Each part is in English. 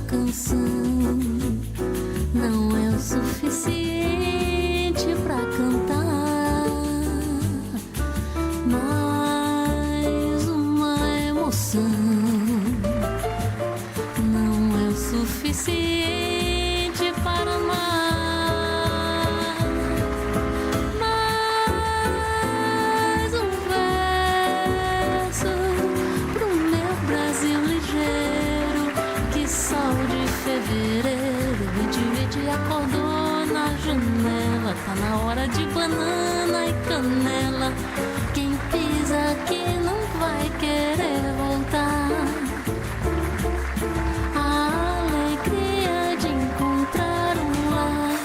canção não é o suficiente pra cantar mais uma emoção. Não é o suficiente para amar mais um verso pro meu Brasil ligeiro. Que sol de fevereiro de acordou na janela. Tá na hora de banana e canela. Quem pisa aqui não vai querer voltar. A alegria de encontrar um lar.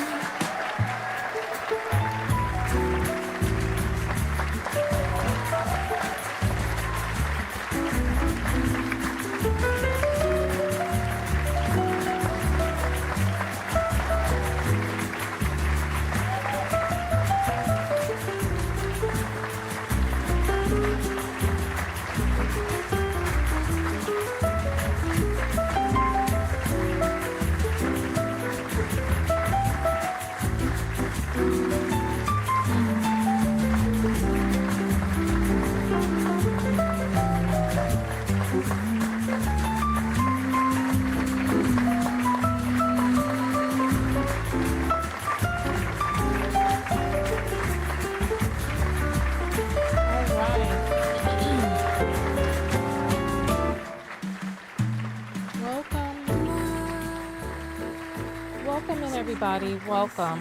Everybody, welcome.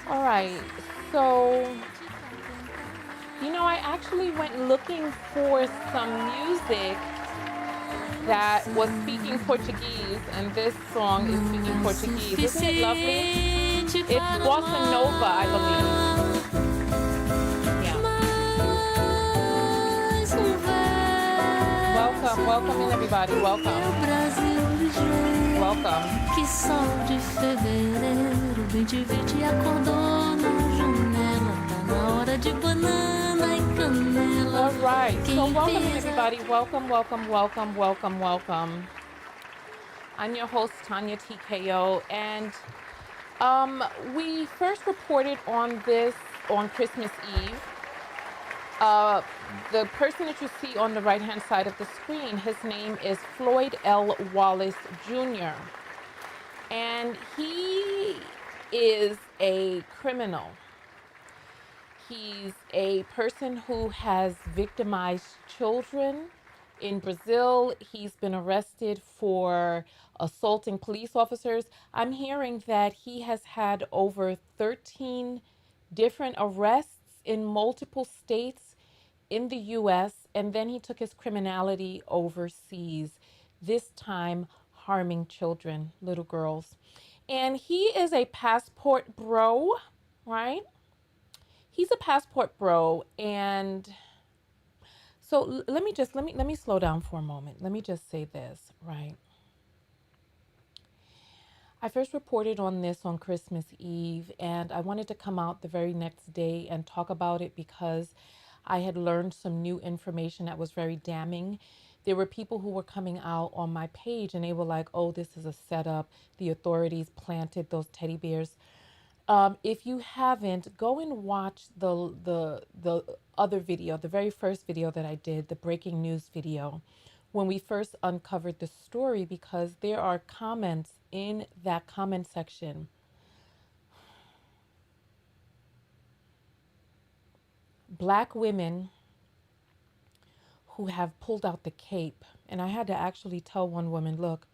All right, so, I actually went looking for some music that was speaking Portuguese, and this song is speaking Portuguese. Isn't it lovely? It's Bossa Nova, I believe. Yeah. Welcome in, everybody, welcome. Que sol de fevereiro bem de verde acordou na janela. Tá na hora de banana e canela. All right, so welcome everybody. Welcome. I'm your host, Tonya TKO, and we first reported on this on Christmas Eve. The person that you see on the right-hand side of the screen, his name is Floyd L. Wallace Jr. And he is a criminal. He's a person who has victimized children in Brazil. He's been arrested for assaulting police officers. I'm hearing that he has had over 13 different arrests in multiple states in the U.S., and then he took his criminality overseas, this time harming children, little girls. And he is a passport bro, right? He's a passport bro, and so let me slow down for a moment. Let me just say this, right? I first reported on this on Christmas Eve, and I wanted to come out the very next day and talk about it because I had learned some new information that was very damning. There were people who were coming out on my page and they were like, oh, this is a setup. The authorities planted those teddy bears. If you haven't, go and watch the other video, the very first video that I did, the breaking news video, when we first uncovered the story, because there are comments in that comment section. Black women who have pulled out the cape. And I had to actually tell one woman, look,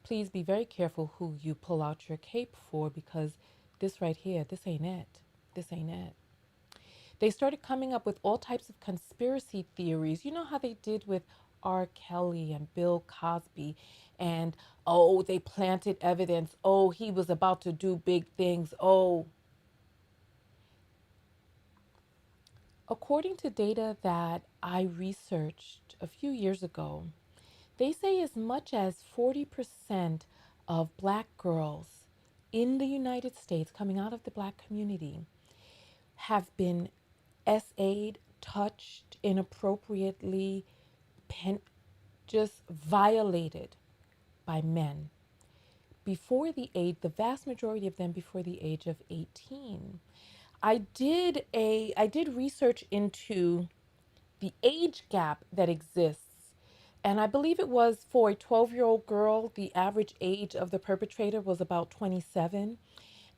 please be very careful who you pull out your cape for, because this right here, this ain't it. They started coming up with all types of conspiracy theories. You know how they did with R. Kelly and Bill Cosby, and oh, they planted evidence. Oh, he was about to do big things. Oh. According to data that I researched a few years ago, they say as much as 40% of Black girls in the United States, coming out of the Black community, have been SA'd, touched inappropriately, just violated by men before the vast majority of them before the age of 18. I did research into the age gap that exists. And I believe it was for a 12-year-old girl, the average age of the perpetrator was about 27.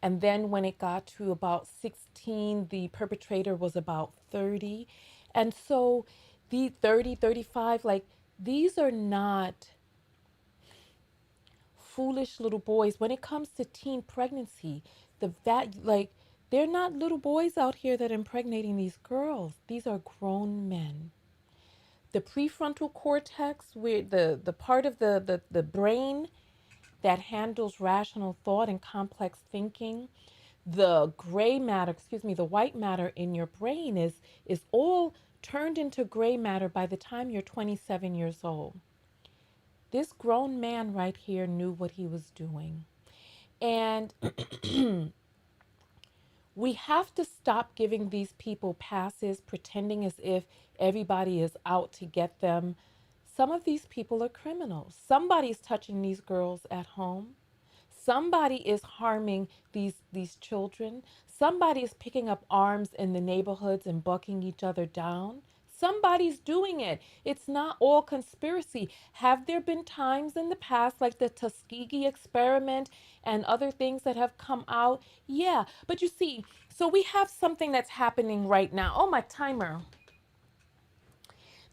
And then when it got to about 16, the perpetrator was about 30. And so the 30, 35, like these are not foolish little boys. When it comes to teen pregnancy, they're not little boys out here that are impregnating these girls. These are grown men. The prefrontal cortex, where the part of the brain that handles rational thought and complex thinking, the the white matter in your brain is all turned into gray matter by the time you're 27 years old. This grown man right here knew what he was doing. And we have to stop giving these people passes, pretending as if everybody is out to get them. Some of these people are criminals. Somebody's touching these girls at home. Somebody is harming these children. Somebody is picking up arms in the neighborhoods and bucking each other down. Somebody's doing it. It's not all conspiracy. Have there been times in the past, like the Tuskegee experiment and other things that have come out? Yeah, but you see, so we have something that's happening right now. Oh, my timer.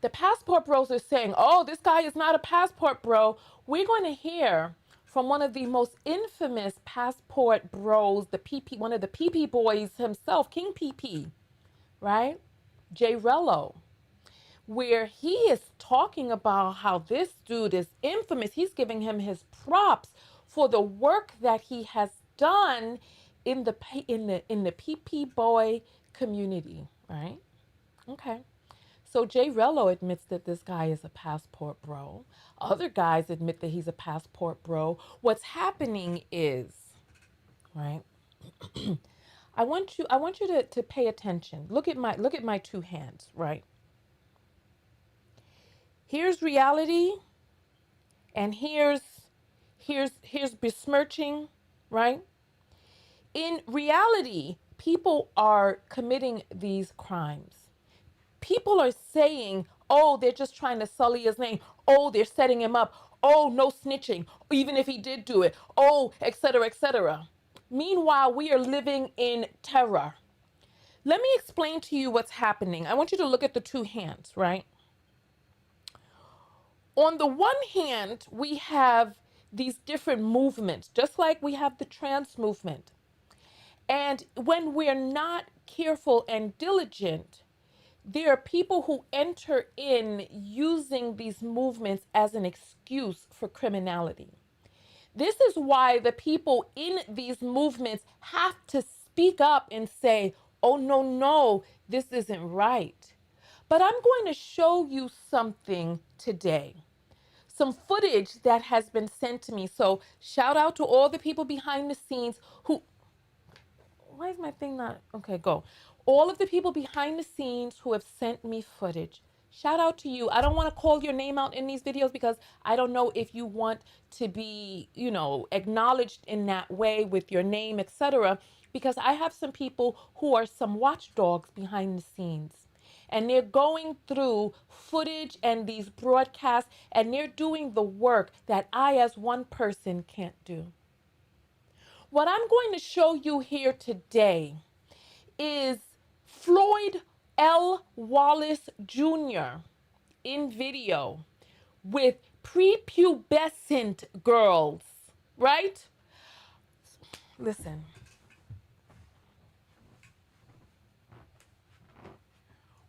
The passport bros are saying, oh, this guy is not a passport bro. We're going to hear from one of the most infamous passport bros, one of the PP boys himself, King PP, right? Jay Rello, where he is talking about how this dude is infamous. He's giving him his props for the work that he has done in the PP boy community, right? Okay. So Jay Rello admits that this guy is a passport bro. Other guys admit that he's a passport bro. What's happening is, right? I want you to pay attention. Look at my two hands, right? Here's reality and here's besmirching, right? In reality, people are committing these crimes. People are saying, oh, they're just trying to sully his name. Oh, they're setting him up. Oh, no snitching, even if he did do it. Oh, etc., etc. Meanwhile, we are living in terror. Let me explain to you what's happening. I want you to look at the two hands, right? On the one hand, we have these different movements, just like we have the trans movement. And when we're not careful and diligent, there are people who enter in using these movements as an excuse for criminality. This is why the people in these movements have to speak up and say, oh, no, no, this isn't right. But I'm going to show you something today. Some footage that has been sent to me. So shout out to all the people behind the scenes who, why is my thing not, okay, go. All of the people behind the scenes who have sent me footage. Shout out to you. I don't want to call your name out in these videos because I don't know if you want to be, acknowledged in that way with your name, etc. Because I have some people who are some watchdogs behind the scenes. And they're going through footage and these broadcasts, and they're doing the work that I, as one person, can't do. What I'm going to show you here today is Floyd L. Wallace Jr. in video with prepubescent girls, right? Listen.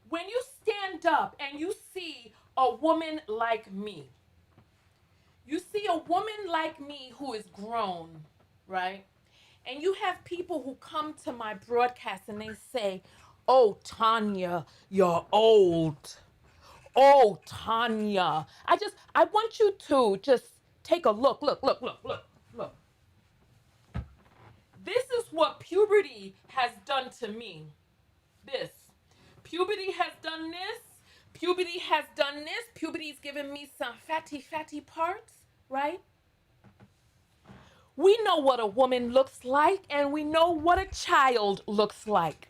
When you stand up and you see a woman like me, you see a woman like me who is grown, right? And you have people who come to my broadcast and they say, oh, Tonya, you're old. Oh, Tonya. I want you to just take a look. Look. This is what puberty has done to me. This. Puberty has done this. Puberty has done this. Puberty's given me some fatty parts, right? We know what a woman looks like, and we know what a child looks like.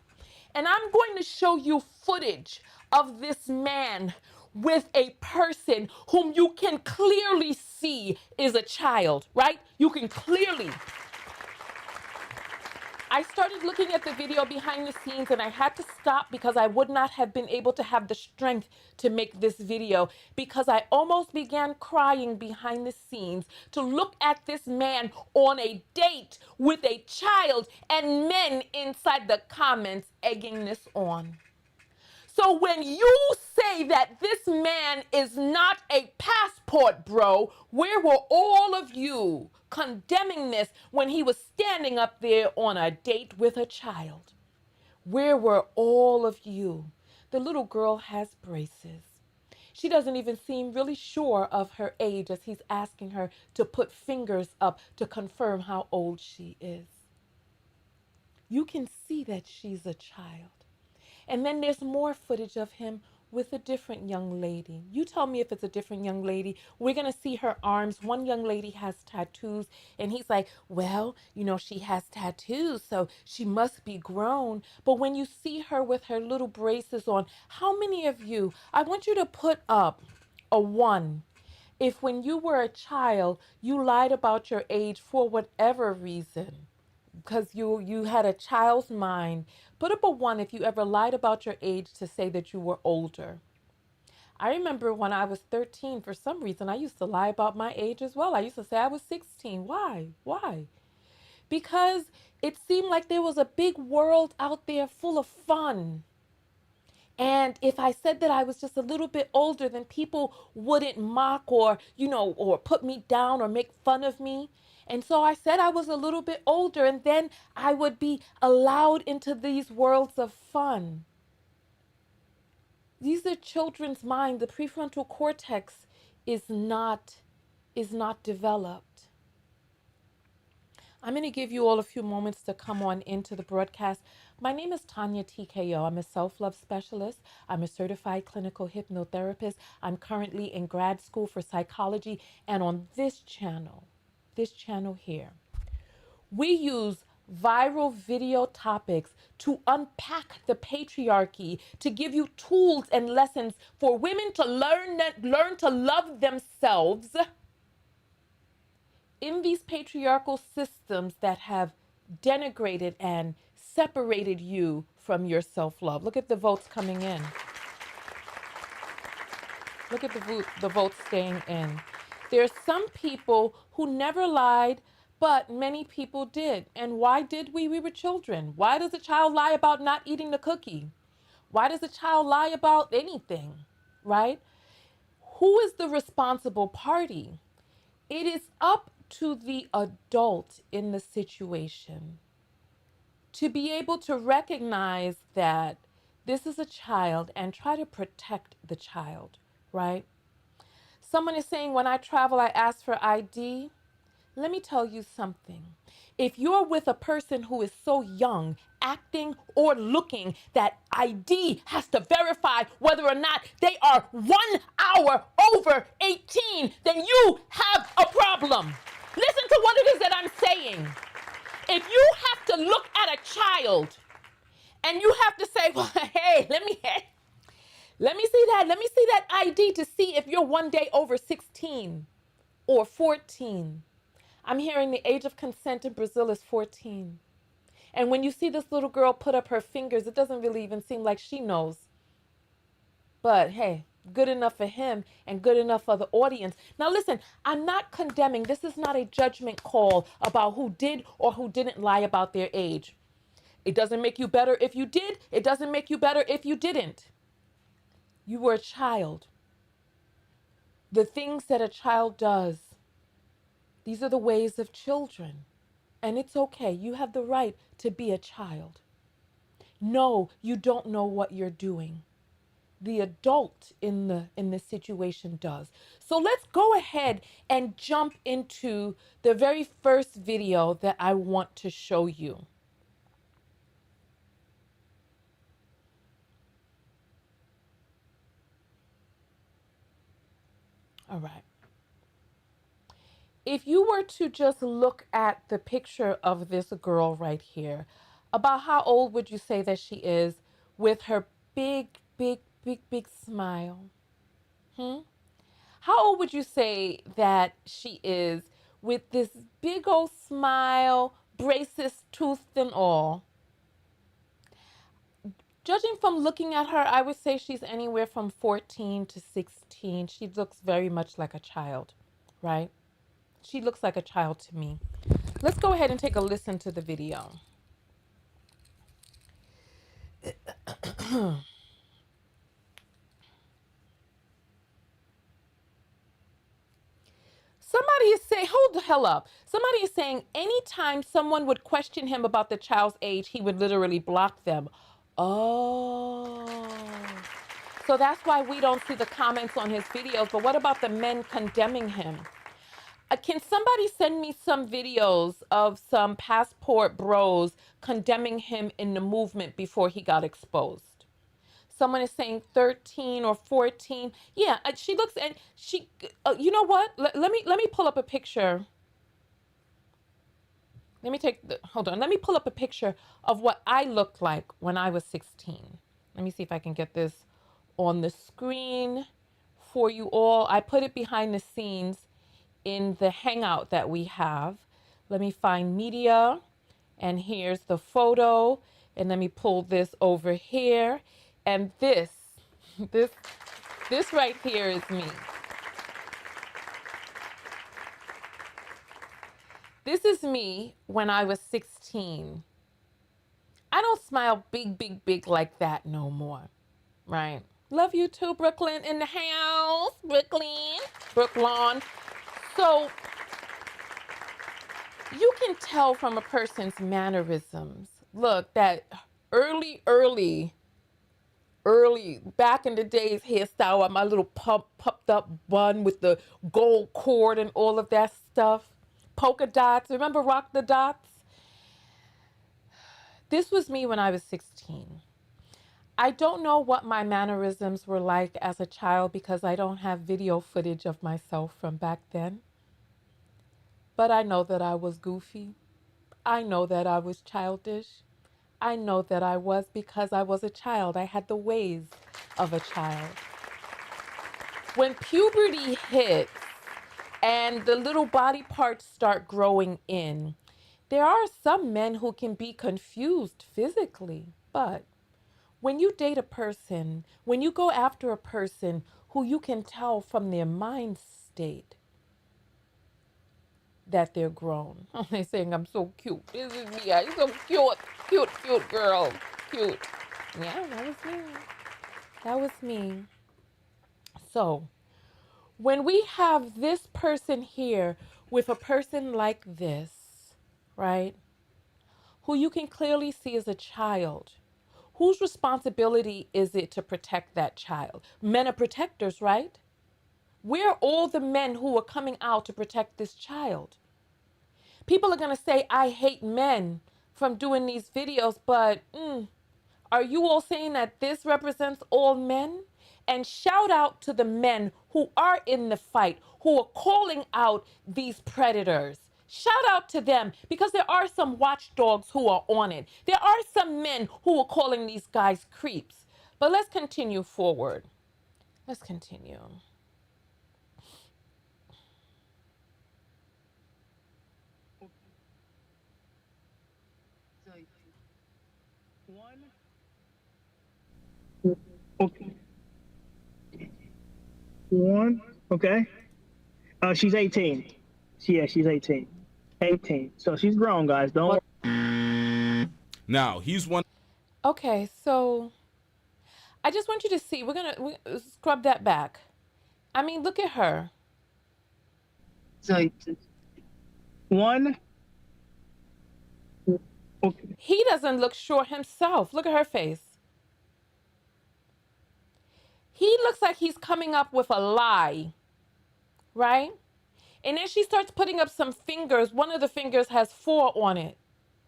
And I'm going to show you footage of this man with a person whom you can clearly see is a child, right? You can clearly. I started looking at the video behind the scenes and I had to stop because I would not have been able to have the strength to make this video, because I almost began crying behind the scenes to look at this man on a date with a child and men inside the comments egging this on. So when you say that this man is not a passport, bro, where were all of you condemning this when he was standing up there on a date with a child? Where were all of you? The little girl has braces. She doesn't even seem really sure of her age as he's asking her to put fingers up to confirm how old she is. You can see that she's a child. And then there's more footage of him with a different young lady. You tell me if it's a different young lady. We're going to see her arms. One young lady has tattoos, and he's like, well, you know, she has tattoos, so she must be grown. But when you see her with her little braces on, how many of you, I want you to put up a 1. If when you were a child, you lied about your age for whatever reason, because you had a child's mind, put up a 1 if you ever lied about your age to say that you were older. I remember when I was 13, for some reason, I used to lie about my age as well. I used to say I was 16. Why? Why? Because it seemed like there was a big world out there full of fun. And if I said that I was just a little bit older, then people wouldn't mock or, or put me down or make fun of me. And so I said I was a little bit older, and then I would be allowed into these worlds of fun. These are children's mind. The prefrontal cortex is not developed. I'm going to give you all a few moments to come on into the broadcast. My name is Tonya TKO. I'm a self-love specialist. I'm a certified clinical hypnotherapist. I'm currently in grad school for psychology. And on this channel here, we use viral video topics to unpack the patriarchy, to give you tools and lessons for women to learn to love themselves in these patriarchal systems that have denigrated and separated you from your self-love. Look at the votes coming in. Look at the votes staying in. There's some people who never lied, but many people did. And why did we? We were children. Why does a child lie about not eating the cookie? Why does a child lie about anything, right? Who is the responsible party? It is up to the adult in the situation to be able to recognize that this is a child and try to protect the child, right? Someone is saying, when I travel, I ask for ID. Let me tell you something. If you're with a person who is so young, acting or looking that ID has to verify whether or not they are 1 hour over 18, then you have a problem. Listen to what it is that I'm saying. If you have to look at a child and you have to say, well, hey, let me see that ID to see if you're 1 day over 16 or 14. I'm hearing the age of consent in Brazil is 14. And when you see this little girl put up her fingers, it doesn't really even seem like she knows. But hey, good enough for him and good enough for the audience. Now listen, I'm not condemning. This is not a judgment call about who did or who didn't lie about their age. It doesn't make you better if you did. It doesn't make you better if you didn't. You were a child. The things that a child does, these are the ways of children. And it's okay. You have the right to be a child. No, you don't know what you're doing. The adult in the situation does. So let's go ahead and jump into the very first video that I want to show you. All right. If you were to just look at the picture of this girl right here, about how old would you say that she is with her big, big, big, big smile? Hmm? How old would you say that she is with this big old smile, braces, toothed and all? Judging from looking at her, I would say she's anywhere from 14 to 16. She looks very much like a child, right? She looks like a child to me. Let's go ahead and take a listen to the video. Somebody is saying, hold the hell up. Somebody is saying anytime someone would question him about the child's age, he would literally block them. Oh. So that's why we don't see the comments on his videos. But what about the men condemning him? Can somebody send me some videos of some passport bros condemning him in the movement before he got exposed? Someone is saying 13 or 14. Yeah, she looks and she. You know what? Let me pull up a picture. Let me take the. Hold on. Let me pull up a picture of what I looked like when I was 16. Let me see if I can get this on the screen for you all. I put it behind the scenes in the hangout that we have. Let me find media, and here's the photo, and let me pull this over here, and this right here is me. This is me when I was 16. I don't smile big, big, big like that no more, right? Love you too, Brooklyn in the house. Brooklyn. So you can tell from a person's mannerisms. Look, that early back in the days hairstyle with my little puffed up bun with the gold cord and all of that stuff. Polka dots. Remember Rock the Dots? This was me when I was 16. I don't know what my mannerisms were like as a child because I don't have video footage of myself from back then. But I know that I was goofy. I know that I was childish. I know that I was because I was a child. I had the ways of a child. When puberty hits and the little body parts start growing in, there are some men who can be confused physically, but when you date a person, when you go after a person who you can tell from their mind state that they're grown. They're saying, I'm so cute. This is me. I'm so cute. Cute girl. Cute. Yeah, that was me. That was me. So, when we have this person here with a person like this, right, who you can clearly see as a child, whose responsibility is it to protect that child? Men are protectors, right? Where are all the men who are coming out to protect this child? People are going to say, I hate men from doing these videos, but are you all saying that this represents all men? And shout out to the men who are in the fight, who are calling out these predators. Shout out to them because there are some watchdogs who are on it. There are some men who are calling these guys creeps. But let's continue forward. Let's continue. Okay. One. Okay. She's 18. Yeah, she's 18. 18. So she's grown, guys. Don't. Now he's one. Okay, so I just want you to see. We're gonna scrub that back. I mean, look at her. So one. Okay. He doesn't look sure himself. Look at her face. He looks like he's coming up with a lie, right? And then she starts putting up some fingers. One of the fingers has 4 on it.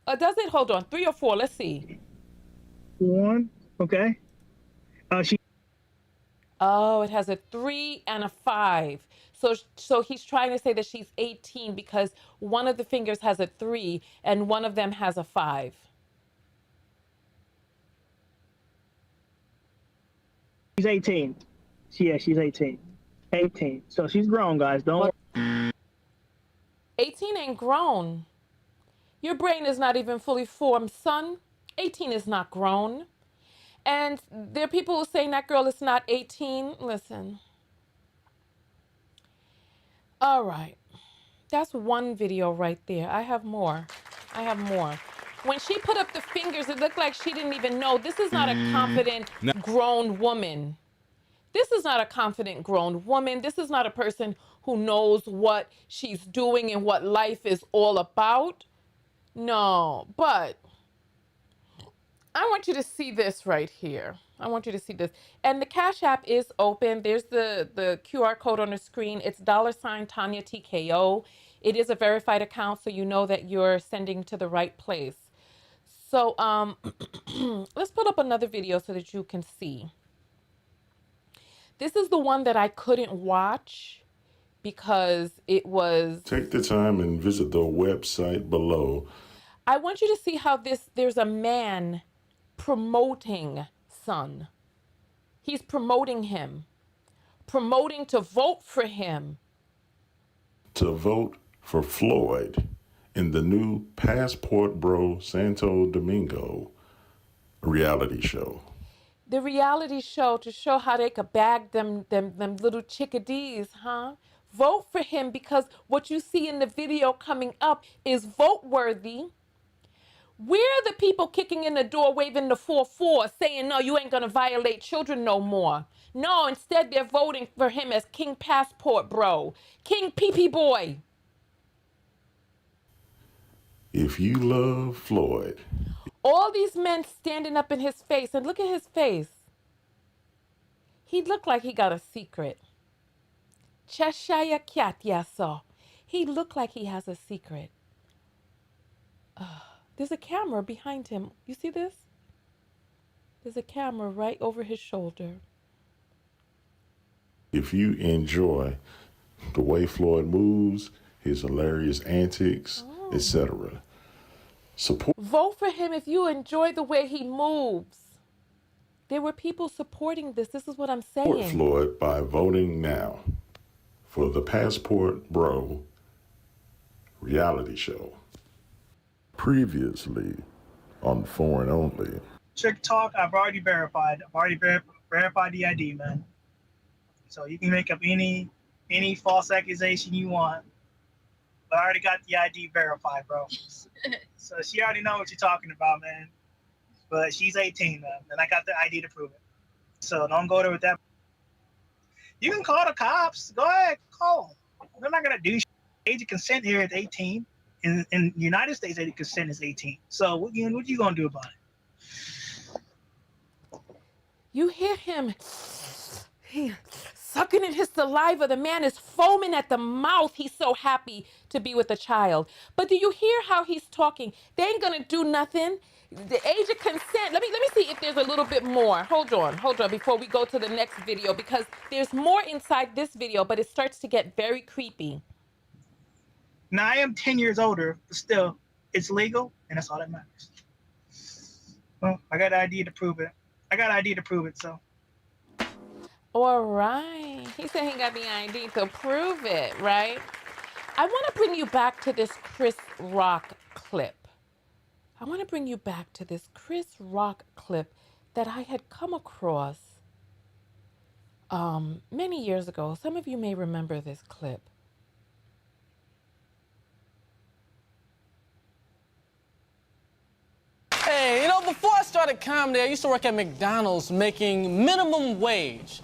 Does it? Hold on. 3 or 4. Let's see. One. Okay. She. Oh, it has a 3 and a 5. So he's trying to say that she's 18 because one of the fingers has a 3 and one of them has a 5. She's 18. Yeah, she's 18. 18. So she's grown, guys. Don't. 18 ain't grown. Your brain is not even fully formed, son. 18 is not grown. And there are people who saying that girl is not 18. Listen. All right. That's one video right there. I have more. When she put up the fingers, it looked like she didn't even know. This is not a confident, grown woman. This is not a confident, grown woman. This is not a person who knows what she's doing and what life is all about. No, but I want you to see this right here. I want you to see this. And the Cash App is open. There's the QR code on the screen. It's $Tonya TKO. It is a verified account, so you know that you're sending to the right place. So let's put up another video so that you can see. This is the one that I couldn't watch because it was... Take the time and visit the website below. I want you to see how there's a man promoting son. He's promoting him, promoting to vote for him. To vote for Floyd in the new Passport Bro Santo Domingo reality show. The reality show to show how they could bag them little chickadees, huh? Vote for him because what you see in the video coming up is vote worthy. We're the people kicking in the door, waving the 4-4, saying, no, you ain't gonna violate children no more. No, instead they're voting for him as King Passport Bro, King Pee-Pee Boy. If you love Floyd. All these men standing up in his face, and look at his face. He looked like he got a secret. Cheshire Cat, yes, sir. He looked like he has a secret. There's a camera behind him. You see this? There's a camera right over his shoulder. If you enjoy the way Floyd moves, his hilarious antics, etc. Vote for him if you enjoy the way he moves. There were people supporting this. This is what I'm saying. Support Floyd by voting now for the Passport Bro reality show. Previously on Foreign Only. Trick Talk, I've already verified. I've already verified the ID, man. So you can make up any false accusation you want. But I already got the ID verified, bro. So she already knows what you're talking about, man. But she's 18, man, and I got the ID to prove it. So don't go there with that. You can call the cops. Go ahead, call. They're not gonna do shit. Age of consent here is 18. In the United States, age of consent is 18. So what you gonna do about it? You hear him sucking in his saliva. The man is foaming at the mouth. He's so happy to be with a child. But do you hear how he's talking? They ain't gonna do nothing. The age of consent. Let me see if there's a little bit more. Hold on before we go to the next video, because there's more inside this video, but it starts to get very creepy. Now I am 10 years older, but still, it's legal, and that's all that matters. Well, I got ID to prove it. So. All right. He said he got the ID to prove it, right? I want to bring you back to this Chris Rock clip. That I had come across many years ago. Some of you may remember this clip. Hey, before I started comedy, I used to work at McDonald's making minimum wage.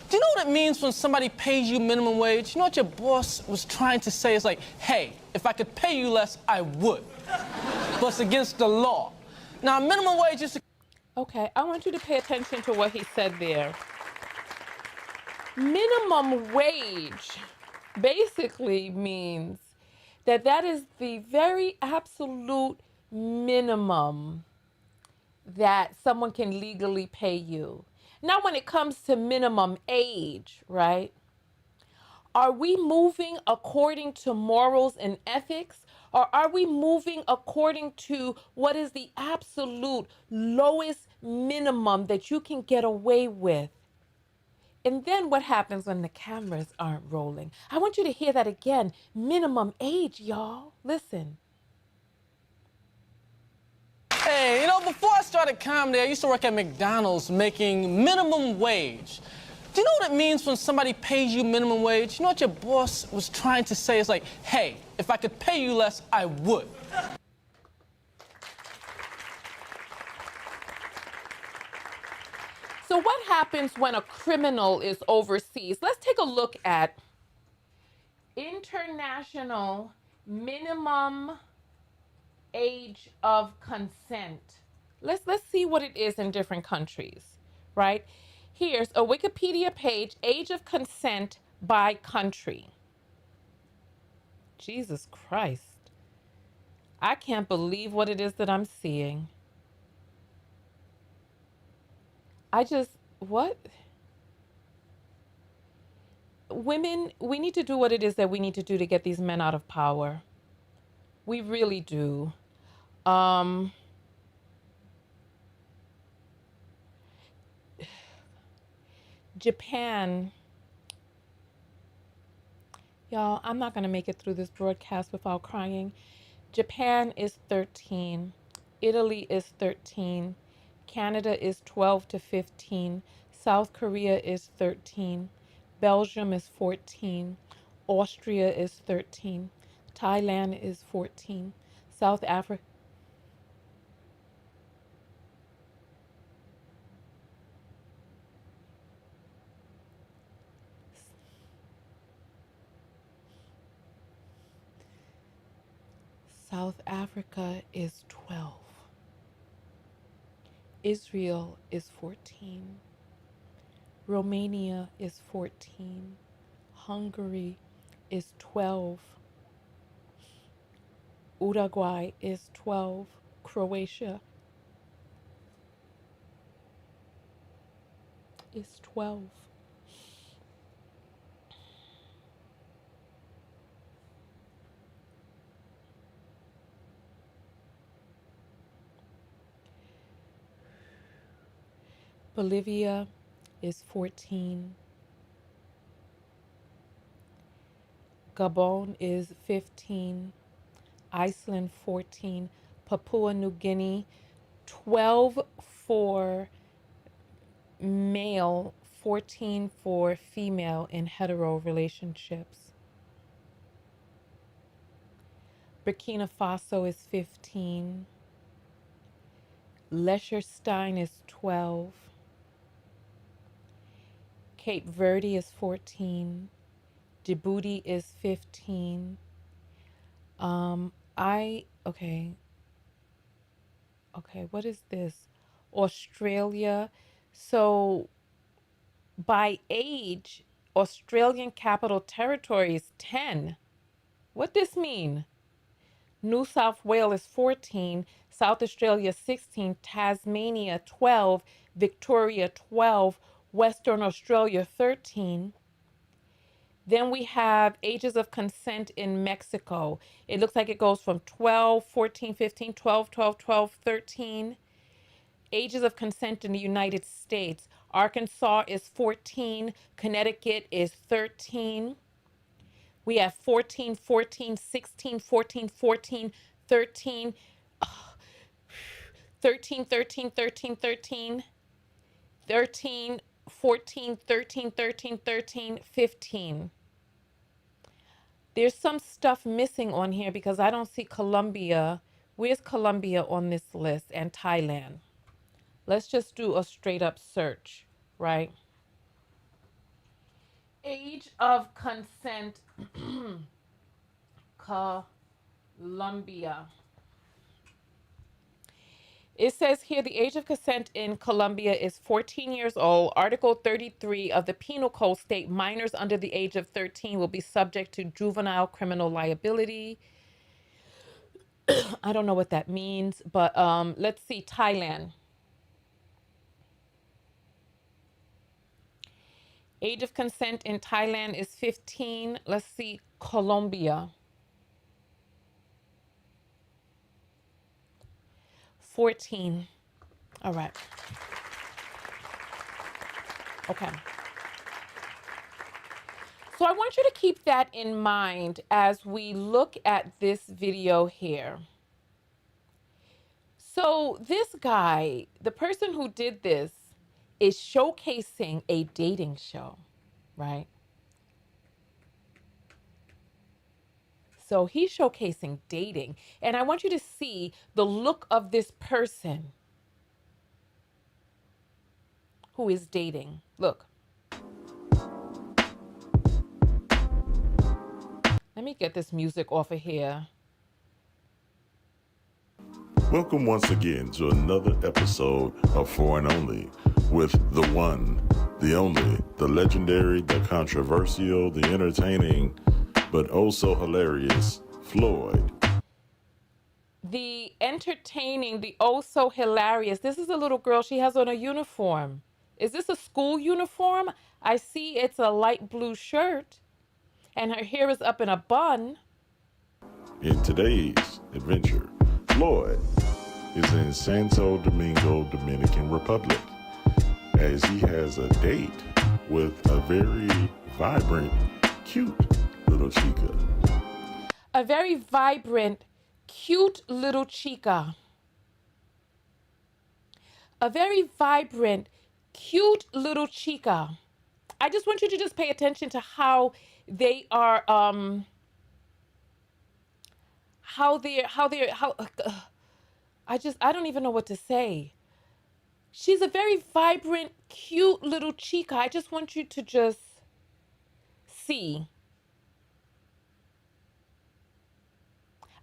Do you know what it means when somebody pays you minimum wage? You know what your boss was trying to say? It's like, hey, if I could pay you less, I would. But it's against the law. Now, minimum wage is... Okay, I want you to pay attention to what he said there. Minimum wage basically means that is the very absolute minimum that someone can legally pay you. Now, when it comes to minimum age, right? Are we moving according to morals and ethics? Or are we moving according to what is the absolute lowest minimum that you can get away with? And then what happens when the cameras aren't rolling? I want you to hear that again. Minimum age, y'all. Listen. Hey, you know, before I started comedy, I used to work at McDonald's making minimum wage. Do you know what it means when somebody pays you minimum wage? You know what your boss was trying to say? It's like, hey, if I could pay you less, I would. So what happens when a criminal is overseas? Let's take a look at international minimum age of consent. Let's see what it is in different countries, right? Here's a Wikipedia page, age of consent by country. Jesus Christ. I can't believe what it is that I'm seeing. What? Women, we need to do what it is that we need to do to get these men out of power. We really do. Japan. Y'all, I'm not going to make it through this broadcast without crying. Japan is 13. Italy is 13. Canada is 12 to 15. South Korea is 13. Belgium is 14. Austria is 13. Thailand is 14. South Africa. South Africa is 12. Israel is 14. Romania is 14. Hungary is 12. Uruguay is 12. Croatia is 12. Bolivia is 14. Gabon is 15. Iceland 14. Papua New Guinea 12 for male, 14 for female in hetero relationships. Burkina Faso is 15. Liechtenstein is 12. Cape Verde is 14. Djibouti is 15. Okay, what is this? Australia. So by age, Australian Capital Territory is 10. What this mean? New South Wales is 14, South Australia 16, Tasmania 12, Victoria 12, Western Australia 13. Then we have ages of consent in Mexico. It looks like it goes from 12, 14, 15, 12, 12, 12, 13. Ages of consent in the United States. Arkansas is 14. Connecticut is 13. We have 14, 14, 16, 14, 14, 13, 13, 13, 13, 13, 13, 14, 13, 13, 13, 15. There's some stuff missing on here because I don't see Colombia. Where's Colombia on this list? And Thailand. Let's just do a straight up search, right? Age of consent, Colombia. It says here the age of consent in Colombia is 14 years old. Article 33 of the Penal Code state minors under the age of 13 will be subject to juvenile criminal liability. I don't know what that means, but let's see, Thailand. Age of consent in Thailand is 15. Let's see, Colombia. 14. All right. Okay. So I want you to keep that in mind as we look at this video here. So this guy, the person who did this, is showcasing a dating show, right? So he's showcasing dating. And I want you to see the look of this person who is dating. Look. Let me get this music off of here. Welcome once again to another episode of Foreign Only with the one, the only, the legendary, the controversial, the entertaining, but oh so hilarious, Floyd. The entertaining, the oh so hilarious. This is a little girl. She has on a uniform. Is this a school uniform? I see it's a light blue shirt and her hair is up in a bun. In today's adventure, Floyd is in Santo Domingo, Dominican Republic, as he has a date with a very vibrant, cute little chica. A very vibrant, cute little chica. A very vibrant, cute little chica. I just want you to just pay attention to how they are, I don't even know what to say. She's a very vibrant, cute little chica. I just want you to just see.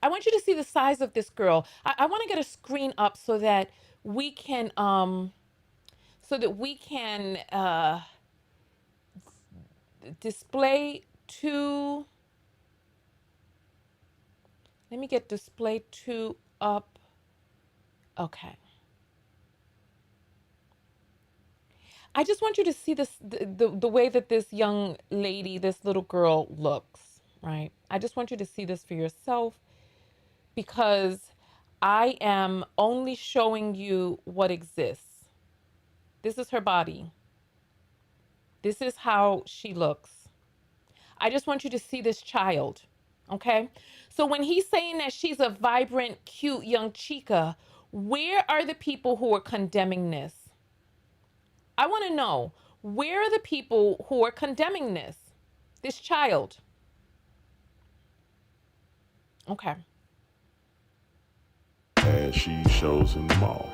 I want you to see the size of this girl. I want to get a screen up so that we can, display two. Let me get display two up. Okay. I just want you to see this, the way that this young lady, this little girl looks, right? I just want you to see this for yourself because I am only showing you what exists. This is her body. This is how she looks. I just want you to see this child, okay? So when he's saying that she's a vibrant, cute young chica, where are the people who are condemning this? I want to know, where are the people who are condemning this child? Okay. As she shows him the mall.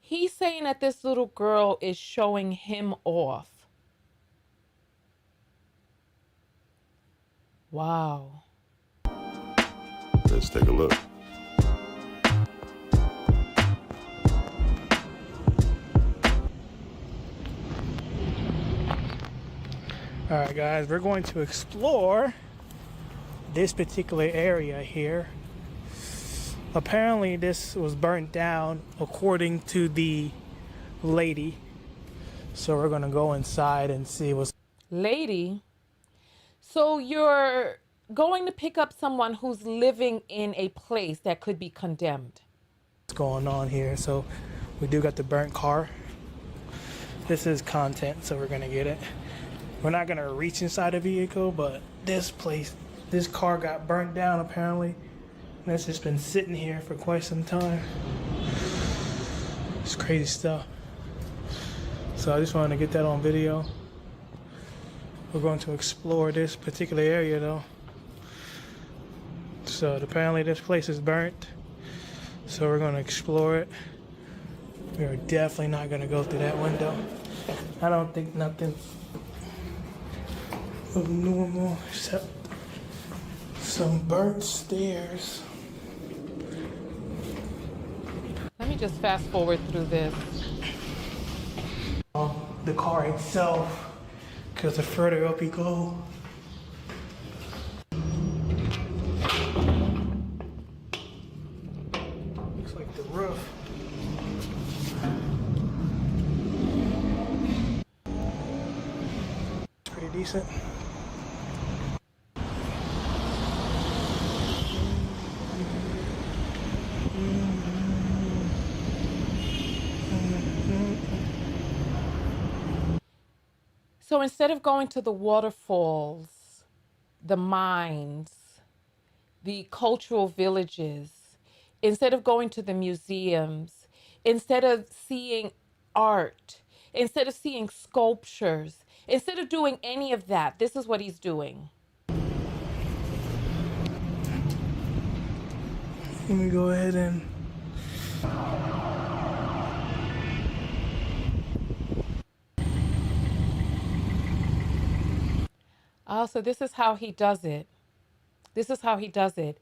He's saying that this little girl is showing him off. Wow. Let's take a look. All right, guys, we're going to explore this particular area here. Apparently, this was burnt down according to the lady. So we're gonna go inside and see what's... Lady? So you're going to pick up someone who's living in a place that could be condemned. going on here. So we do got the burnt car. This is content, so we're gonna get it. We're not gonna reach inside the vehicle, but this car got burnt down apparently. And it's just been sitting here for quite some time. It's crazy stuff. So I just wanted to get that on video. We're going to explore this particular area though. So apparently this place is burnt. So we're gonna explore it. We are definitely not gonna go through that window. I don't think nothing of normal except some burnt stairs. Let me just fast forward through this. The car itself, because the further up you go, looks like the roof. decent. So instead of going to the waterfalls, the mines, the cultural villages, instead of going to the museums, instead of seeing art, instead of seeing sculptures, instead of doing any of that, this is what he's doing. Let me go ahead and... Oh, so this is how he does it. This is how he does it.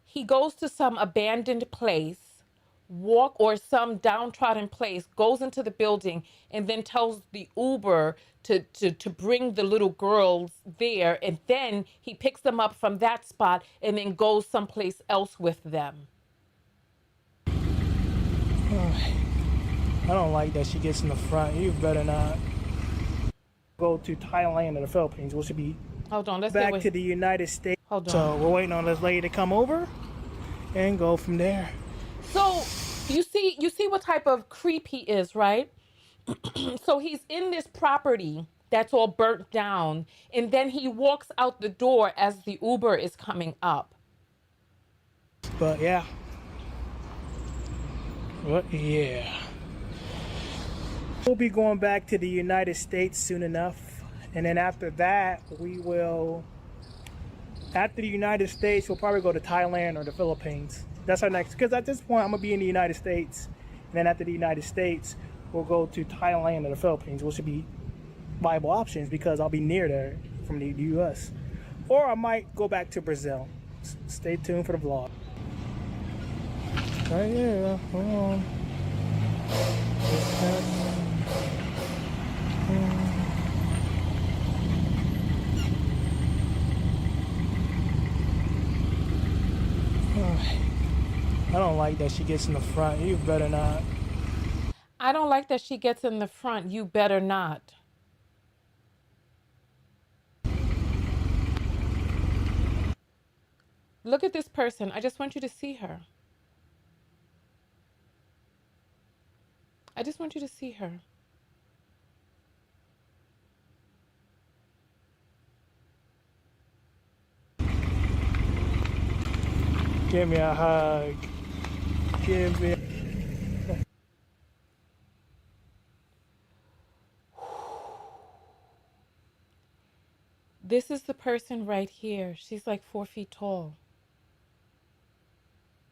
He goes to some abandoned place, or some downtrodden place, goes into the building, and then tells the Uber to bring the little girls there, and then he picks them up from that spot and then goes someplace else with them. I don't like that she gets in the front. You better not go to Thailand or the Philippines. We should be Hold on, let's back to the United States. Hold on. So we're waiting on this lady to come over and go from there. So you see what type of creep he is, right? So he's in this property that's all burnt down, and then he walks out the door as the Uber is coming up. But yeah. But yeah. We'll be going back to the United States soon enough. And then after that, we will... After the United States, we'll probably go to Thailand or the Philippines. That's our next... Because at this point, I'm going to be in the United States. And then after the United States, we'll go to Thailand or the Philippines, which should be viable options because I'll be near there from the U.S. Or I might go back to Brazil. Stay tuned for the vlog. Right here. Hold on. I don't like that she gets in the front. You better not. I don't like that she gets in the front. You better not. Look at this person. I just want you to see her. I just want you to see her. Give me a hug. Give me. This is the person right here. She's like 4 feet tall.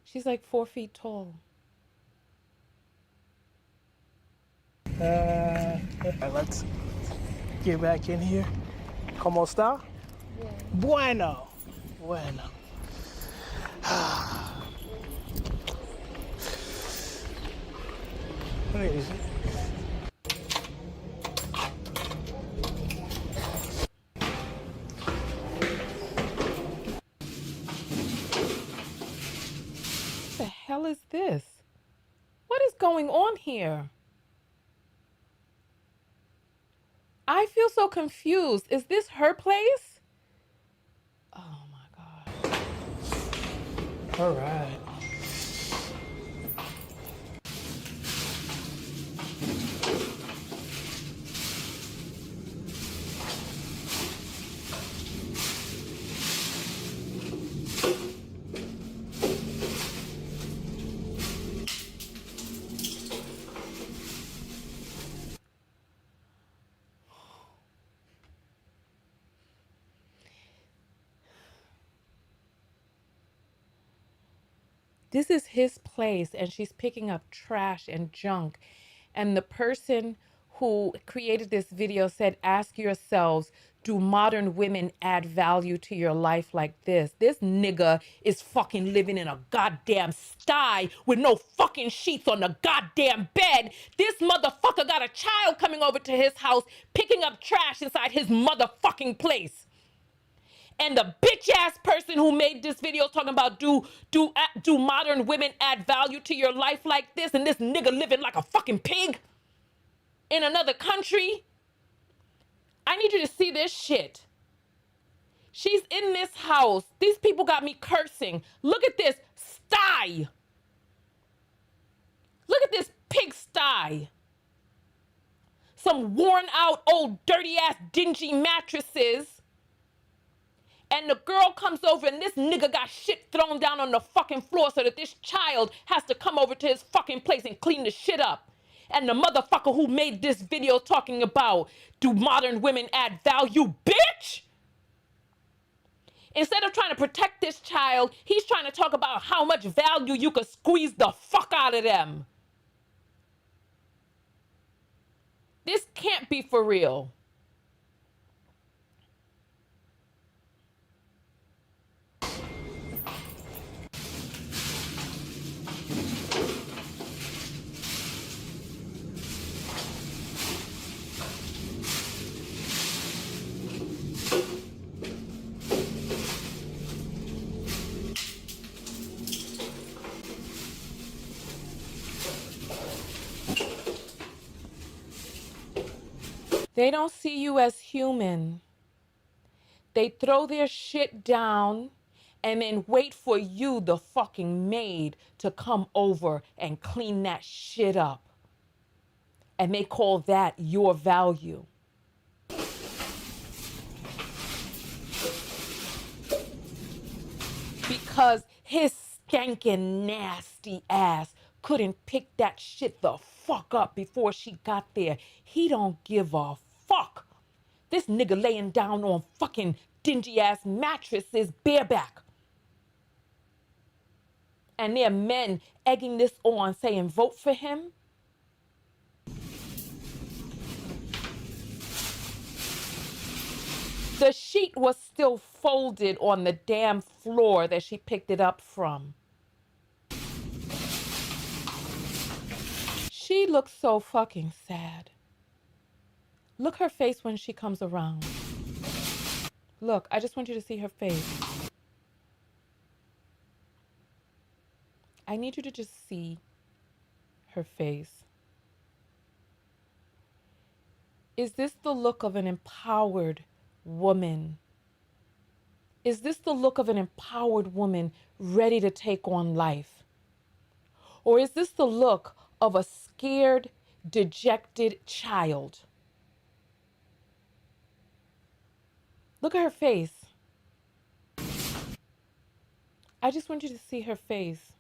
She's like 4 feet tall. Let's get back in here. ¿Cómo está? Bien. Bueno. Bueno. Look at this. What the hell is this? What is going on here? I feel so confused. Is this her place? Oh my God. All right. This is his place, and she's picking up trash and junk. And the person who created this video said, ask yourselves, do modern women add value to your life like this? This nigga is fucking living in a goddamn sty with no fucking sheets on the goddamn bed. This motherfucker got a child coming over to his house, picking up trash inside his motherfucking place. And the bitch ass person who made this video talking about do modern women add value to your life like this, and this nigga living like a fucking pig in another country. I need you to see this shit. She's in this house. These people got me cursing. Look at this sty. Look at this pigsty. Some worn out, old, dirty ass, dingy mattresses. And the girl comes over and this nigga got shit thrown down on the fucking floor so that this child has to come over to his fucking place and clean the shit up. And the motherfucker who made this video talking about, do modern women add value, bitch? Instead of trying to protect this child, he's trying to talk about how much value you could squeeze the fuck out of them. This can't be for real. They don't see you as human. They throw their shit down and then wait for you, the fucking maid, to come over and clean that shit up. And they call that your value. Because his skanking nasty ass couldn't pick that shit the fuck up before she got there. He don't give a fuck. This nigga laying down on fucking dingy ass mattresses bareback. And there are men egging this on saying vote for him. The sheet was still folded on the damn floor that she picked it up from. She looks so fucking sad. Look her face when she comes around. Look, I just want you to see her face. I need you to just see her face. Is this the look of an empowered woman? Is this the look of an empowered woman ready to take on life? Or is this the look of a scared, dejected child? Look at her face. I just want you to see her face.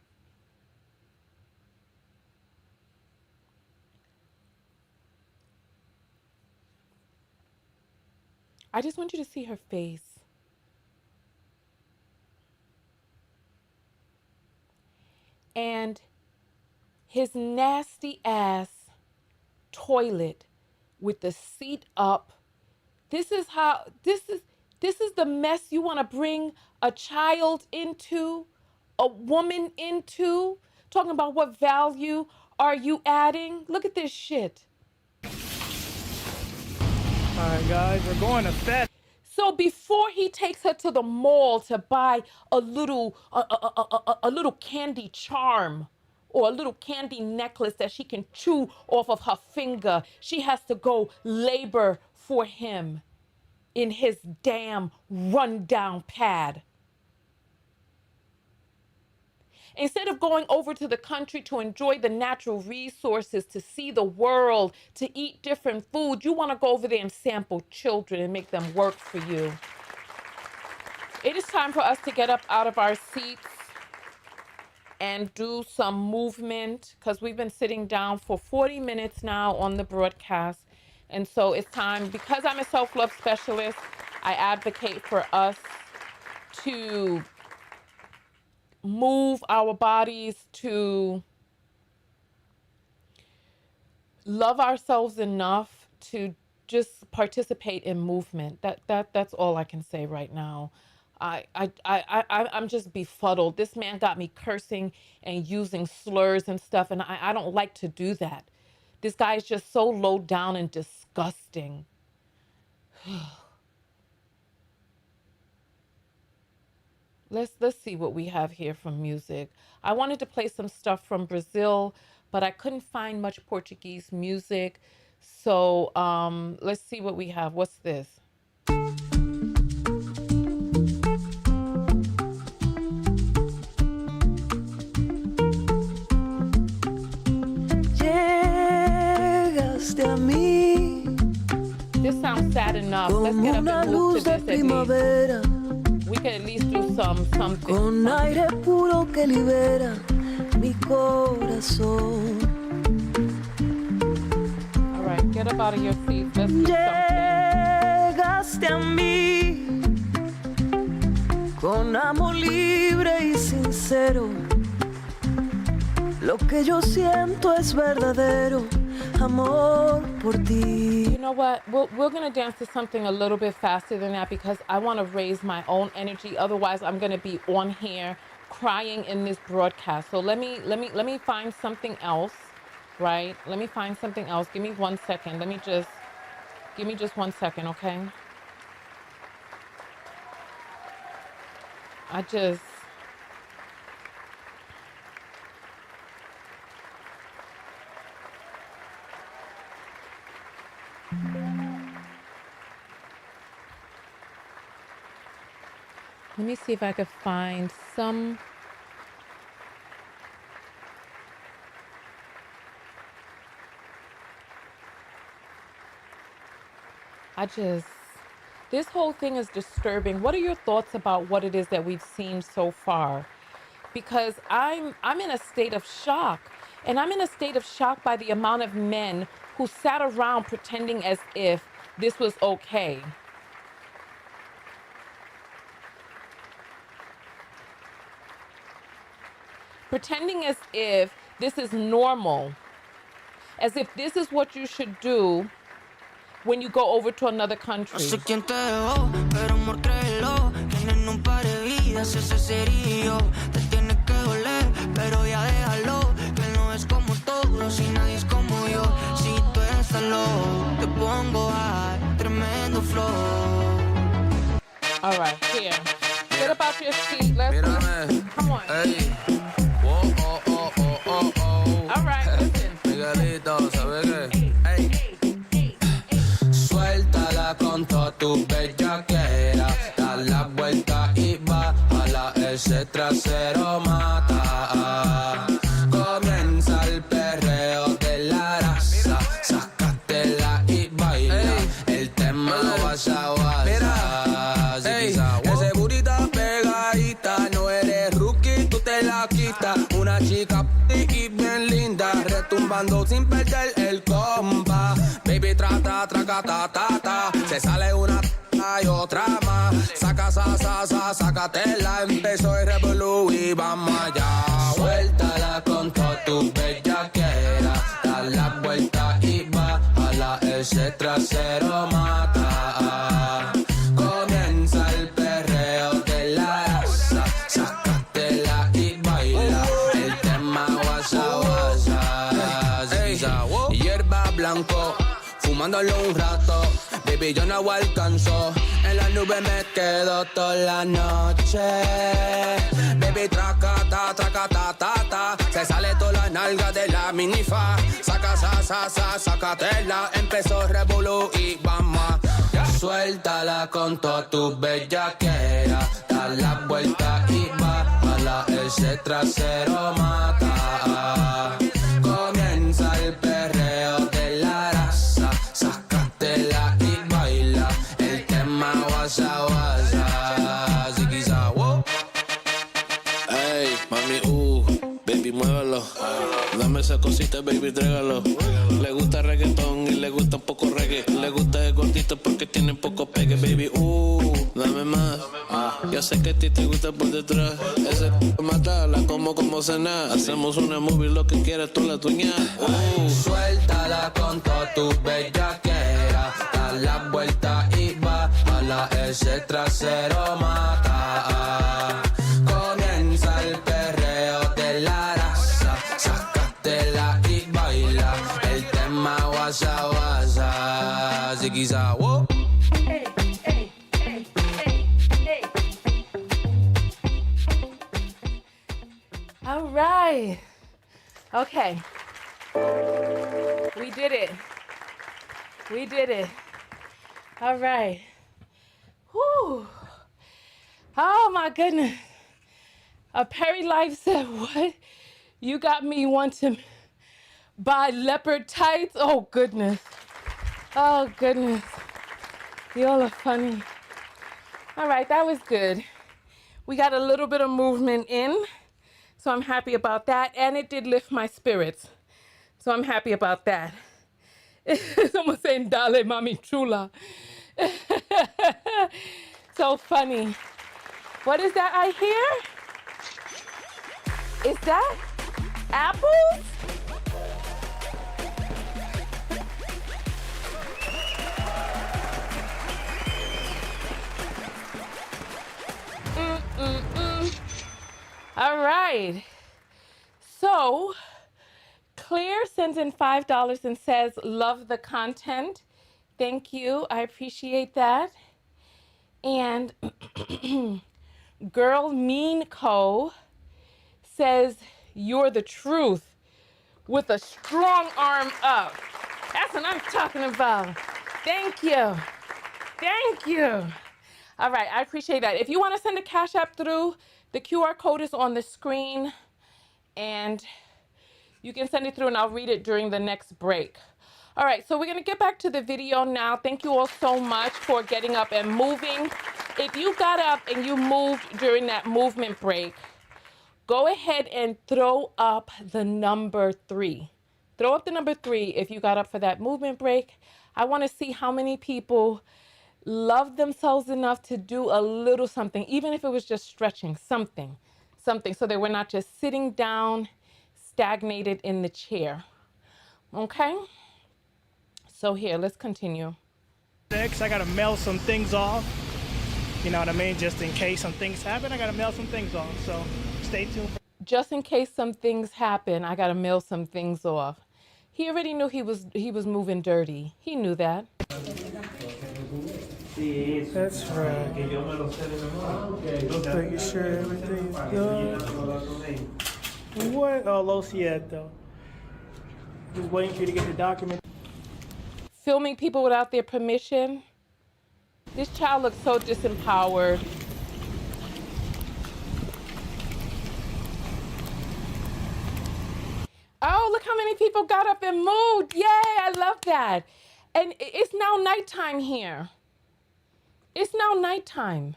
I just want you to see her face. And his nasty ass toilet with the seat up. This is the mess you want to bring a child into, a woman into, talking about what value are you adding? Look at this shit. All right, guys, we're going to FedEx. So before he takes her to the mall to buy a little candy charm or a little candy necklace that she can chew off of her finger, she has to go labor for him in his damn rundown pad. Instead of going over to the country to enjoy the natural resources, to see the world, to eat different food, you want to go over there and sample children and make them work for you. It is time for us to get up out of our seats and do some movement, because we've been sitting down for 40 minutes now on the broadcast. And so it's time, because I'm a self-love specialist, I advocate for us to move our bodies, to love ourselves enough to just participate in movement. That's all I can say right now. I'm just befuddled. This man got me cursing and using slurs and stuff, and I don't like to do that. This guy is just so low down and disgusting. Let's see what we have here from music. I wanted to play some stuff from Brazil, but I couldn't find much Portuguese music. So let's see what we have. What's this? Llegaste a mí. This sounds sad enough. Let's get up and move to this at least. We can at least do something. Con aire puro que libera mi corazón. All right, get up out of your seat. Let's do something. Llegaste a mí con amor libre y sincero. Lo que yo siento es verdadero amor por ti. You know what? We're going to dance to something a little bit faster than that because I want to raise my own energy. Otherwise, I'm going to be on here crying in this broadcast. So let me find something else, right? Let me find something else. Give me 1 second. Give me just 1 second, okay? Let me see if I could find some. This whole thing is disturbing. What are your thoughts about what it is that we've seen so far? Because I'm in a state of shock. And I'm in a state of shock by the amount of men who sat around pretending as if this was okay. Pretending as if this is normal, as if this is what you should do when you go over to another country. No sé quién te dejó, pero amor créelo, tienen un par de vidas, ese sería yo. Te tiene que doler, pero ya déjalo, que no es como todos y nadie es como yo. Si tú estás low, te pongo high, tremendo flow. All right, here. Get up out your seat. Let's come on. Hey. All right, listen. Miguelito, ¿sabes qué? Hey. Suéltala con toda tu bellaquera. Da la vuelta y bájala. Ese trasero mata. Comienza el perreo de la raza. Sácatela y baila. El tema guasa guasa. Ese burita pegadita. No eres rookie, tú te la quitas. Una chica y bien linda, retumbando sin perder el compa. Baby, trata, traca, ta, ta, ta. Se sale una y otra más. Saca, sácatela. Empezó el revolú y vamos allá. Suéltala con toda tu bellaquera. Da la vuelta y bájala. Ese trasero mata. Comienza el perreo de la raza. Sácatela y baila. El tema guasa guasa. Hierba blanco, fumándolo un rato. Baby, yo no alcanzo. En la nube me quedo toda la noche. Baby, traca, ta, ta. Se sale toda la nalga de la minifa. Saca, sácatela. Empezó revolú y vamos. Suéltala con toda tu bellaquera. Da la vuelta y bájala. Ese trasero mata. Comienza el perreo de la raza. Sácatela y baila. El tema guasa guasa. Ziquiza, wow. Ey, mami, baby, muévelo. Dame esa cosita, baby, trégalo. Le gusta reggaetón y le gusta un poco reggae. Le gusta el gordito porque tiene poco pegue, baby, dame más. Yo sé que a ti te gusta por detrás. Ese matala como cenar. Hacemos una movie, lo que quieras, tú la tuñas. Suéltala con toda tu bellaquera. Da la vuelta y bájala. Ese trasero mata. Comienza el perreo de la raza. Sácatela y baila. El tema guasa guasa. Ziquiza, wow. All right. Okay. We did it. We did it. All right. Whew. Oh my goodness. Perry Life said, what? You got me wanting to buy leopard tights? Oh goodness. Oh goodness. Y'all are funny. All right, that was good. We got a little bit of movement in, so I'm happy about that. And it did lift my spirits, so I'm happy about that. Someone saying, dale, mami chula. So funny. What is that I hear? Is that apples? All right. So Claire sends in $5 and says, love the content. Thank you. I appreciate that. And Girl Mean Co says, you're the truth with a strong arm up. That's what I'm talking about. Thank you. Thank you. All right, I appreciate that. If you want to send a Cash App through, the QR code is on the screen and you can send it through and I'll read it during the next break. All right, so we're gonna get back to the video now. Thank you all so much for getting up and moving. If you got up and you moved during that movement break, go ahead and throw up the number 3. Throw up the number 3 if you got up for that movement break. I wanna see how many people love themselves enough to do a little something, even if it was just stretching, something, so they were not just sitting down, stagnated in the chair. Okay? So here, let's continue. Next, I gotta mail some things off. You know what I mean? Just in case some things happen, I gotta mail some things off. So stay tuned. Just in case some things happen, I gotta mail some things off. He already knew he was moving dirty. He knew that. That's right. Making sure everything's good. What? Oh, lo siento. Just waiting for you to get the document. Filming people without their permission. This child looks so disempowered. Oh, look how many people got up and moved. Yay, I love that. And it's now nighttime here. It's now nighttime.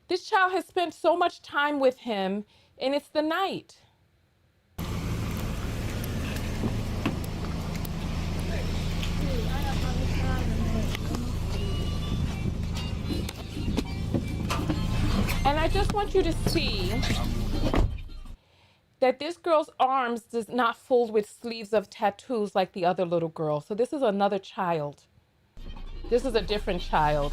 This child has spent so much time with him, and it's the night. And I just want you to see that this girl's arms does not fold with sleeves of tattoos like the other little girl. So this is another child. This is a different child.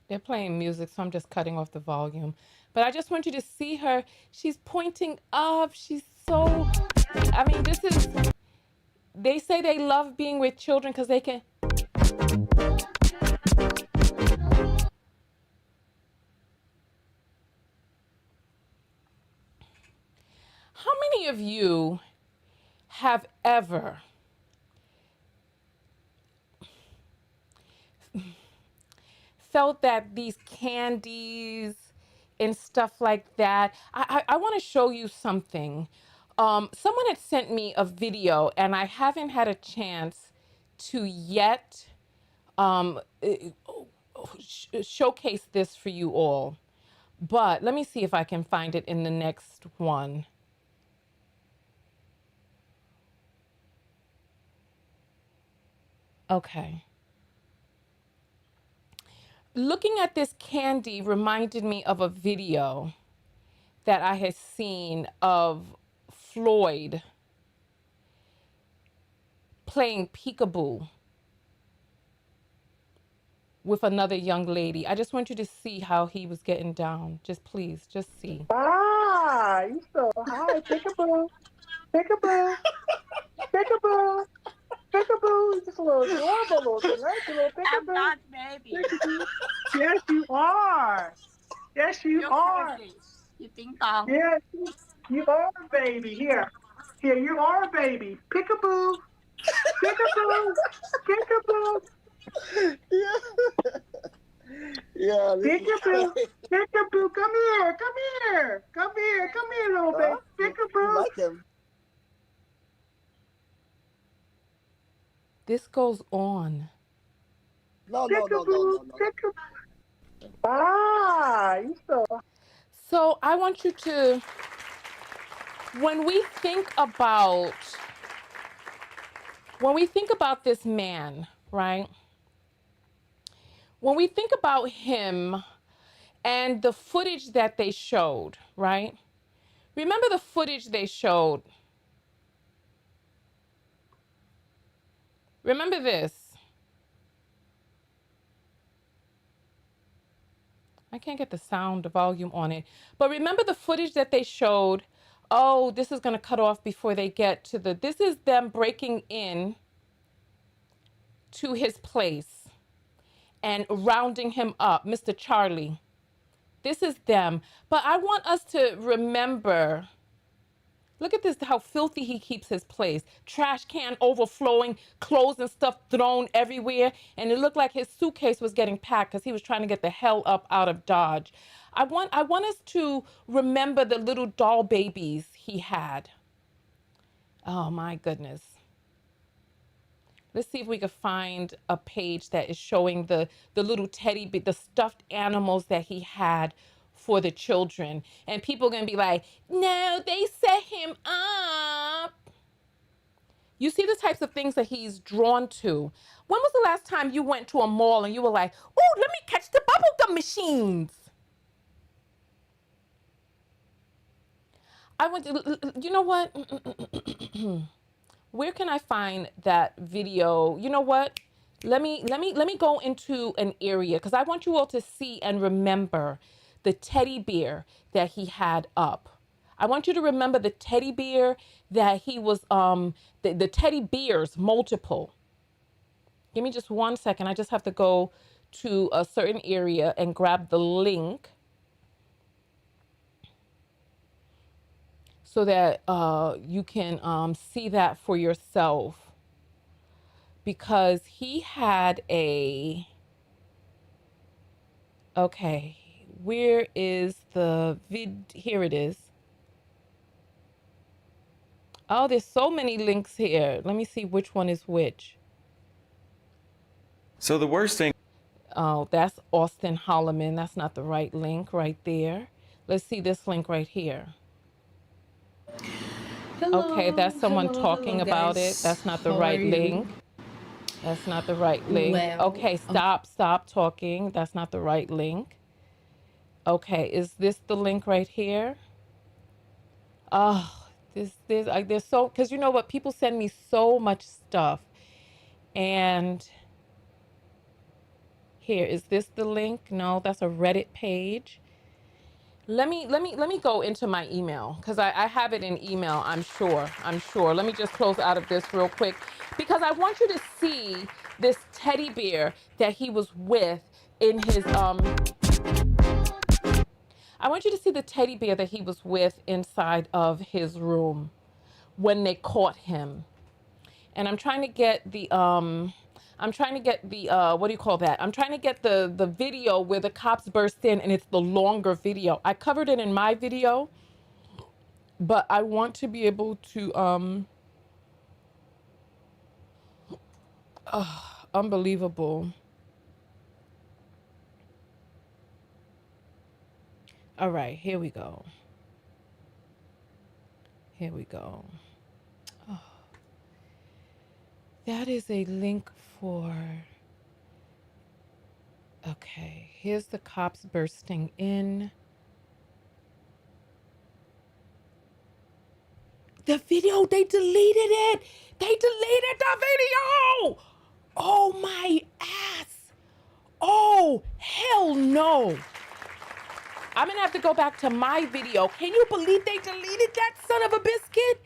They're playing music, so I'm just cutting off the volume. But I just want you to see her. She's pointing up. She's so, I mean, this is, they say they love being with children because they can. How many of you have ever felt that these candies and stuff like that? I want to show you something. Someone had sent me a video and I haven't had a chance to yet showcase this for you all. But let me see if I can find it in the next one. Okay. Looking at this candy reminded me of a video that I had seen of Floyd playing peekaboo with another young lady. I just want you to see how he was getting down. Just please, just see. Ah, you so high. Peekaboo. Peekaboo. Peekaboo. Peekaboo, just a little adorable little thing, right? A little peekaboo. I'm not baby. Peekaboo. Yes, you are. Yes, you You're are. crazy. You ding dong. Yes, you are a baby. Here, you are a baby. Peekaboo, peekaboo, peekaboo, Yeah, this is peekaboo, peekaboo. Come here, come here, come here, come here, little baby. You Peekaboo. like him. This goes on. No. Peekaboo, peekaboo. Ah, you so. So I want you to, when we think about this man, right? When we think about him and the footage that they showed, right? Remember the footage they showed? Remember this. I can't get the sound, the volume on it. But remember the footage that they showed? Oh, this is going to cut off before they get to the, this is them breaking in to his place and rounding him up, Mr. Charlie. This is them. But I want us to remember, look at this, how filthy he keeps his place. Trash can overflowing, clothes and stuff thrown everywhere. And it looked like his suitcase was getting packed because he was trying to get the hell up out of Dodge. I want us to remember the little doll babies he had. Oh my goodness. Let's see if we can find a page that is showing the little the stuffed animals that he had for the children. And people are going to be like, no, they set him up. You see the types of things that he's drawn to. When was the last time you went to a mall and you were like, oh, let me catch the bubblegum machines? I went to, you know what? Where can I find that video? You know what? Let me go into an area because I want you all to see and remember the teddy bear that he had up. I want you to remember the teddy bear that he was, the teddy bears, multiple. Give me just 1 second. I just have to go to a certain area and grab the link so that you can see that for yourself. Because he had a, okay, where is the here it is. Oh, there's so many links here. Let me see which one is which. So the worst thing. Oh, that's Austin Holloman. That's not the right link right there. Let's see this link right here. Hello, okay, that's someone talking about guys. it. That's not the How right are you? link. That's not the right link. Well, okay, stop talking. That's not the right link. Okay, is this the link right here? Oh, there's so, because you know what? People send me so much stuff. And here, is this the link? No, that's a Reddit page. Let me go into my email because I have it in email, I'm sure. Let me just close out of this real quick because I want you to see this teddy bear that he was with in his, I want you to see the teddy bear that he was with inside of his room when they caught him. And I'm trying to get the, what do you call that? I'm trying to get the video where the cops burst in and it's the longer video. I covered it in my video, but I want to be able to, unbelievable. All right, here we go. Here we go. Oh. That is a link for, okay, here's the cops bursting in. The video, they deleted it. They deleted the video. Oh my ass. Oh, hell no. I'm gonna have to go back to my video. Can you believe they deleted that son of a biscuit?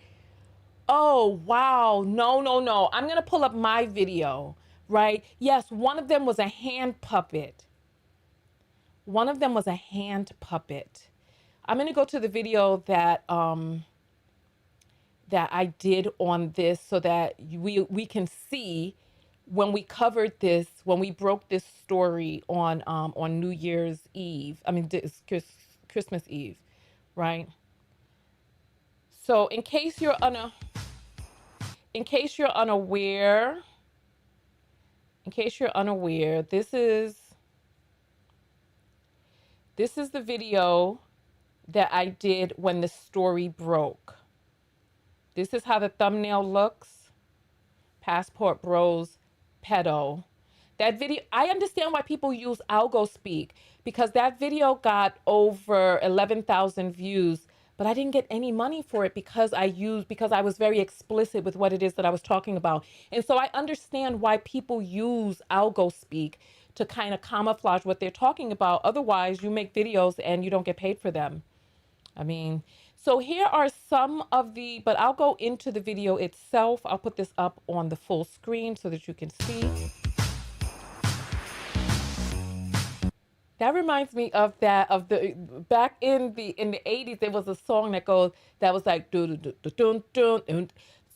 Oh, wow. No. I'm going to pull up my video, right? Yes, one of them was a hand puppet. One of them was a hand puppet. I'm going to go to the video that that I did on this so that we can see when we covered this, when we broke this story on New Year's Eve. I mean, Christmas Eve, right? So in case you're unaware, this is the video that I did when the story broke. This is how the thumbnail looks. Passport Bros pedo. That video, I understand why people use algo speak, because that video got over 11,000 views, but I didn't get any money for it because I was very explicit with what it is that I was talking about. And so I understand why people use algo speak to kind of camouflage what they're talking about. Otherwise, you make videos and you don't get paid for them. I mean, so here are some of but I'll go into the video itself. I'll put this up on the full screen so that you can see. That reminds me of back in the 80s, there was a song that was like dun dun dun dun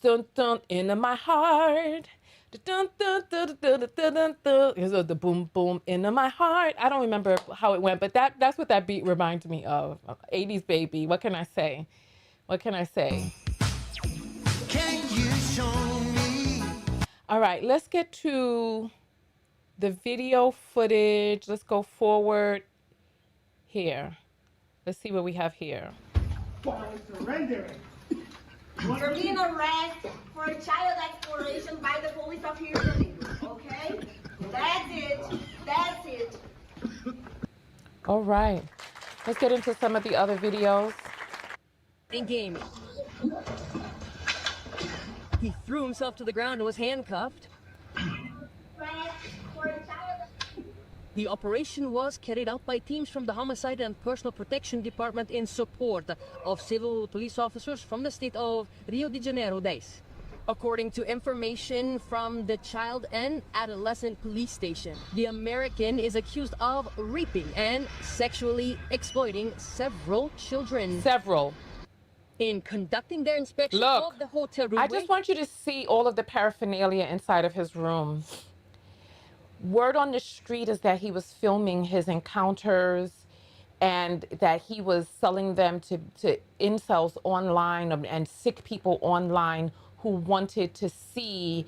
dun dun into my heart. Dun dun dun dun dun dun dun. The boom boom into my heart. I don't remember how it went, but that's what that beat reminds me of. 80s baby. What can I say? Can you show me? All right, let's get to the video footage. Let's go forward here. Let's see what we have here. Surrendering. You're being arrested for a child exploration by the police officer. Okay? That's it. All right. Let's get into some of the other videos. In game. He threw himself to the ground and was handcuffed. The operation was carried out by teams from the Homicide and Personal Protection Department in support of civil police officers from the state of Rio de Janeiro, DAIS. According to information from the Child and Adolescent Police Station, the American is accused of raping and sexually exploiting several children. In conducting their inspection of the hotel room. I just want you to see all of the paraphernalia inside of his room. Word on the street is that he was filming his encounters and that he was selling them to incels online and sick people online who wanted to see.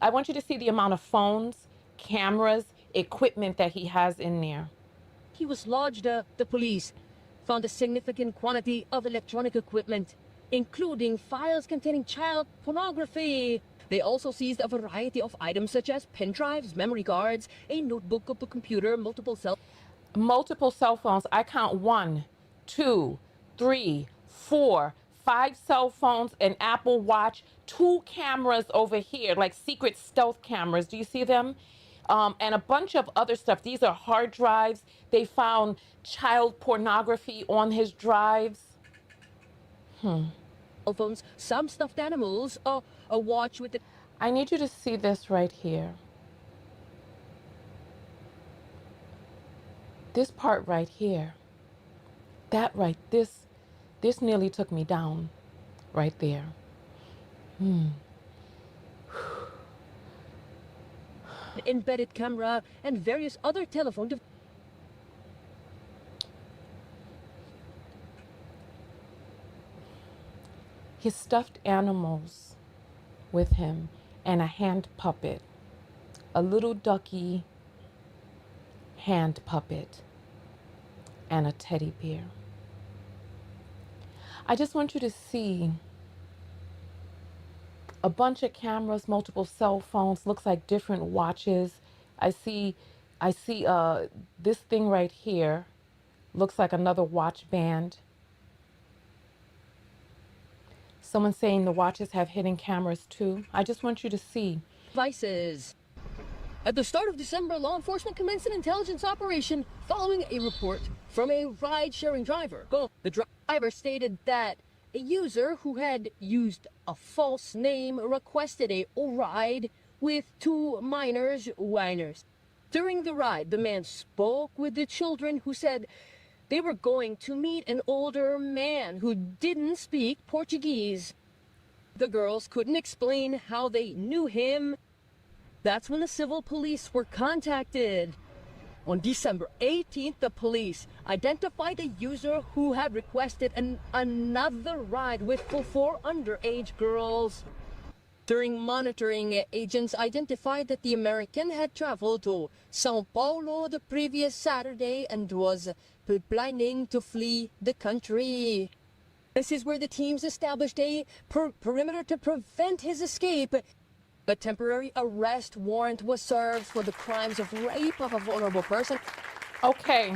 I want you to see the amount of phones, cameras, equipment that he has in there. He was lodged. The police found a significant quantity of electronic equipment, including files containing child pornography. They also seized a variety of items such as pen drives, memory cards, a notebook of a computer, multiple cell phones. I count 1, 2, 3, 4, 5 cell phones, an Apple Watch, 2 cameras over here, like secret stealth cameras. Do you see them? And a bunch of other stuff. These are hard drives. They found child pornography on his drives. Phones, some stuffed animals, a watch with the... I need you to see this right here. This part right here. This nearly took me down right there. Embedded camera and various other telephone devices. His stuffed animals with him and a hand puppet, a little ducky hand puppet, and a teddy bear. I just want you to see a bunch of cameras, multiple cell phones, looks like different watches. I see this thing right here, looks like another watch band. Someone saying the watches have hidden cameras too. I just want you to see. Devices. At the start of December, law enforcement commenced an intelligence operation following a report from a ride-sharing driver. The driver stated that A user who had used a false name requested a ride with two minors whiners. During the ride, the man spoke with the children who said they were going to meet an older man who didn't speak Portuguese. The girls couldn't explain how they knew him. That's when the civil police were contacted. On December 18th, the police identified the user who had requested another ride with four underage girls. During monitoring, agents identified that the American had traveled to Sao Paulo the previous Saturday and was planning to flee the country. This is where the teams established a perimeter to prevent his escape. A temporary arrest warrant was served for the crimes of rape of a vulnerable person. Okay.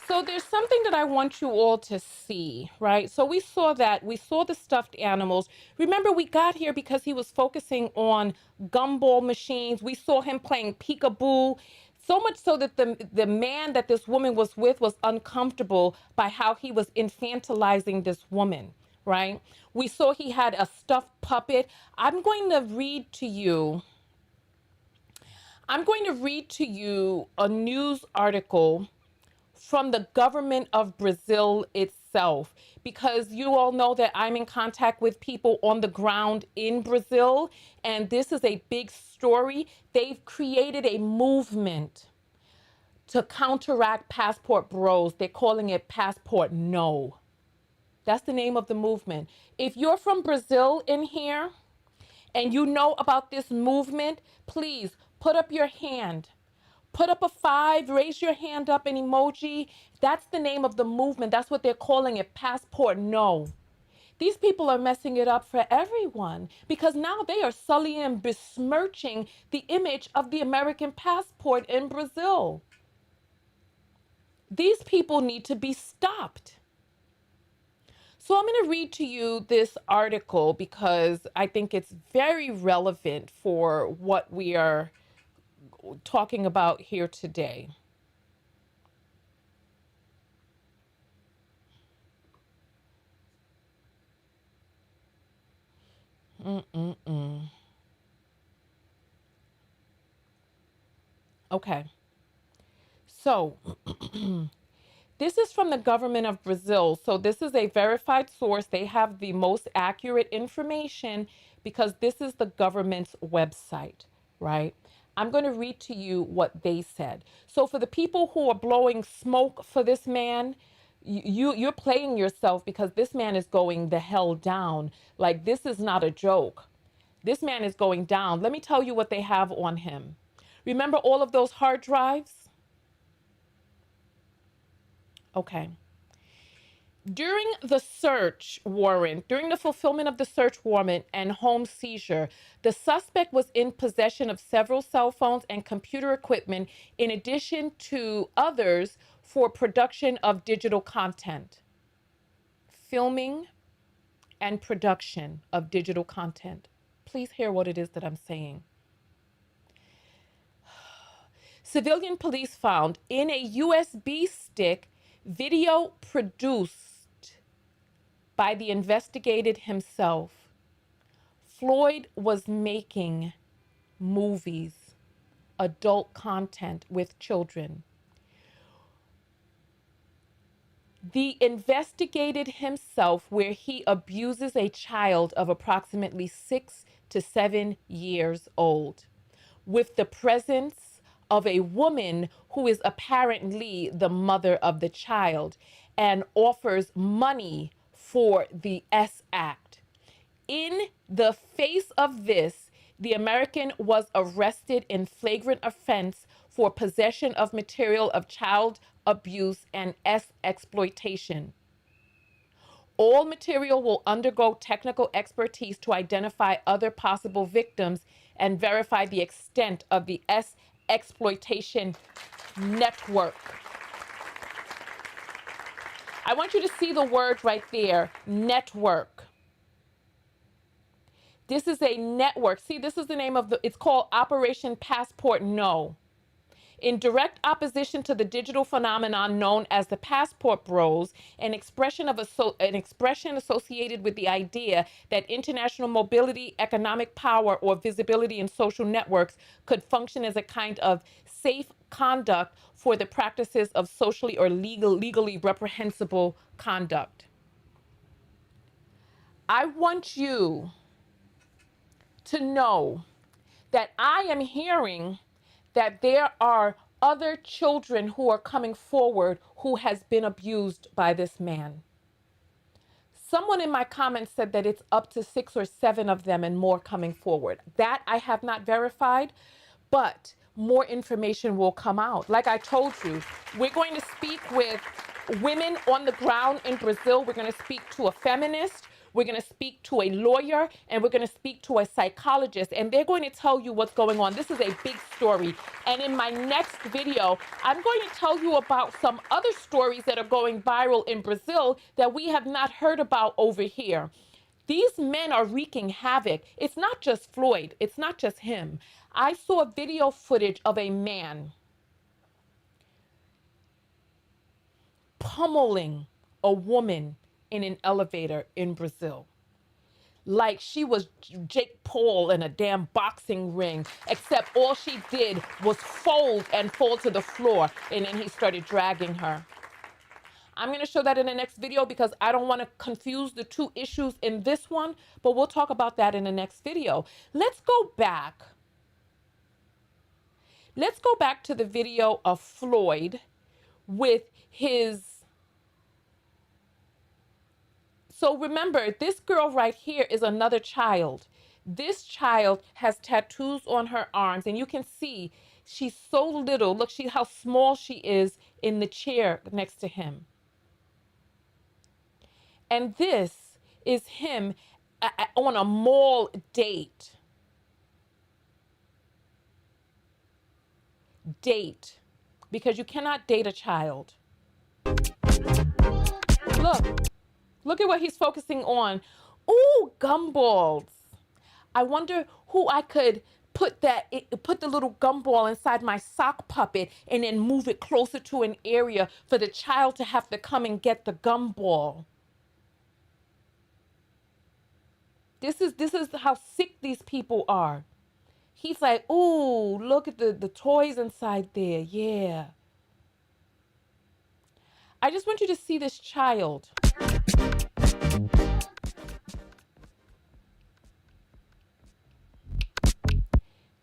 So there's something that I want you all to see, right? So we saw the stuffed animals. Remember, we got here because he was focusing on gumball machines. We saw him playing peekaboo, so much so that the man that this woman was with was uncomfortable by how he was infantilizing this woman, right? We saw he had a stuffed puppet. I'm going to read to you a news article from the government of Brazil itself, because you all know that I'm in contact with people on the ground in Brazil, and this is a big story. They've created a movement to counteract passport bros. They're calling it Passport No. That's the name of the movement. If you're from Brazil in here and you know about this movement, please put up your hand. Put up a 5, raise your hand up, an emoji. That's the name of the movement. That's what they're calling it, Passport No. These people are messing it up for everyone because now they are sullying and besmirching the image of the American passport in Brazil. These people need to be stopped. So I'm going to read to you this article because I think it's very relevant for what we are talking about here today. Okay. So this is from the government of Brazil. So this is a verified source. They have the most accurate information because this is the government's website, right? I'm going to read to you what they said. So for the people who are blowing smoke for this man, you're playing yourself because this man is going the hell down. Like, this is not a joke. This man is going down. Let me tell you what they have on him. Remember all of those hard drives? Okay. During the search warrant, during the fulfillment of the search warrant and home seizure, the suspect was in possession of several cell phones and computer equipment, in addition to others for production of digital content. Filming and production of digital content. Please hear what it is that I'm saying. Civilian police found in a USB stick video produced by the investigated himself. Floyd was making movies, adult content with children. The investigated himself, where he abuses a child of approximately 6 to 7 years old, with the presence of a woman who is apparently the mother of the child, and offers money for the S Act. In the face of this, the American was arrested in flagrant offense for possession of material of child abuse and exploitation. All material will undergo technical expertise to identify other possible victims and verify the extent of the exploitation network. I want you to see the word right there, network. This is a network. See, this is the name of it's called Operation Passport No. In direct opposition to the digital phenomenon known as the passport bros, an expression associated with the idea that international mobility, economic power, or visibility in social networks could function as a kind of safe conduct for the practices of socially or legally reprehensible conduct. I want you to know that I am hearing that there are other children who are coming forward who has been abused by this man. Someone in my comments said that it's up to 6 or 7 of them and more coming forward. That I have not verified, but more information will come out. Like I told you, we're going to speak with women on the ground in Brazil. We're going to speak to a feminist. We're going to speak to a lawyer, and we're going to speak to a psychologist, and they're going to tell you what's going on. This is a big story. And in my next video, I'm going to tell you about some other stories that are going viral in Brazil that we have not heard about over here. These men are wreaking havoc. It's not just Floyd. It's not just him. I saw video footage of a man pummeling a woman in an elevator in Brazil. Like she was Jake Paul in a damn boxing ring, except all she did was fold and fall to the floor, and then he started dragging her. I'm going to show that in the next video because I don't want to confuse the two issues in this one, but we'll talk about that in the next video. Let's go back. Let's go back to the video of Floyd with his... So remember, this girl right here is another child. This child has tattoos on her arms, and you can see she's so little. Look, how small she is in the chair next to him. And this is him on a mall date. Because you cannot date a child. Look at what he's focusing on. Ooh, gumballs. I wonder who I could put the little gumball inside my sock puppet and then move it closer to an area for the child to have to come and get the gumball. This is how sick these people are. He's like, ooh, look at the toys inside there. Yeah. I just want you to see this child.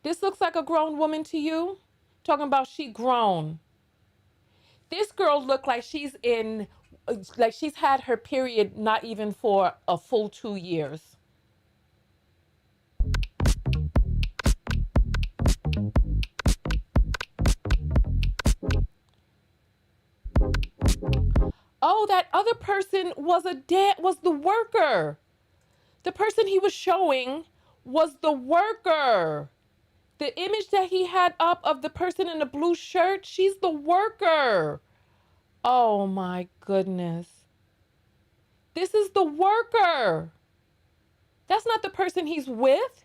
This looks like a grown woman to you? Talking about she grown. This girl looked like she's had her period not even for a full 2 years. Oh, that other person was the worker. The person he was showing was the worker. The image that he had up of the person in the blue shirt, she's the worker. Oh my goodness. This is the worker. That's not the person he's with.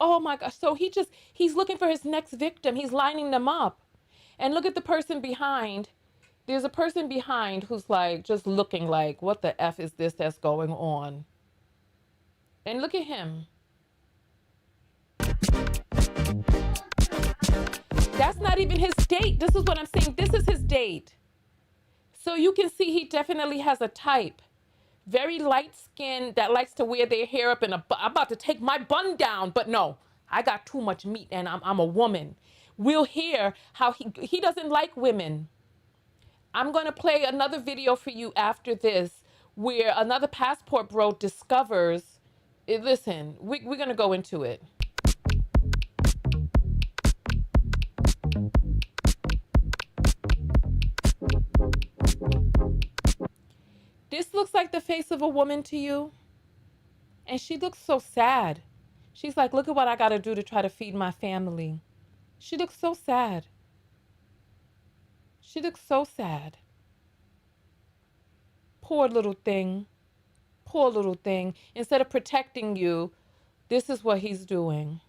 Oh my gosh. So he's looking for his next victim. He's lining them up. And look at the person behind. There's a person behind who's like, just looking like, what the F is this that's going on? And look at him. That's not even his date. This is what I'm saying. This is his date. So you can see he definitely has a type. Very light skin that likes to wear their hair up in a... I'm about to take my bun down, but no. I got too much meat and I'm a woman. We'll hear how he doesn't like women. I'm going to play another video for you after this where another passport bro discovers... Listen, we're going to go into it. This looks like the face of a woman to you. And she looks so sad. She's like, look at what I got to do to try to feed my family. She looks so sad. She looks so sad. Poor little thing. Poor little thing. Instead of protecting you, this is what he's doing.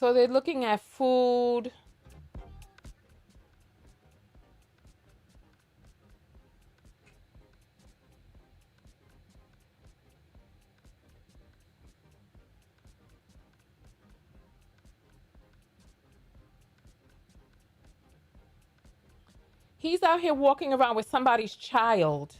So they're looking at food. He's out here walking around with somebody's child.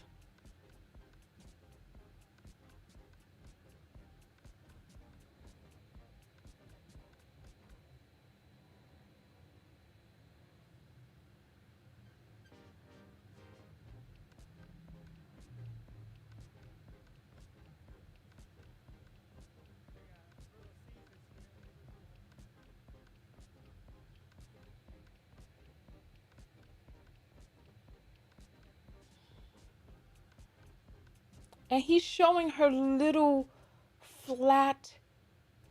And he's showing her little flat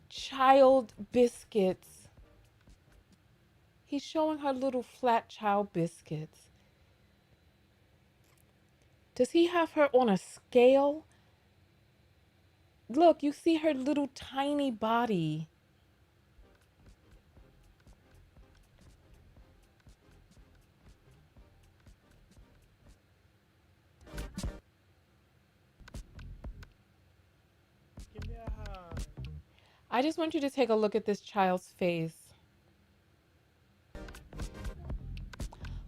child biscuits. He's showing her little flat child biscuits. Does he have her on a scale? Look, you see her little tiny body. I just want you to take a look at this child's face.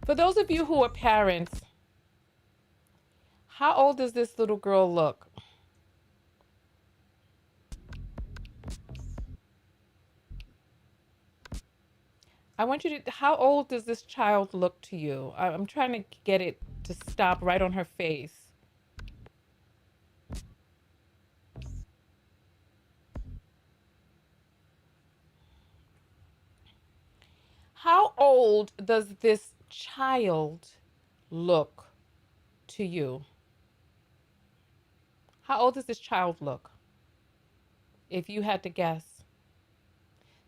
For those of you who are parents, how old does this little girl look? I want you to, how old does this child look to you? I'm trying to get it to stop right on her face. How old does this child look to you? How old does this child look? If you had to guess.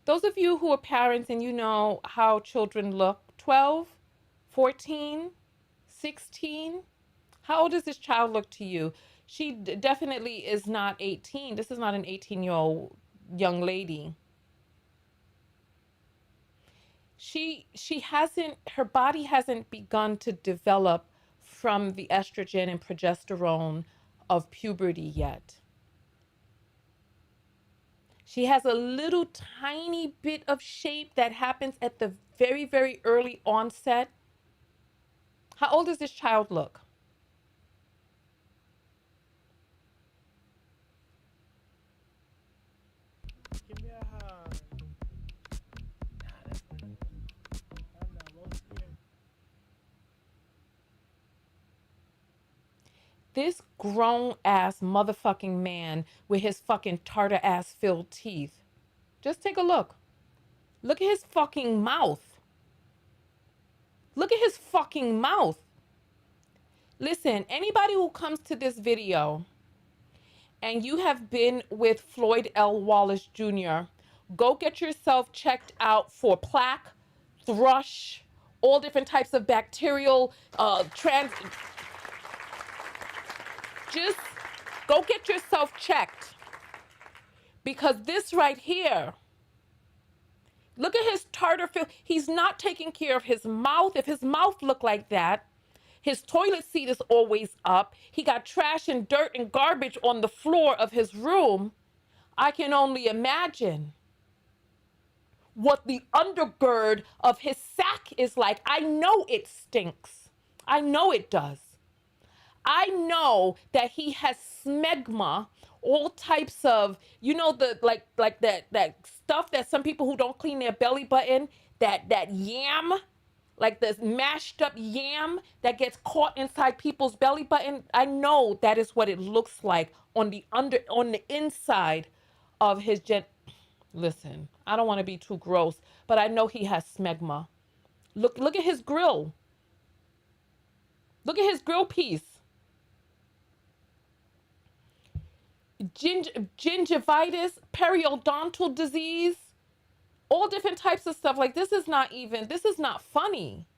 Those of you who are parents and you know how children look, 12, 14, 16, how old does this child look to you? She definitely is not 18. This is not an 18-year-old young lady. Her body hasn't begun to develop from the estrogen and progesterone of puberty yet. She has a little tiny bit of shape that happens at the very, very early onset. How old does this child look? Give me a hug. This grown ass motherfucking man with his fucking tartar ass filled teeth. Just take a look. Look at his fucking mouth. Look at his fucking mouth. Listen, anybody who comes to this video and you have been with Floyd L. Wallace Jr., go get yourself checked out for plaque, thrush, all different types of bacterial, just go get yourself checked. Because this right here, look at his tartar fill. He's not taking care of his mouth. If his mouth looked like that, his toilet seat is always up. He got trash and dirt and garbage on the floor of his room. I can only imagine what the undergird of his sack is like. I know it stinks. I know it does. I know that he has smegma, all types of, you know, the like that stuff that some people who don't clean their belly button, that yam, like this mashed up yam that gets caught inside people's belly button. I know that is what it looks like on the inside of his Listen, I don't want to be too gross, but I know he has smegma. Look at his grill. Look at his grill piece. Gingivitis, periodontal disease, all different types of stuff. Like, this is not funny.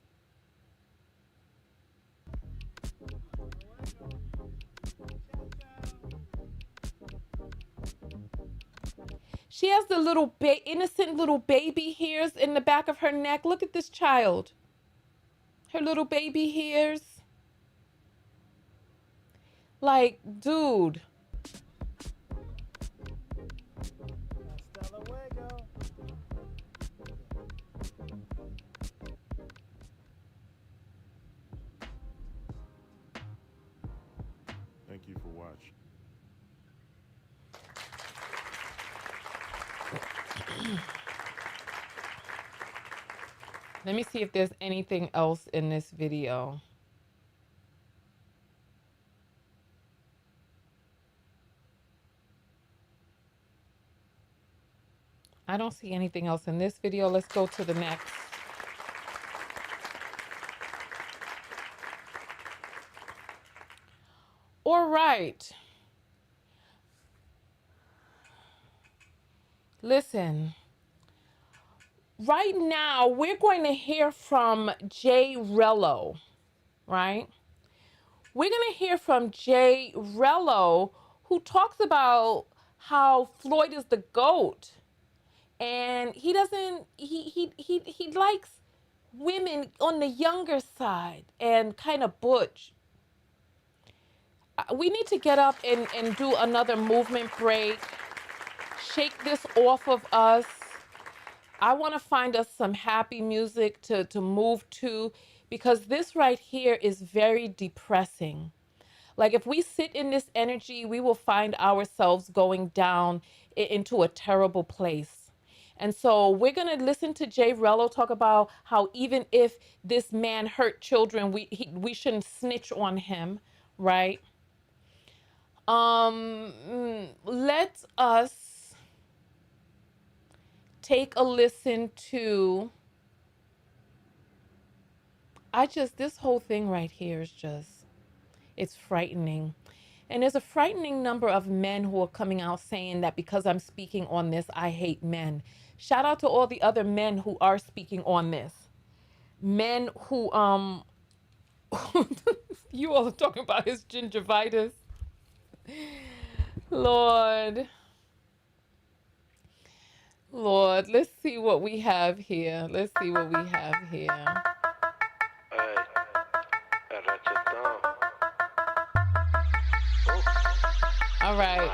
She has the little innocent little baby hairs in the back of her neck. Look at this child. Her little baby hairs. Like, dude. Thank you for watching. Let me see if there's anything else in this video. I don't see anything else in this video. Let's go to the next. All right. Listen. Right now, we're going to hear from Jay Rello, right? We're going to hear from Jay Rello, who talks about how Floyd is the GOAT. And he doesn't, he likes women on the younger side and kind of butch. We need to get up and do another movement break. Shake this off of us. I want to find us some happy music to move to, because this right here is very depressing. Like, if we sit in this energy, we will find ourselves going down into a terrible place. And so we're going to listen to Jay Rello talk about how even if this man hurt children, we shouldn't snitch on him, right? Let us take a listen to, this whole thing right here is just, it's frightening. And there's a frightening number of men who are coming out saying that because I'm speaking on this, I hate men. Shout out to all the other men who are speaking on this. Men who, you all are talking about his gingivitis. Lord, let's see what we have here. Let's see what we have here. All right.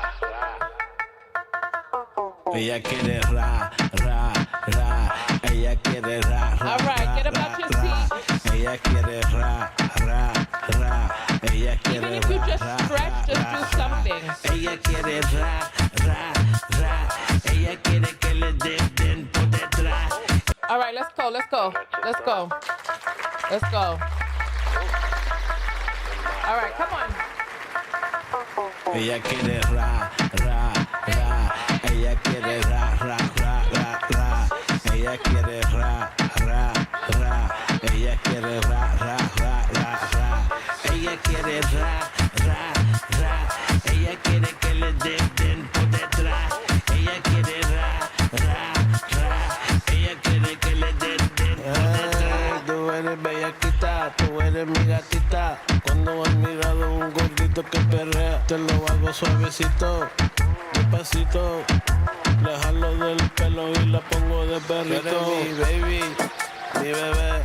Ella quiere ra, ra, ra. Ella quiere ra, ra. All right, get up out your seat. Ella quiere ra, ra, ra. Ella quiere even if you just stretch, just do something. Ella quiere ra, ra, ra. Ella quiere que le den por detrás. All right, let's go. All right, come on. Ella quiere ra, ra, ra. Ella quiere ra, ra, ra, ra, ra. Ella quiere ra, ra, ra. Ella quiere ra, ra, ra, ra, ra. Ella quiere ra, ra, ra. Ella quiere que le den por detrás. Ella quiere ra, ra, ra. Ella quiere que le den por detrás. Tú eres bellaquita, tú eres mi gatita. Cuando has mirado un gordito que perrea, te lo hago suavecito, despacito. Le jalo del pelo y la pongo de perrito. Eres mi baby, mi bebé.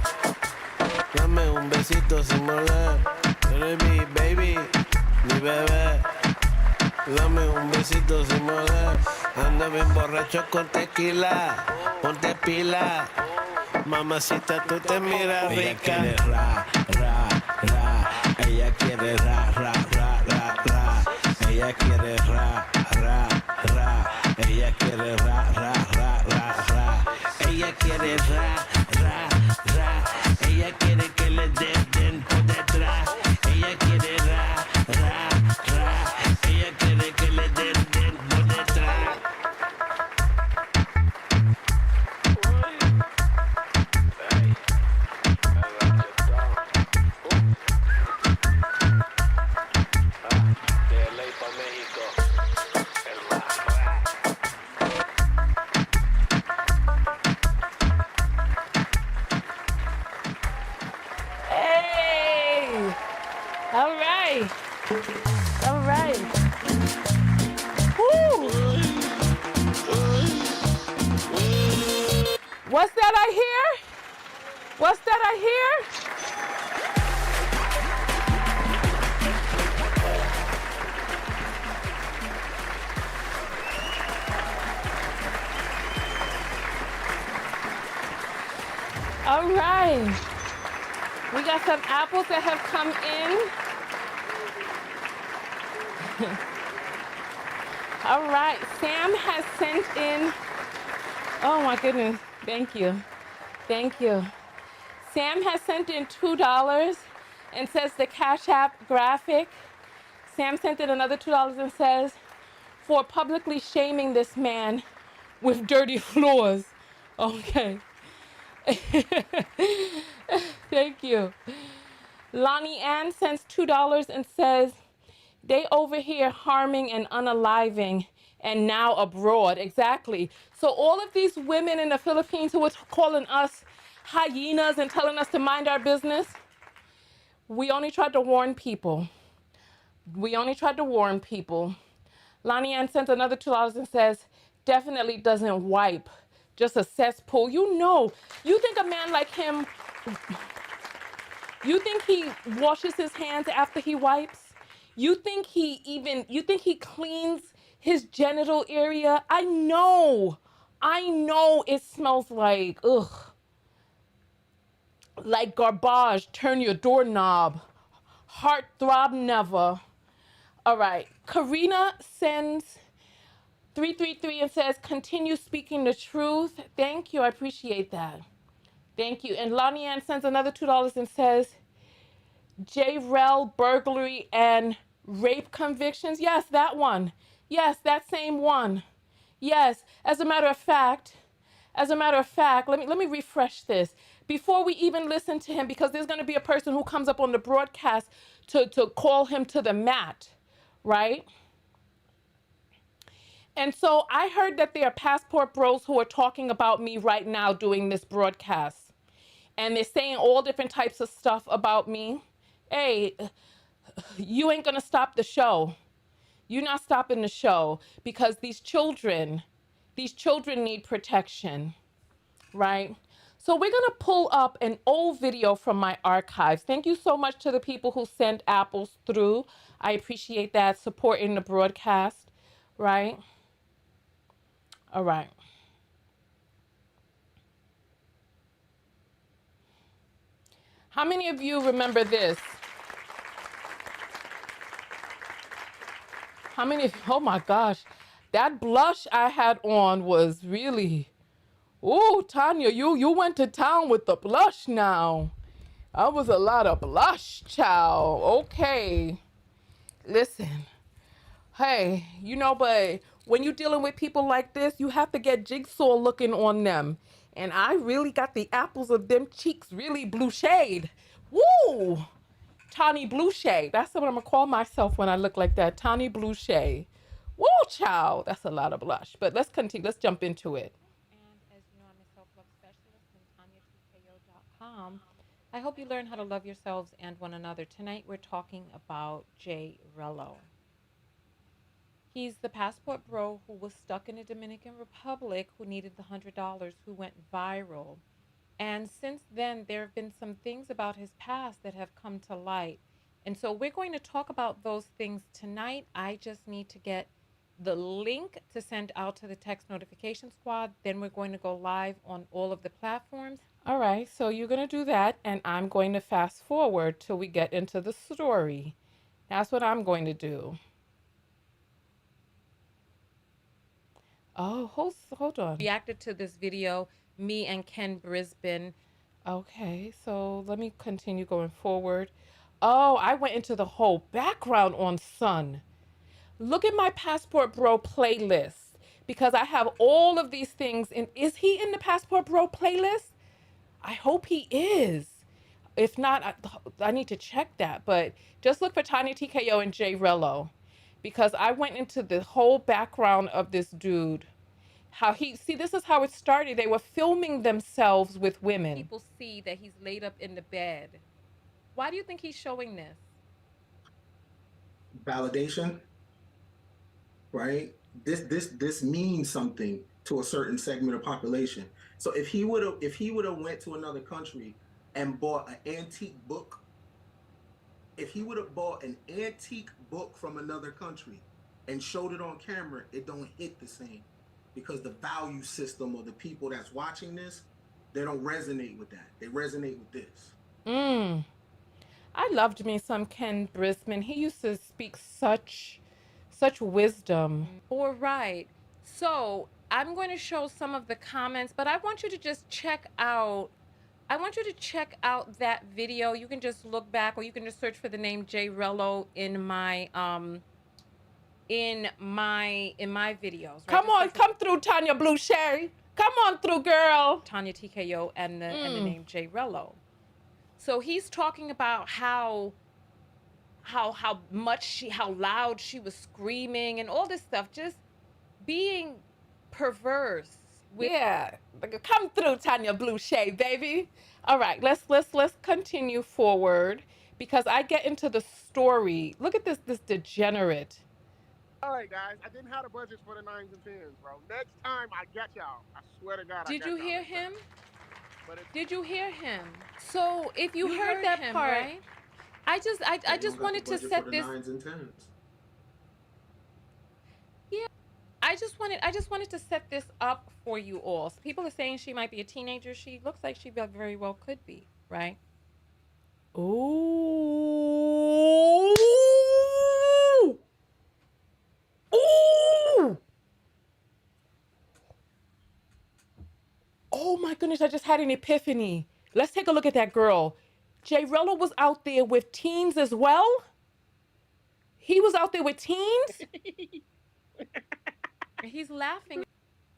Dame un besito sin morder. Eres mi baby, mi bebé. Dame un besito sin morder. Ando bien borracho con tequila. Ponte pila. Mamacita, tú te miras rica. Ella quiere ra, ra, ra. Ella quiere ra, ra, ra, ra, ra. Ella quiere ra, ra, ra. Ella quiere ra, ra, ra, ra, ra. Ella quiere ra, ra, ra. Ella quiere que le den por detrás. Ella quiere ra, ra, ra. Ella quiere que le den por detrás. What's that I hear? What's that I hear? All right. We got some apples that have come in. All right. Sam has sent in. Oh my goodness. Thank you. Thank you. Sam has sent in $2 and says the Cash App graphic. Sam sent in another $2 and says, for publicly shaming this man with dirty floors. Okay. Thank you. Lonnie Ann sends $2 and says, they over here harming and unaliving and now abroad. Exactly. So all of these women in the Philippines who were calling us hyenas and telling us to mind our business, we only tried to warn people. We only tried to warn people. Lonnie Ann sent another $2 and says, definitely doesn't wipe, just a cesspool. You know, you think a man like him, you think he washes his hands after he wipes? You think he cleans his genital area? I know it smells like, like garbage, turn your doorknob. Heart throb never. All right, Karina sends 333 and says, continue speaking the truth. Thank you, I appreciate that. Thank you. And Lonnie Ann sends another $2 and says, J-Rel burglary and rape convictions. Yes, that one. Yes, that same one. Yes, as a matter of fact, let me refresh this. Before we even listen to him, because there's going to be a person who comes up on the broadcast to call him to the mat, right? And so I heard that there are passport bros who are talking about me right now doing this broadcast. And they're saying all different types of stuff about me. Hey, you ain't gonna stop the show. You're not stopping the show because these children need protection, right? So we're gonna pull up an old video from my archives. Thank you so much to the people who sent apples through. I appreciate that, supporting the broadcast, right? All right. How many of you remember this? How many of you, oh my gosh, that blush I had on was really, oh, Tonya, you went to town with the blush now. That was a lot of blush, child. Okay. Listen, hey, you know, but when you're dealing with people like this, you have to get jigsaw looking on them. And I really got the apples of them cheeks really blue shade. Woo! Tawny blue shade. That's what I'm gonna call myself when I look like that. Tawny blue shade. Woo, child. That's a lot of blush. But let's continue. Let's jump into it. And as you know, I'm a self-love specialist on TonyaTKO.com. I hope you learn how to love yourselves and one another. Tonight we're talking about Jay Rello. He's the passport bro who was stuck in the Dominican Republic, who needed the $100, who went viral. And since then, there have been some things about his past that have come to light. And so we're going to talk about those things tonight. I just need to get the link to send out to the text notification squad. Then we're going to go live on all of the platforms. All right, so you're going to do that, and I'm going to fast forward till we get into the story. That's what I'm going to do. Oh, hold on. Reacted to this video, me and Ken Brisbane. Okay, so let me continue going forward. Oh, I went into the whole background on Sun. Look at my Passport Bro playlist because I have all of these things. And is he in the Passport Bro playlist? I hope he is. If not, I need to check that. But just look for Tonya TKO and Jay Rello because I went into the whole background of this dude. This is how it started. They were filming themselves with women. People see that he's laid up in the bed. Why do you think he's showing this? Validation, right? This means something to a certain segment of population. So if he would have went to another country and bought an antique book, if he would have bought an antique book from another country and showed it on camera, it don't hit the same, because the value system of the people that's watching this, they don't resonate with that. They resonate with this. I loved me some Ken Brisman. He used to speak such wisdom. All right. So I'm going to show some of the comments, but I want you to just check out that video. You can just look back, or you can just search for the name Jay Rello in my videos. Right? Come on, come through, Tonya Blue Sherry. Come on through, girl. Tonya TKO and the name Jay Rello. So he's talking about how loud she was screaming and all this stuff, just being perverse. Yeah, come through, Tonya Blue Shay, baby. All right, let's continue forward, because I get into the story. Look at this degenerate. All right, guys, I didn't have the budget for the 9s and 10s, bro. Next time I get y'all. I swear to God. Did you hear him? Did you hear him? So if you heard that part, right? I just wanted to set this. 9s and 10s. Yeah, I just wanted to set this up for you all. So people are saying she might be a teenager. She looks like she very well could be, right? Ooh. Ooh. Oh my goodness, I just had an epiphany. Let's take a look at that girl. Jay Rello was out there with teens as well? He was out there with teens? He's laughing.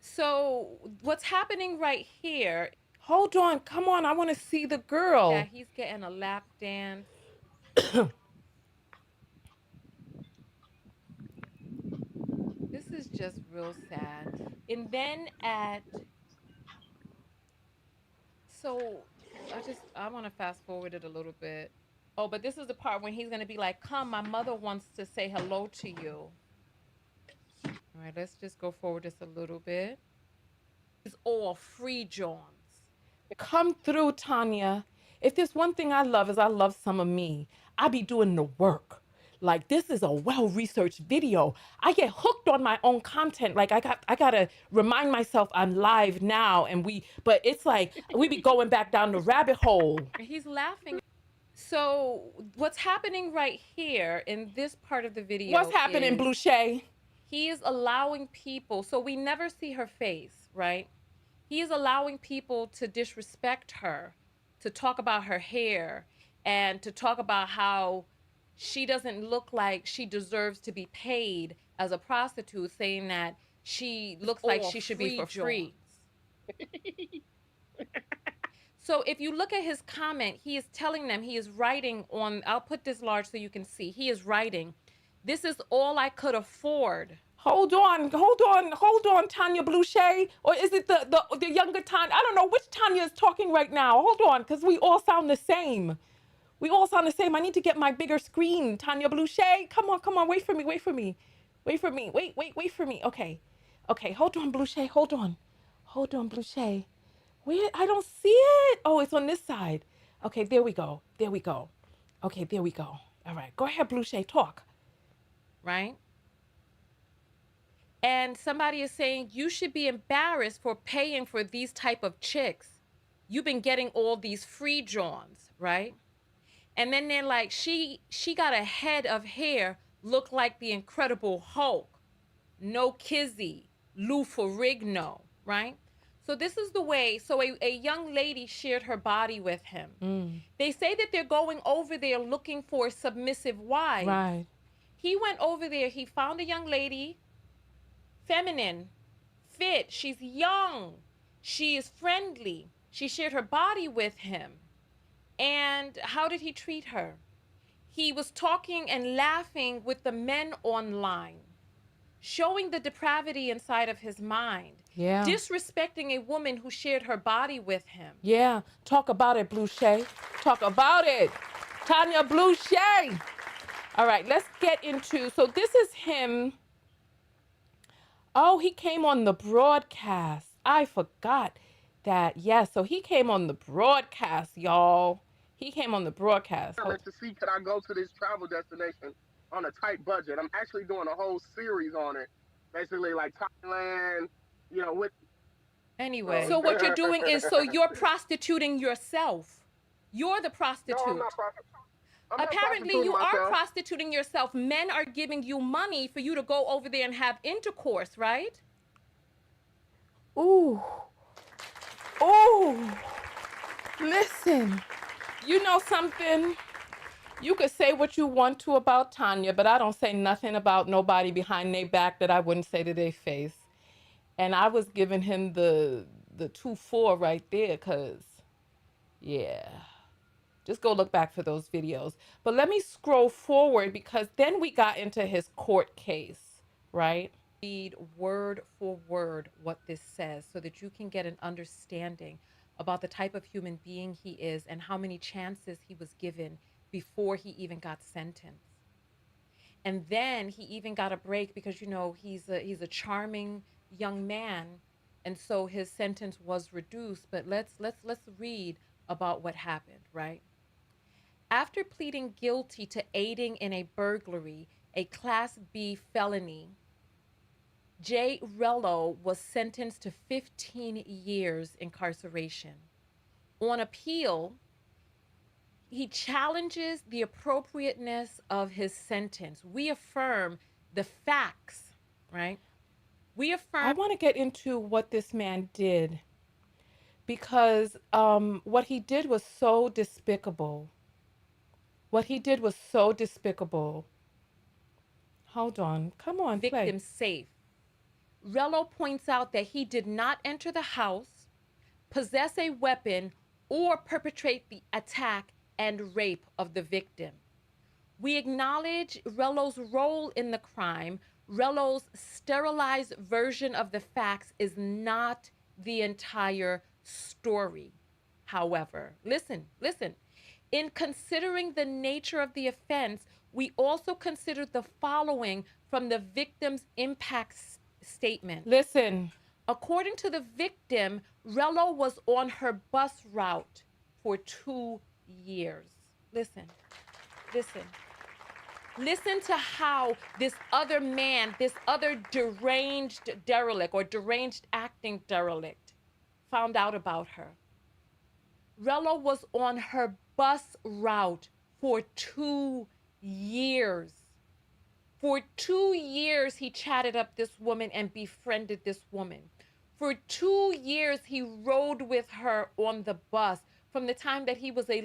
So what's happening right here? Hold on, come on, I want to see the girl. Yeah, he's getting a lap dance. This is just real sad. And then so I want to fast forward it a little bit. Oh, but this is the part when he's going to be like, come, my mother wants to say hello to you. All right, let's just go forward just a little bit. It's all free Johns. Come through, Tonya. If there's one thing I love, is I love some of me. I be doing the work. Like, this is a well-researched video. I get hooked on my own content. Like, I gotta remind myself I'm live now, but it's like we be going back down the rabbit hole. He's laughing. So what's happening right here in this part of the video? What's happening, Blue Shay? He is allowing people, so we never see her face, right? He is allowing people to disrespect her, to talk about her hair, and to talk about how she doesn't look like she deserves to be paid as a prostitute, saying that she looks like she should be for free. So if you look at his comment, he is telling them, he is writing on, I'll put this large so you can see. He is writing, this is all I could afford. Hold on, Tonya Blue Shay. Or is it the younger Tonya? I don't know which Tonya is talking right now. Hold on, because we all sound the same. We all sound the same. I need to get my bigger screen. Tonya Blue Shay, come on, wait for me. Wait for me. Okay, hold on, Blue Shay, hold on, Blue Shay. Where? I don't see it. Oh, it's on this side. Okay, there we go. Okay, there we go. All right, go ahead, Blue Shay, talk. Right? And somebody is saying, you should be embarrassed for paying for these type of chicks. You've been getting all these free Johns, right? And then they're like, she got a head of hair, look like the Incredible Hulk. No Kizzy, Lou Ferrigno, right? So this is the way, so a young lady shared her body with him. They say that they're going over there looking for submissive wives. Right. He went over there, he found a young lady, feminine, fit, she's young, she is friendly. She shared her body with him. And how did he treat her? He was talking and laughing with the men online, showing the depravity inside of his mind. Yeah. Disrespecting a woman who shared her body with him. Yeah. Talk about it, Blue Shay. Talk about it. Tonya Blue Shay. All right, let's get into, so this is him. Oh, he came on the broadcast. I forgot. So he came on the broadcast, y'all. He came on the broadcast. To see could I go to this travel destination on a tight budget. I'm actually doing a whole series on it, basically like Thailand, with. Anyway, so what you're doing is, so you're prostituting yourself. You're the prostitute. No, I'm not Apparently, you are prostituting yourself. Men are giving you money for you to go over there and have intercourse, right? Ooh. Ooh. Listen, you know something? You could say what you want to about Tonya, but I don't say nothing about nobody behind their back that I wouldn't say to their face. And I was giving him the 2-4 right there, because, yeah. Just go look back for those videos. But let me scroll forward, because then we got into his court case, right? Read word for word what this says so that you can get an understanding about the type of human being he is and how many chances he was given before he even got sentenced. And then he even got a break because, he's a charming young man, and so his sentence was reduced. But let's read about what happened, right? After pleading guilty to aiding in a burglary, a Class B felony, J. Rello was sentenced to 15 years incarceration. On appeal, he challenges the appropriateness of his sentence. We affirm the facts, right? We affirm. I want to get into what this man did, because what he did was so despicable. What he did was so despicable. Hold on. Come on, victim safe. Rello points out that he did not enter the house, possess a weapon, or perpetrate the attack and rape of the victim. We acknowledge Rello's role in the crime. Rello's sterilized version of the facts is not the entire story. However, listen. In considering the nature of the offense, we also considered the following from the victim's impact statement. Listen. According to the victim, Rello was on her bus route for 2 years. Listen. Listen to how this other man, this other deranged derelict or deranged acting derelict found out about her. Rello was on her bus route for 2 years. For 2 years, he chatted up this woman and befriended this woman. For 2 years, he rode with her on the bus from the time that he was a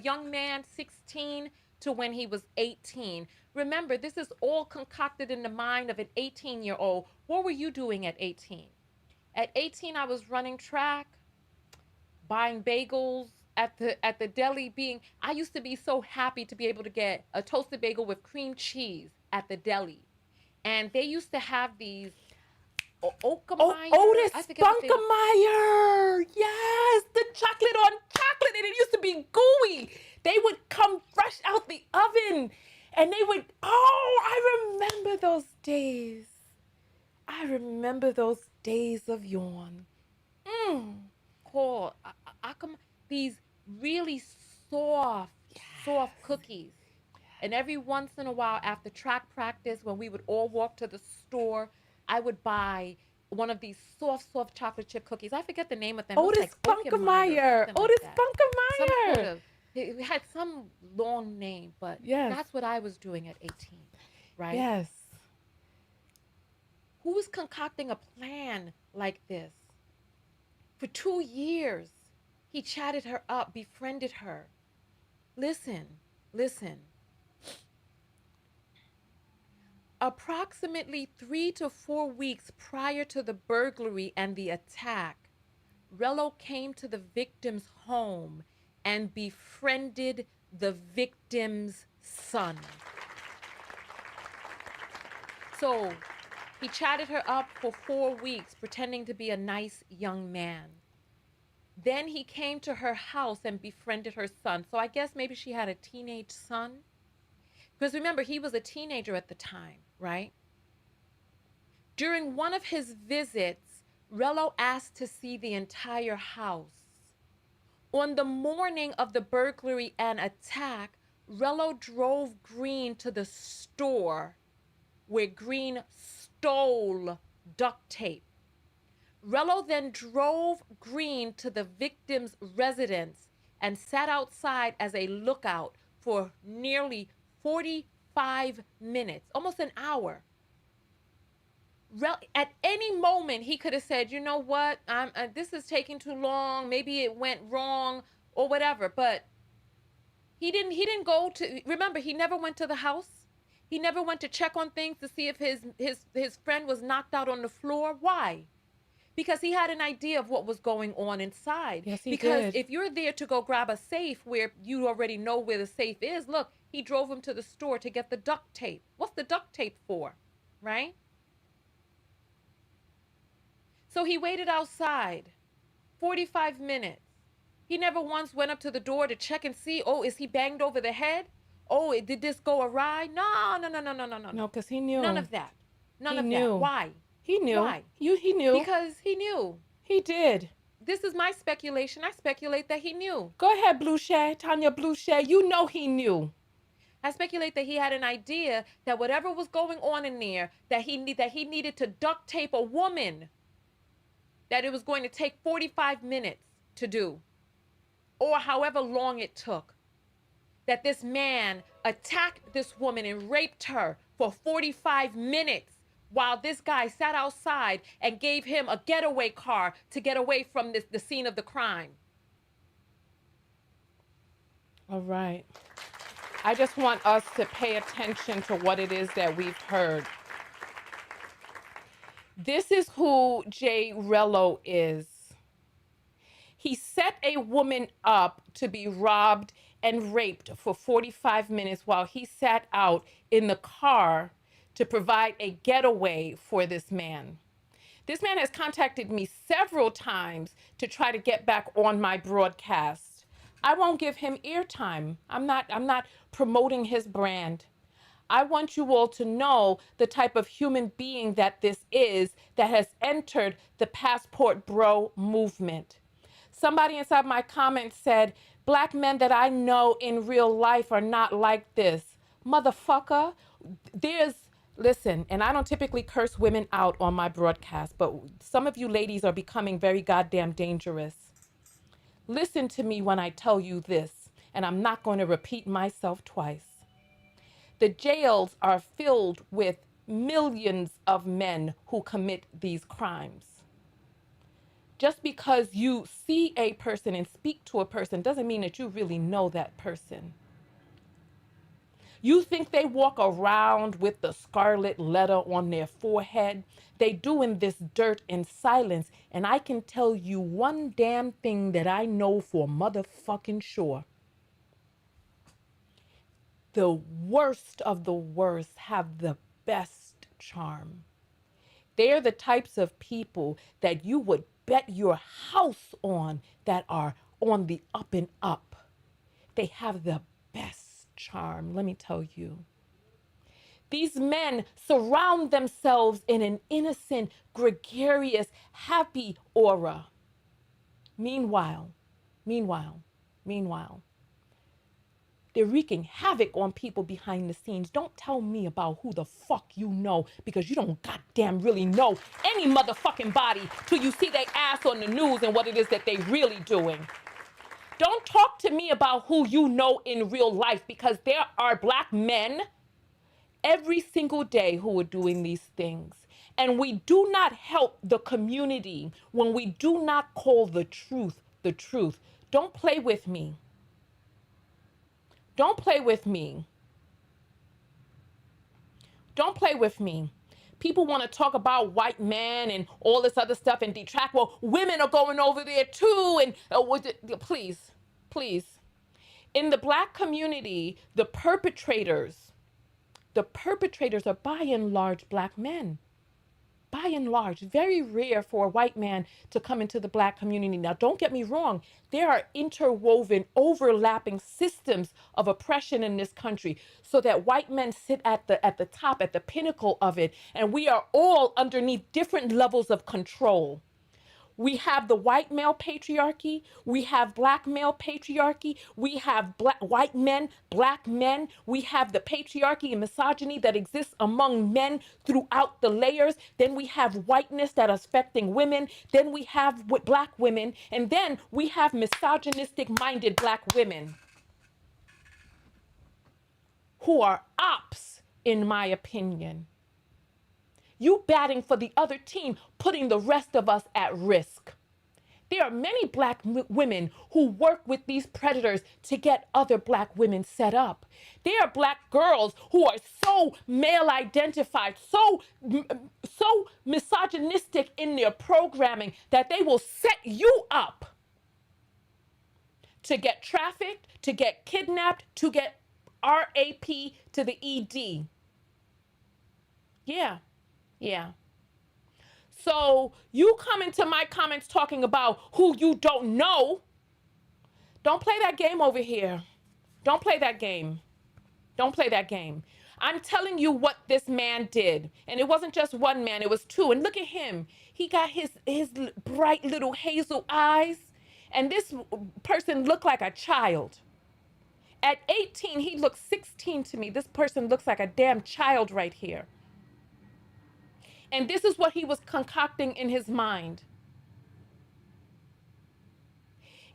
young man, 16, to when he was 18. Remember, this is all concocted in the mind of an 18-year-old. What were you doing at 18? At 18, I was running track, buying bagels at the deli. I used to be so happy to be able to get a toasted bagel with cream cheese at the deli. And they used to have these Otis Spunkemeyer. Yes, the chocolate on chocolate, and it used to be gooey. They would come fresh out the oven, and they would, I remember those days. I remember those days of yawn. These really soft cookies. And every once in a while after track practice, when we would all walk to the store, I would buy one of these soft chocolate chip cookies. I forget the name of them. Otis Spunkemeyer. It had some long name, but that's what I was doing at 18, right? Yes. Who was concocting a plan like this? For 2 years, he chatted her up, befriended her. Listen. Approximately 3 to 4 weeks prior to the burglary and the attack, Rello came to the victim's home and befriended the victim's son. So he chatted her up for 4 weeks, pretending to be a nice young man. Then he came to her house and befriended her son. So I guess maybe she had a teenage son. Because remember, he was a teenager at the time, right? During one of his visits, Rello asked to see the entire house. On the morning of the burglary and attack, Rello drove Green to the store where Green stole duct tape. Rello then drove Green to the victim's residence and sat outside as a lookout for nearly 45 minutes, almost an hour. At any moment, he could have said, you know what, this is taking too long, maybe it went wrong or whatever, but he didn't go to, remember, he never went to the house. He never went to check on things to see if his friend was knocked out on the floor. Why? Because he had an idea of what was going on inside. Yes, he because did. If you're there to go grab a safe where you already know where the safe is, look, he drove him to the store to get the duct tape. What's the duct tape for, right? So he waited outside 45 minutes. He never once went up to the door to check and see, oh, is he banged over the head? Oh, did this go awry? No. No, because he knew. None of that. None He of knew. that. Why? He knew. Why? He knew. Because he knew. He did. This is my speculation. I speculate that he knew. Go ahead, Blue Shay. Tonya Blue Shay. You know he knew. I speculate that he had an idea that whatever was going on in there, that he needed to duct tape a woman, that it was going to take 45 minutes to do, or however long it took. That this man attacked this woman and raped her for 45 minutes while this guy sat outside and gave him a getaway car to get away from the scene of the crime. All right. I just want us to pay attention to what it is that we've heard. This is who Jay Rello is. He set a woman up to be robbed and raped for 45 minutes while he sat out in the car to provide a getaway for this man. This man has contacted me several times to try to get back on my broadcast. I won't give him airtime. I'm not promoting his brand. I want you all to know the type of human being that this is that has entered the Passport Bro movement. Somebody inside my comments said, black men that I know in real life are not like this. Motherfucker, listen, and I don't typically curse women out on my broadcast, but some of you ladies are becoming very goddamn dangerous. Listen to me when I tell you this, and I'm not going to repeat myself twice. The jails are filled with millions of men who commit these crimes. Just because you see a person and speak to a person doesn't mean that you really know that person. You think they walk around with the scarlet letter on their forehead? They doing this dirt in silence. And I can tell you one damn thing that I know for motherfucking sure. The worst of the worst have the best charm. They're the types of people that you would bet your house on that are on the up and up. They have the best charm, let me tell you. These men surround themselves in an innocent, gregarious, happy aura. Meanwhile, they're wreaking havoc on people behind the scenes. Don't tell me about who the fuck you know, because you don't goddamn really know any motherfucking body till you see their ass on the news and what it is that they really doing. Don't talk to me about who you know in real life, because there are black men every single day who are doing these things. And we do not help the community when we do not call the truth the truth. Don't play with me. Don't play with me. Don't play with me. People want to talk about white men and all this other stuff and detract. Well, women are going over there too. And please. In the black community, the perpetrators are by and large black men. By and large, very rare for a white man to come into the black community. Now, don't get me wrong. There are interwoven, overlapping systems of oppression in this country so that white men sit at the top, at the pinnacle of it, and we are all underneath different levels of control. We have the white male patriarchy. We have black male patriarchy. We have white men, black men. We have the patriarchy and misogyny that exists among men throughout the layers. Then we have whiteness that is affecting women. Then we have black women. And then we have misogynistic minded black women who are ops, in my opinion. You batting for the other team, putting the rest of us at risk. There are many black women who work with these predators to get other black women set up. There are black girls who are so male identified, so misogynistic in their programming that they will set you up to get trafficked, to get kidnapped, to get RAP to the ED. Yeah. So you come into my comments talking about who you don't know. Don't play that game over here. Don't play that game. Don't play that game. I'm telling you what this man did. And it wasn't just one man, it was two. And look at him. He got his bright little hazel eyes. And this person looked like a child. At 18, he looked 16 to me. This person looks like a damn child right here. And this is what he was concocting in his mind.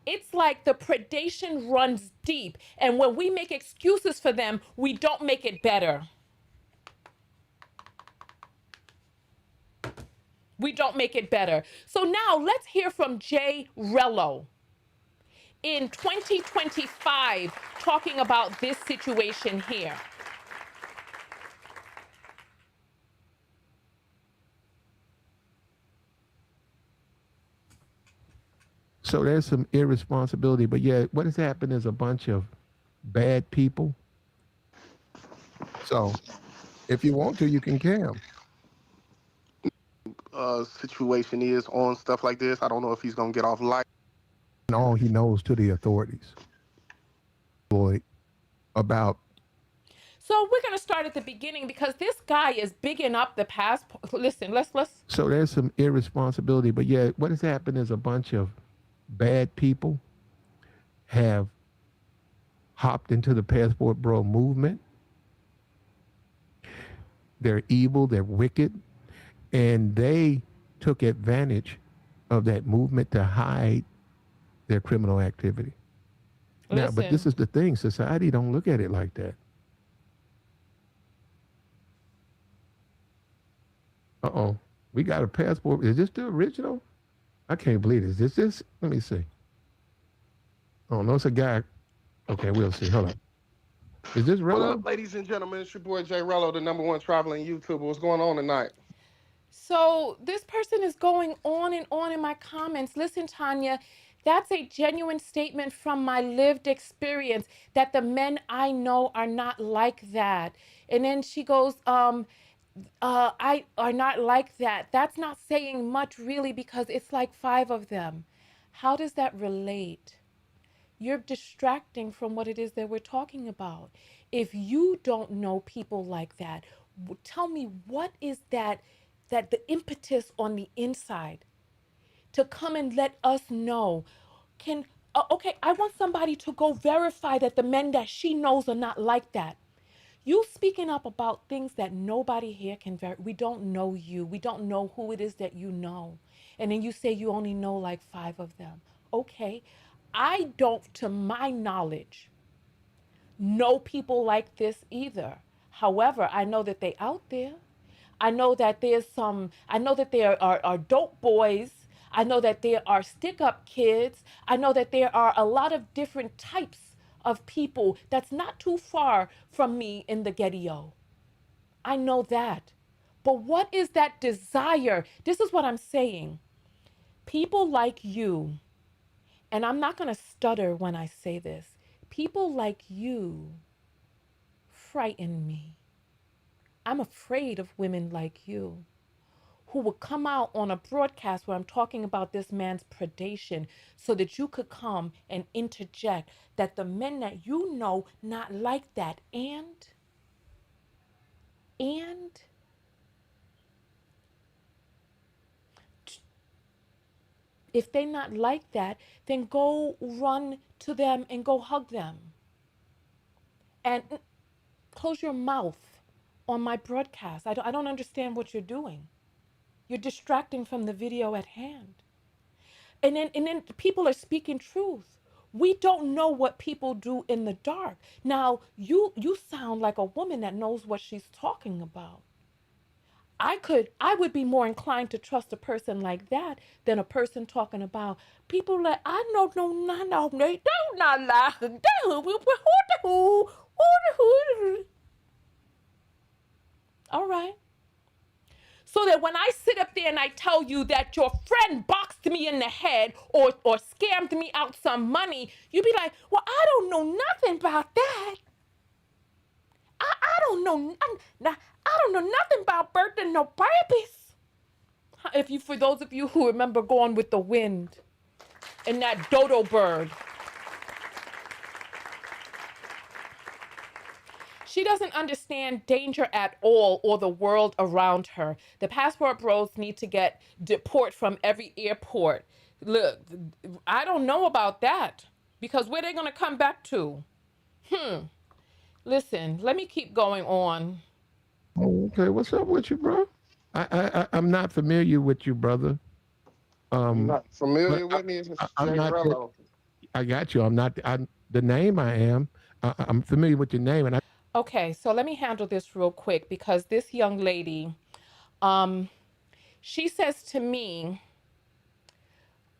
It's like the predation runs deep. And when we make excuses for them, we don't make it better. We don't make it better. So now let's hear from Jay Rello in 2025 talking about this situation here. So there's some irresponsibility, but yeah, what has happened is a bunch of bad people. So if you want to, you can kill him. Situation is on stuff like this. I don't know if he's gonna get off light. And all he knows to the authorities, Floyd, about. So we're gonna start at the beginning because this guy is bigging up the past. Listen, let's. So there's some irresponsibility, but yeah, what has happened is a bunch of bad people have hopped into the Passport Bro movement. They're evil, they're wicked, and they took advantage of that movement to hide their criminal activity. Now, but this is the thing, society don't look at it like that. Uh-oh, we got a passport. Is this the original? I can't believe this. Is this? Let me see. Oh, no, it's a guy. Okay, we'll see. Hold on. Is this Rello? What up, ladies and gentlemen? It's your boy Jay Rello, the #1 traveling YouTuber. What's going on tonight? So this person is going on and on in my comments. Listen, Tonya, that's a genuine statement from my lived experience that the men I know are not like that. And then she goes, I are not like that. That's not saying much really because it's like 5 of them. How does that relate? You're distracting from what it is that we're talking about. If you don't know people like that, tell me what is that the impetus on the inside to come and let us know. Okay, I want somebody to go verify that the men that she knows are not like that. You speaking up about things that nobody here can verify. We don't know you. We don't know who it is that you know. And then you say you only know like 5 of them. Okay, I don't, to my knowledge, know people like this either. However, I know that they out there. I know that there are dope boys. I know that there are stick-up kids. I know that there are a lot of different types of people that's not too far from me in the ghetto. I know that. But what is that desire? This is what I'm saying. People like you, and I'm not going to stutter when I say this, people like you frighten me. I'm afraid of women like you who would come out on a broadcast where I'm talking about this man's predation so that you could come and interject that the men that you know not like that. And If they're not like that, then go run to them and go hug them. And close your mouth on my broadcast. I don't understand what you're doing. You're distracting from the video at hand. And then people are speaking truth. We don't know what people do in the dark. Now, you sound like a woman that knows what she's talking about. I would be more inclined to trust a person like that than a person talking about people that I know they do not like. All right. So that when I sit up there and I tell you that your friend boxed me in the head or scammed me out some money, you be like, well, I don't know nothing about that. I don't know nothing about birthing no babies. For those of you who remember Gone with the Wind and that dodo bird. She doesn't understand danger at all or the world around her. The passport bros need to get deported from every airport. Look, I don't know about that because where they gonna come back to? Listen, let me keep going on. Okay, what's up with you, bro? I'm not familiar with you, brother. You're not familiar with me? I'm not. I got you. I'm not. The name I am. I'm familiar with your name, and Okay, so let me handle this real quick because this young lady, she says to me,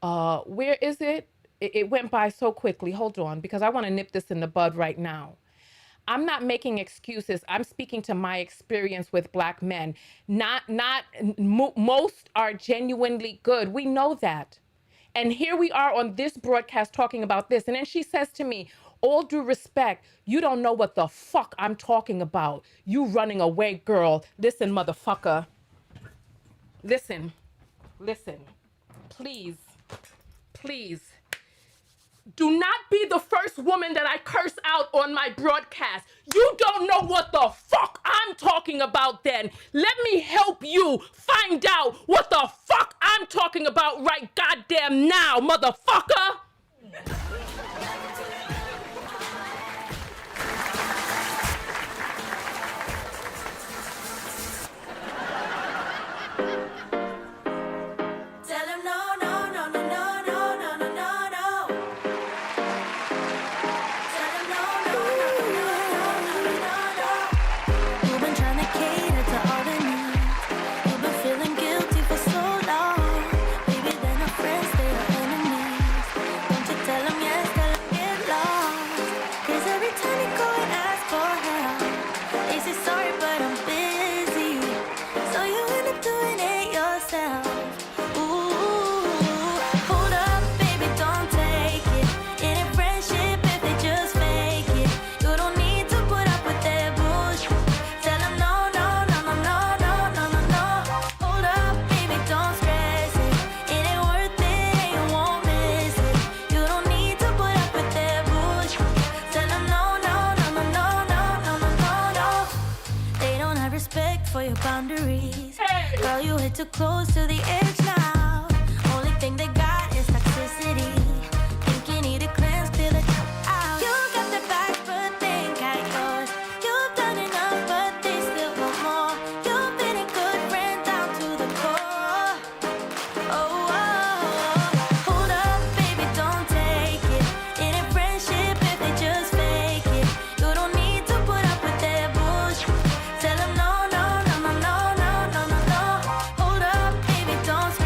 where is it? It went by so quickly. Hold on, because I want to nip this in the bud right now. I'm not making excuses. I'm speaking to my experience with Black men. Most are genuinely good. We know that. And here we are on this broadcast talking about this. And then she says to me, all due respect, you don't know what the fuck I'm talking about. You running away, girl. Listen, motherfucker. Listen. Please. Do not be the first woman that I curse out on my broadcast. You don't know what the fuck I'm talking about then. Let me help you find out what the fuck I'm talking about right goddamn now, motherfucker. Too close to the edge now. Only thing they got is toxicity. Think you need a cleanse, clear the out. You got the back, but they ain't got yours. You've done enough, but they still want more. You've been a good friend down to the core. Hold up, baby, don't take it. It ain't friendship if they just fake it. You don't need to put up with their bullshit. Tell them no. Don't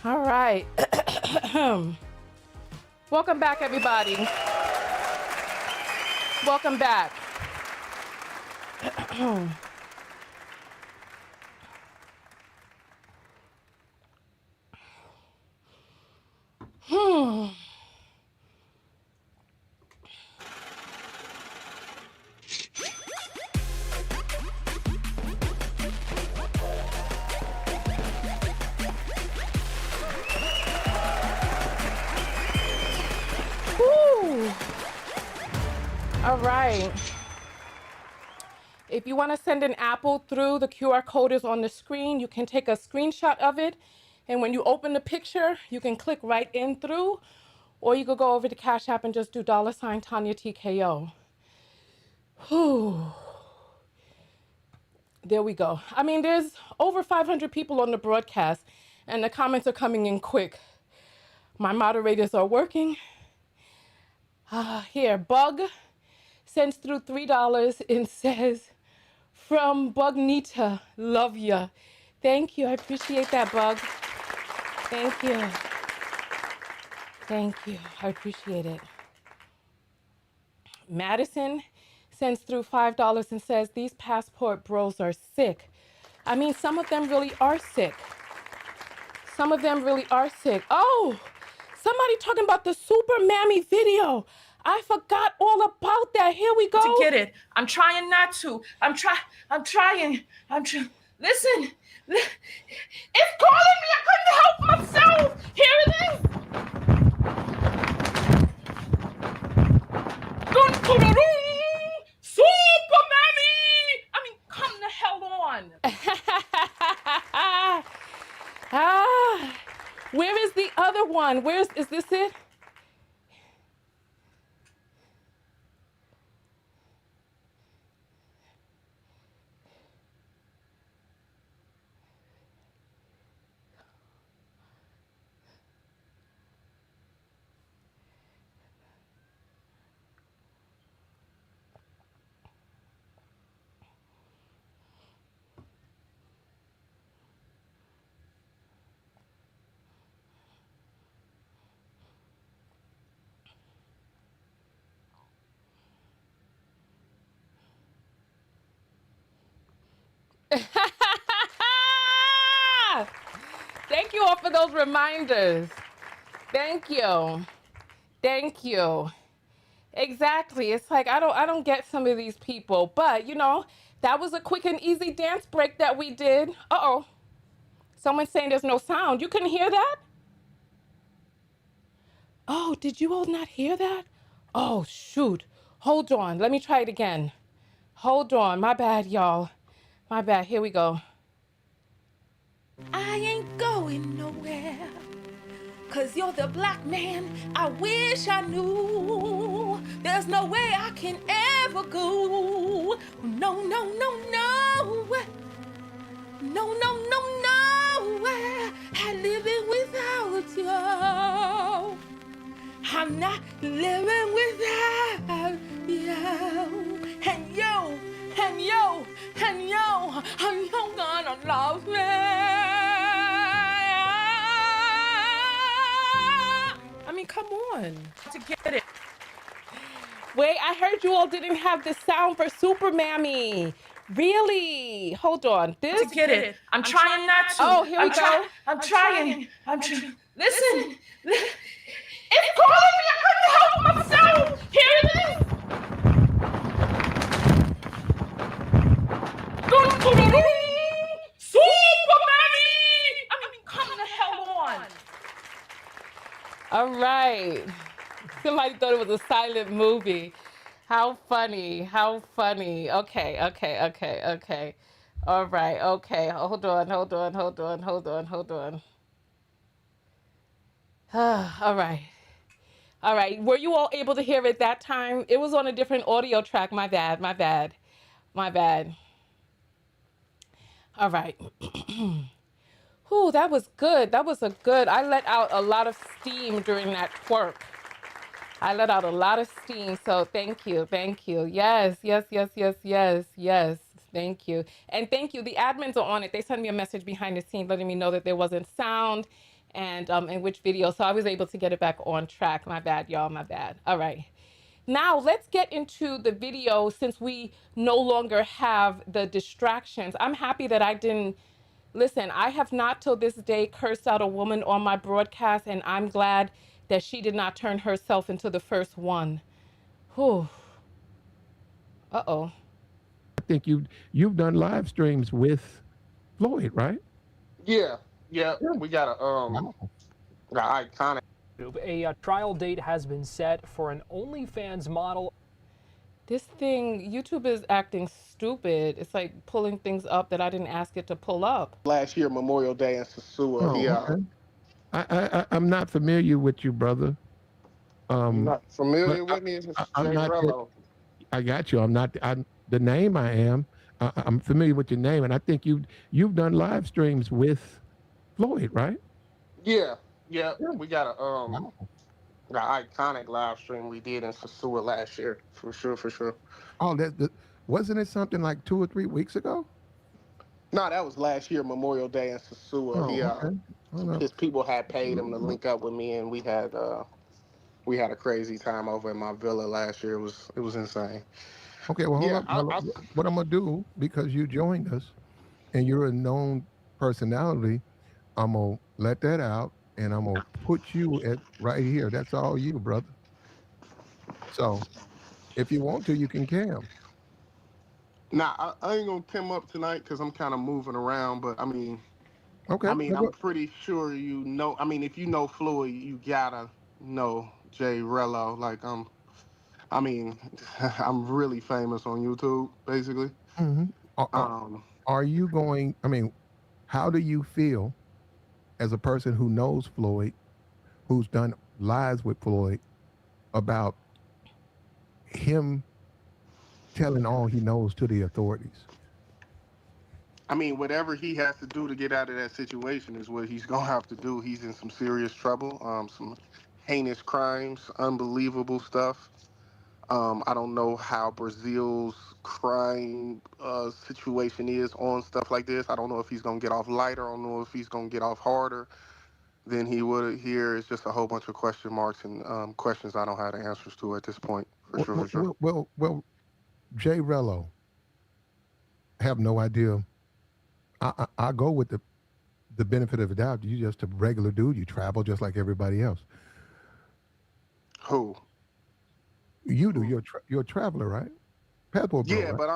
All right. Welcome back, everybody. Welcome back. Woo. All right. If you want to send an Apple through, the QR code is on the screen. You can take a screenshot of it, and when you open the picture, you can click right in through, or you could go over to Cash App and just do $ Tonya TKO. Whew. There we go. I mean, there's over 500 people on the broadcast, and the comments are coming in quick. My moderators are working. Here, Bug sends through $3 and says, from Bugnita, love ya. Thank you, I appreciate that, Bug. Thank you. Thank you, I appreciate it. Madison sends through $5 and says, these passport bros are sick. I mean, some of them really are sick. Some of them really are sick. Oh, somebody talking about the Super Mammy video. I forgot all about that. Here we go. To get it. I'm trying not to. I'm trying. Listen. It's calling me. I couldn't help myself. Here it is. Super Mammy. I mean, come the hell on. Where is the other one? Is this it? Thank you all for those reminders. Thank you. Thank you. Exactly. It's like I don't get some of these people, but you know, that was a quick and easy dance break that we did. Uh-oh. Someone's saying there's no sound. You couldn't hear that? Oh, did you all not hear that? Oh, shoot. Hold on. Let me try it again. Hold on. My bad, y'all. My bad. Here we go. I ain't going nowhere, 'cause you're the black man I wish I knew. There's no way I can ever go. No, no, no, no. No, no, no, no. I'm living without you. I'm not living without you. And you, and you, and you, and you gonna love me. I mean, come on. To get it. Wait, I heard you all didn't have the sound for Super Mammy. Really? Hold on. This? To get it. I'm trying not to. Oh, here we go. I'm trying. Listen. It's calling me. I couldn't help myself. Here it is. Super Mammy. I mean, come the hell on. All right. Somebody thought it was a silent movie. How funny. How funny. Okay. All right. Okay. Hold on. All right. Were you all able to hear it that time? It was on a different audio track. My bad. All right. Ooh, that was good. I let out a lot of steam during that twerk. So thank you. Yes. Thank you. And thank you. The admins are on it. They sent me a message behind the scenes letting me know that there wasn't sound and in which video. So I was able to get it back on track. My bad, y'all, my bad. All right. Now let's get into the video since we no longer have the distractions. I'm happy that I didn't, listen, I have not till this day cursed out a woman on my broadcast, and I'm glad that she did not turn herself into the first one. Whew. Uh-oh. I think you've done live streams with Floyd, right? Yeah, we got a iconic. A trial date has been set for an OnlyFans model. This thing, YouTube is acting stupid. It's like pulling things up that I didn't ask it to pull up. Last year, Memorial Day in Sasua. Okay. I'm not familiar with you, brother. Not familiar with me? I'm not. I got you. I'm not. The name I am. I'm familiar with your name, and I think you've done live streams with Floyd, right? Yeah, we got a iconic live stream we did in Sasua last year, for sure. Oh, wasn't it something like 2 or 3 weeks ago? No, that was last year, Memorial Day in Sasua. His people had paid him to link up with me, and we had a crazy time over in my villa last year. It was insane. Okay, well, hold up. What I'm gonna do, because you joined us, and you're a known personality, I'm gonna let that out, and I'm gonna put you at right here. That's all you, brother. So, if you want to, you can cam. Nah, I ain't gonna come up tonight because I'm kind of moving around. But I mean, okay. I'm pretty sure you know. I mean, if you know Floyd, you gotta know Jay Rello. Like I'm really famous on YouTube, basically. Are you going? I mean, how do you feel as a person who knows Floyd, who's done lives with Floyd, about him telling all he knows to the authorities? I mean, whatever he has to do to get out of that situation is what he's gonna have to do. He's in some serious trouble, some heinous crimes, unbelievable stuff. I don't know how Brazil's crime situation is on stuff like this. I don't know if he's gonna get off lighter. I don't know if he's gonna get off harder than he would here. It's just a whole bunch of question marks and questions I don't have the answers to at this point. For sure. Well, Jay Rello, have no idea. I go with the benefit of the doubt. You just a regular dude. You travel just like everybody else. Who? You do. You're a traveler, right? Passport bro, yeah, right? but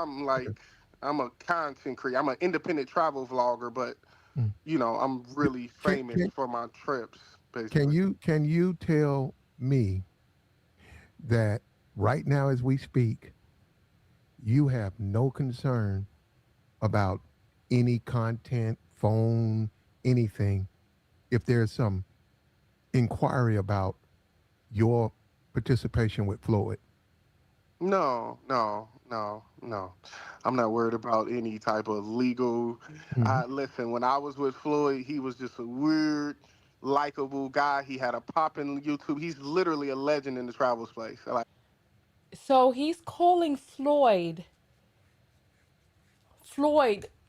I'm a content creator. I'm an independent travel vlogger, but you know, I'm really famous for my trips. Basically. Can you tell me that right now as we speak, you have no concern about any content, phone, anything, if there's some inquiry about your participation with Floyd? No. I'm not worried about any type of legal. Listen, when I was with Floyd, he was just a weird, likable guy. He had a poppin' YouTube. He's literally a legend in the travel space. So he's calling Floyd,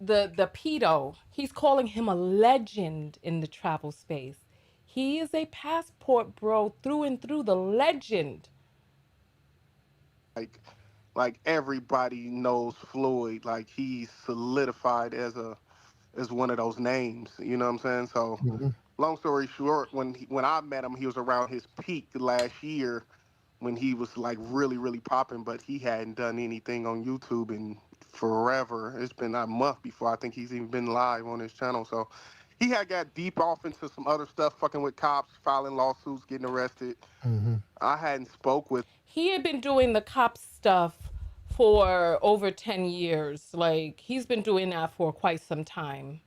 the pedo, he's calling him a legend in the travel space. He is a passport bro through and through, the legend. Like everybody knows Floyd. Like he's solidified as one of those names. You know what I'm saying? So, long story short, when I met him, he was around his peak last year, when he was like really, really popping, but he hadn't done anything on YouTube in forever. It's been a month before I think he's even been live on his channel. So he had got deep off into some other stuff, fucking with cops, filing lawsuits, getting arrested. I hadn't spoke with. He had been doing the cop stuff for over 10 years. Like, he's been doing that for quite some time.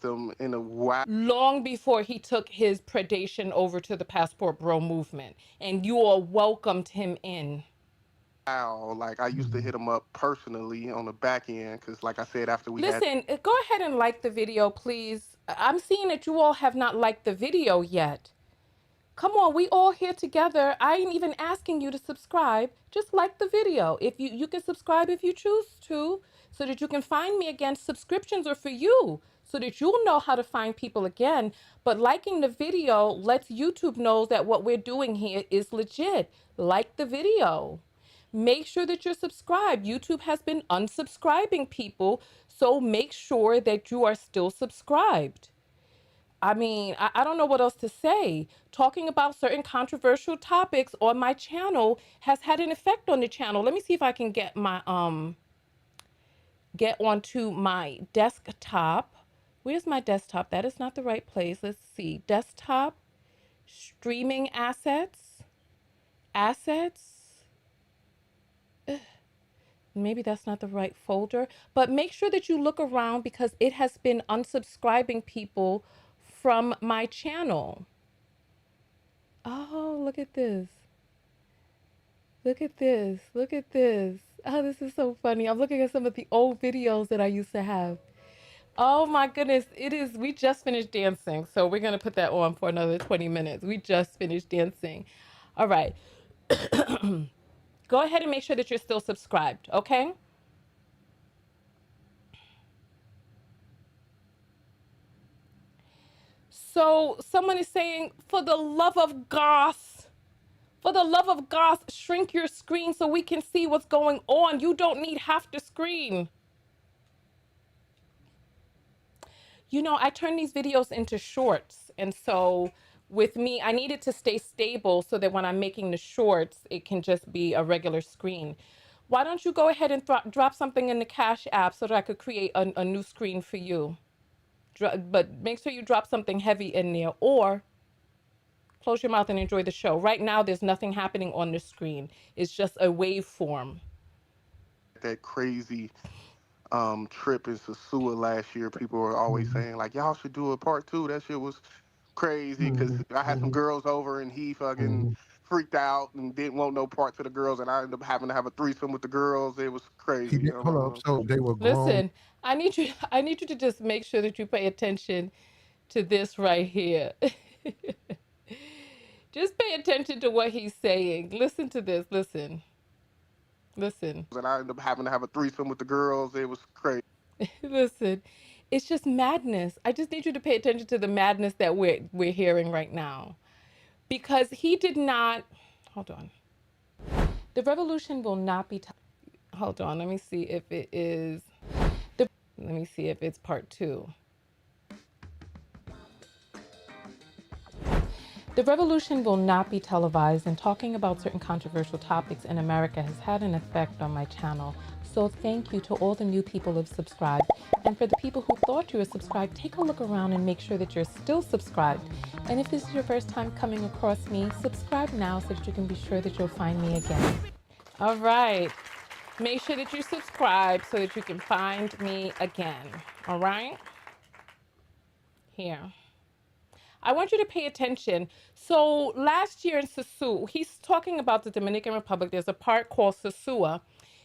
Them in a while. Long before he took his predation over to the Passport Bro movement, and you all welcomed him in. Like I used to hit him up personally on the back end, because like I said, after we Listen, go ahead and like the video, please. I'm seeing that you all have not liked the video yet. Come on, we all here together. I ain't even asking you to subscribe. Just like the video. If you can subscribe if you choose to, so that you can find me again. Subscriptions are for you, so that you'll know how to find people again. But liking the video lets YouTube know that what we're doing here is legit. Like the video. Make sure that you're subscribed. YouTube has been unsubscribing people, so make sure that you are still subscribed. I mean, I don't know what else to say. Talking about certain controversial topics on my channel has had an effect on the channel. Let me see if I can get my get onto my desktop. Where's my desktop? That is not the right place. Let's see. Desktop, streaming assets, assets. Maybe that's not the right folder, but make sure that you look around because it has been unsubscribing people from my channel. Oh, look at this. Look at this. Look at this. Oh, this is so funny. I'm looking at some of the old videos that I used to have. Oh my goodness. It is, we just finished dancing. So we're going to put that on for another 20 minutes. We just finished dancing. All right. Go ahead and make sure that you're still subscribed. Okay. So someone is saying, for the love of gosh, shrink your screen so we can see what's going on. You don't need half the screen. You know, I turn these videos into shorts. And so with me, I need it to stay stable so that when I'm making the shorts, it can just be a regular screen. Why don't you go ahead and drop something in the Cash App so that I could create a new screen for you? But make sure you drop something heavy in there, or close your mouth and enjoy the show. Right now, there's nothing happening on the screen. It's just a waveform. That crazy trip in Sasua last year, people were always saying, like, y'all should do a part 2. That shit was crazy because I had some girls over and he fucking freaked out and didn't want no part to the girls, and I ended up having to have a threesome with the girls. It was crazy. Hold up. So they were grown. Listen, I need you to just make sure that you pay attention to this right here. Just pay attention to what he's saying. Listen to this. Listen. Listen. And I ended up having to have a threesome with the girls. It was crazy. Listen, it's just madness. I just need you to pay attention to the madness that we're hearing right now. Because he did not, hold on. The revolution will not be, hold on, let me see if it is, let me see if it's part 2. The revolution will not be televised, and talking about certain controversial topics in America has had an effect on my channel. So thank you to all the new people who have subscribed. And for the people who thought you were subscribed, take a look around and make sure that you're still subscribed. And if this is your first time coming across me, subscribe now so that you can be sure that you'll find me again. All right. Make sure that you subscribe so that you can find me again. All right? Here. I want you to pay attention. So last year in Sasua, he's talking about the Dominican Republic. There's a part called Sasua.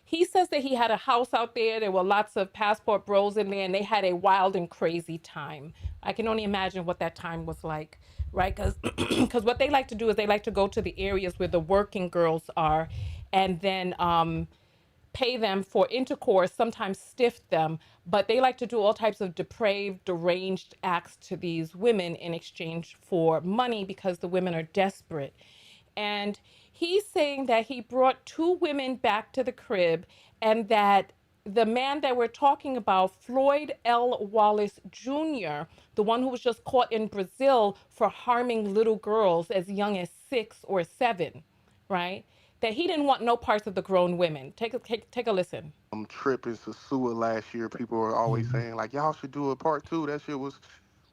He says that he had a house out there. There were lots of passport bros in there, and they had a wild and crazy time. I can only imagine what that time was like, right? Because what they like to do is they like to go to the areas where the working girls are and then pay them for intercourse, sometimes stiff them, but they like to do all types of depraved, deranged acts to these women in exchange for money because the women are desperate. And he's saying that he brought 2 women back to the crib, and that the man that we're talking about, Floyd L. Wallace Jr., the one who was just caught in Brazil for harming little girls as young as 6 or 7, right? That he didn't want no parts of the grown women. Take a listen. Trip in Sasua last year, people were always saying, like, y'all should do a part 2. That shit was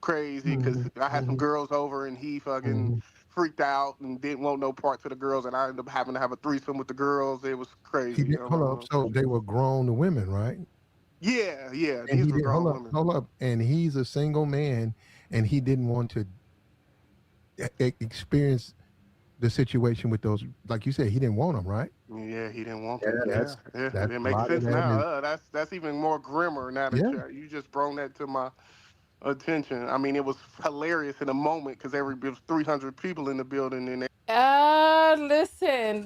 crazy because I had some girls over and he fucking freaked out and didn't want no part to the girls, and I ended up having to have a threesome with the girls. It was crazy. Hold up. So they were grown women, right? Yeah. And These were grown women. Hold up. And he's a single man, and he didn't want to experience the situation with those, like you said, he didn't want them, right? Yeah, he didn't want them. Yeah, it makes sense now. That's even more grimmer now that you just brought that to my attention. I mean, it was hilarious in a moment because there was 300 people in the building and listen.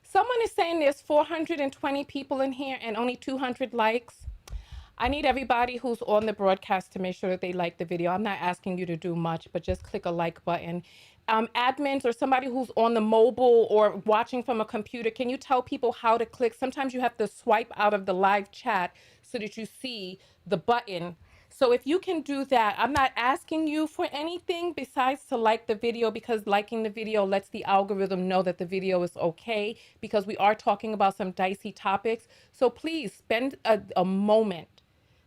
Someone is saying there's 420 people in here and only 200 likes. I need everybody who's on the broadcast to make sure that they like the video. I'm not asking you to do much, but just click a like button. Admins or somebody who's on the mobile or watching from a computer, can you tell people how to click? Sometimes you have to swipe out of the live chat so that you see the button. So if you can do that, I'm not asking you for anything besides to like the video, because liking the video lets the algorithm know that the video is okay, because we are talking about some dicey topics. So please spend a moment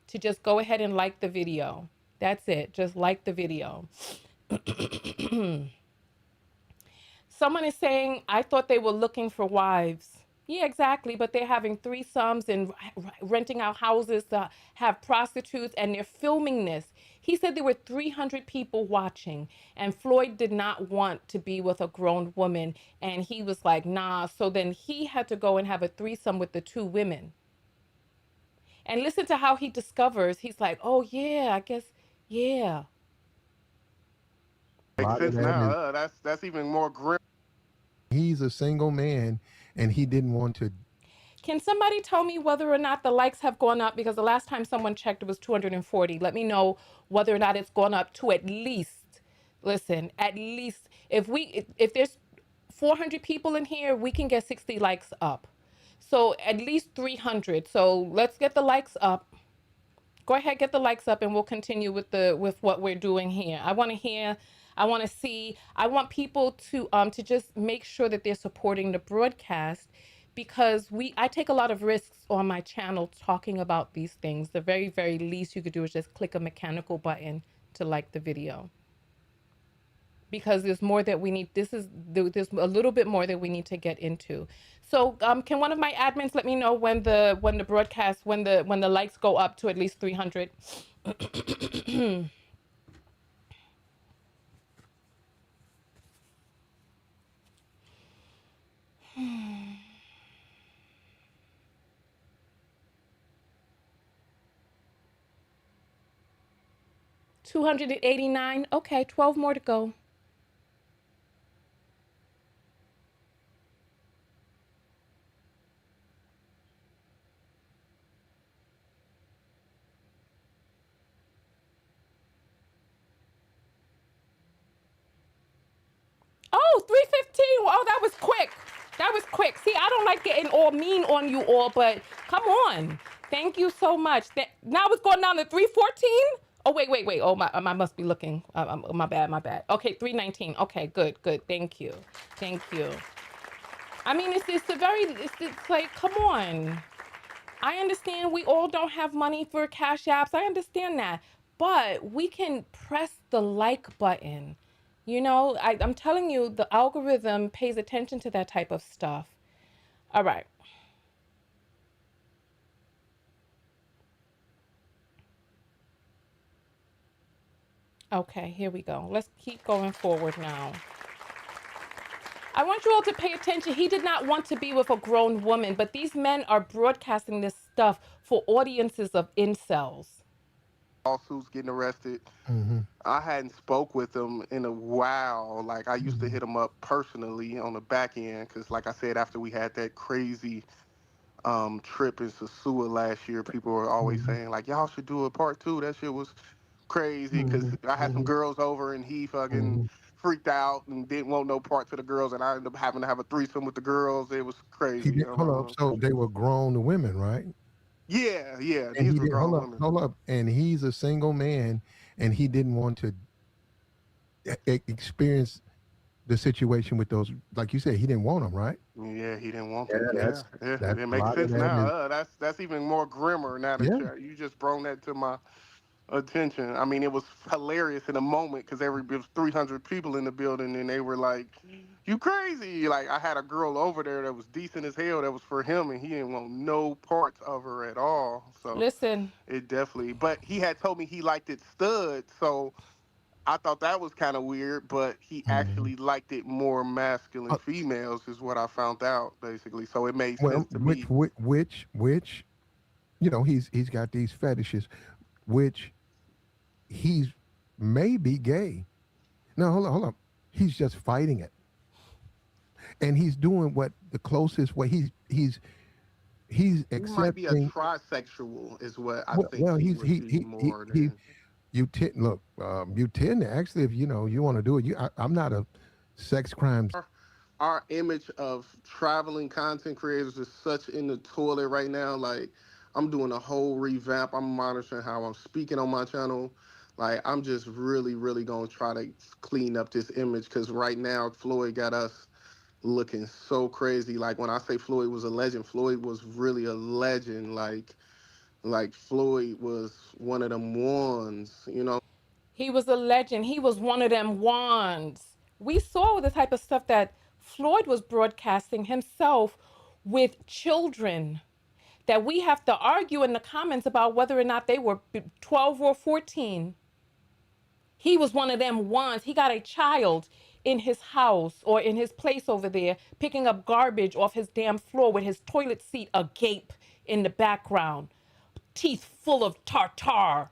to just go ahead and like the video. That's it. Just like the video. Someone is saying, I thought they were looking for wives. Yeah, exactly. But they're having threesomes and renting out houses to have prostitutes, and they're filming this. He said there were 300 people watching, and Floyd did not want to be with a grown woman. And he was like, nah. So then he had to go and have a threesome with the two women. And listen to how he discovers. He's like, oh, yeah, I guess, yeah. Makes sense now. That's even more grim. He's a single man, and he didn't want to. Can somebody tell me whether or not the likes have gone up? Because the last time someone checked, it was 240. Let me know whether or not it's gone up to at least, listen, at least, if there's 400 people in here, we can get 60 likes up. So at least 300. So let's get the likes up. Go ahead, get the likes up, and we'll continue with what we're doing here. I want to hear, I want to see, I want people to just make sure that they're supporting the broadcast, because I take a lot of risks on my channel talking about these things. The very, very least you could do is just click a mechanical button to like the video. Because there's more that we need. There's a little bit more that we need to get into. So can one of my admins let me know when the broadcast, when the likes go up to at least 300? 289. Okay, 12 more to go. Oh, 315. Oh, that was quick. That was quick. See, I don't like getting all mean on you all, but come on. Thank you so much. Now it's going down to 314? Oh, wait. Oh, I must be looking. My bad. Okay, 319. Okay, good. Thank you. I mean, it's like, come on. I understand we all don't have money for cash apps. I understand that. But we can press the like button. You know, I'm telling you, the algorithm pays attention to that type of stuff. All right. Okay, here we go. Let's keep going forward now. I want you all to pay attention. He did not want to be with a grown woman, but these men are broadcasting this stuff for audiences of incels. Lawsuits, getting arrested. I hadn't spoke with him in a while. Like, I used to hit him up personally on the back end, because like I said, after we had that crazy trip in Sasua last year, people were always saying like, y'all should do a part 2. That shit was crazy, because I had some girls over and he fucking freaked out and didn't want no part to the girls, and I ended up having to have a threesome with the girls. It was crazy. Hold up. So they were grown women, right? Yeah. And These were grown women. Hold up. And he's a single man, and he didn't want to experience the situation with those. Like you said, he didn't want them, right? Yeah, he didn't want them. Yeah. It makes sense now. That's even more grimmer now that you just brought that to my attention. I mean, it was hilarious in a moment, because there was 300 people in the building, and they were like, you crazy. Like, I had a girl over there that was decent as hell that was for him, and he didn't want no parts of her at all. So listen, it definitely, but he had told me he liked it stud, so I thought that was kind of weird, but he actually liked it more masculine females is what I found out, basically. So it made sense to me. Which, you know, he's got these fetishes, which he's maybe gay. No, hold on. He's just fighting it. And he's doing what the closest way, he's he's He might be a accepting. trisexual, is what I Well, think well he he's would be more than. you tend look. You tend to actually, if you know you want to do it. I'm not a sex crimes. Our image of traveling content creators is such in the toilet right now. Like, I'm doing a whole revamp. I'm monitoring how I'm speaking on my channel. Like, I'm just really, really gonna try to clean up this image because right now Floyd got us looking so crazy. Like, when I say Floyd was a legend, Floyd was really a legend. Like Floyd was one of them ones, you know. He was a legend. He was one of them ones. We saw the type of stuff that Floyd was broadcasting himself with children that we have to argue in the comments about whether or not they were 12 or 14. He was one of them ones. He got a child in his house or in his place over there picking up garbage off his damn floor with his toilet seat agape in the background, teeth full of tartar.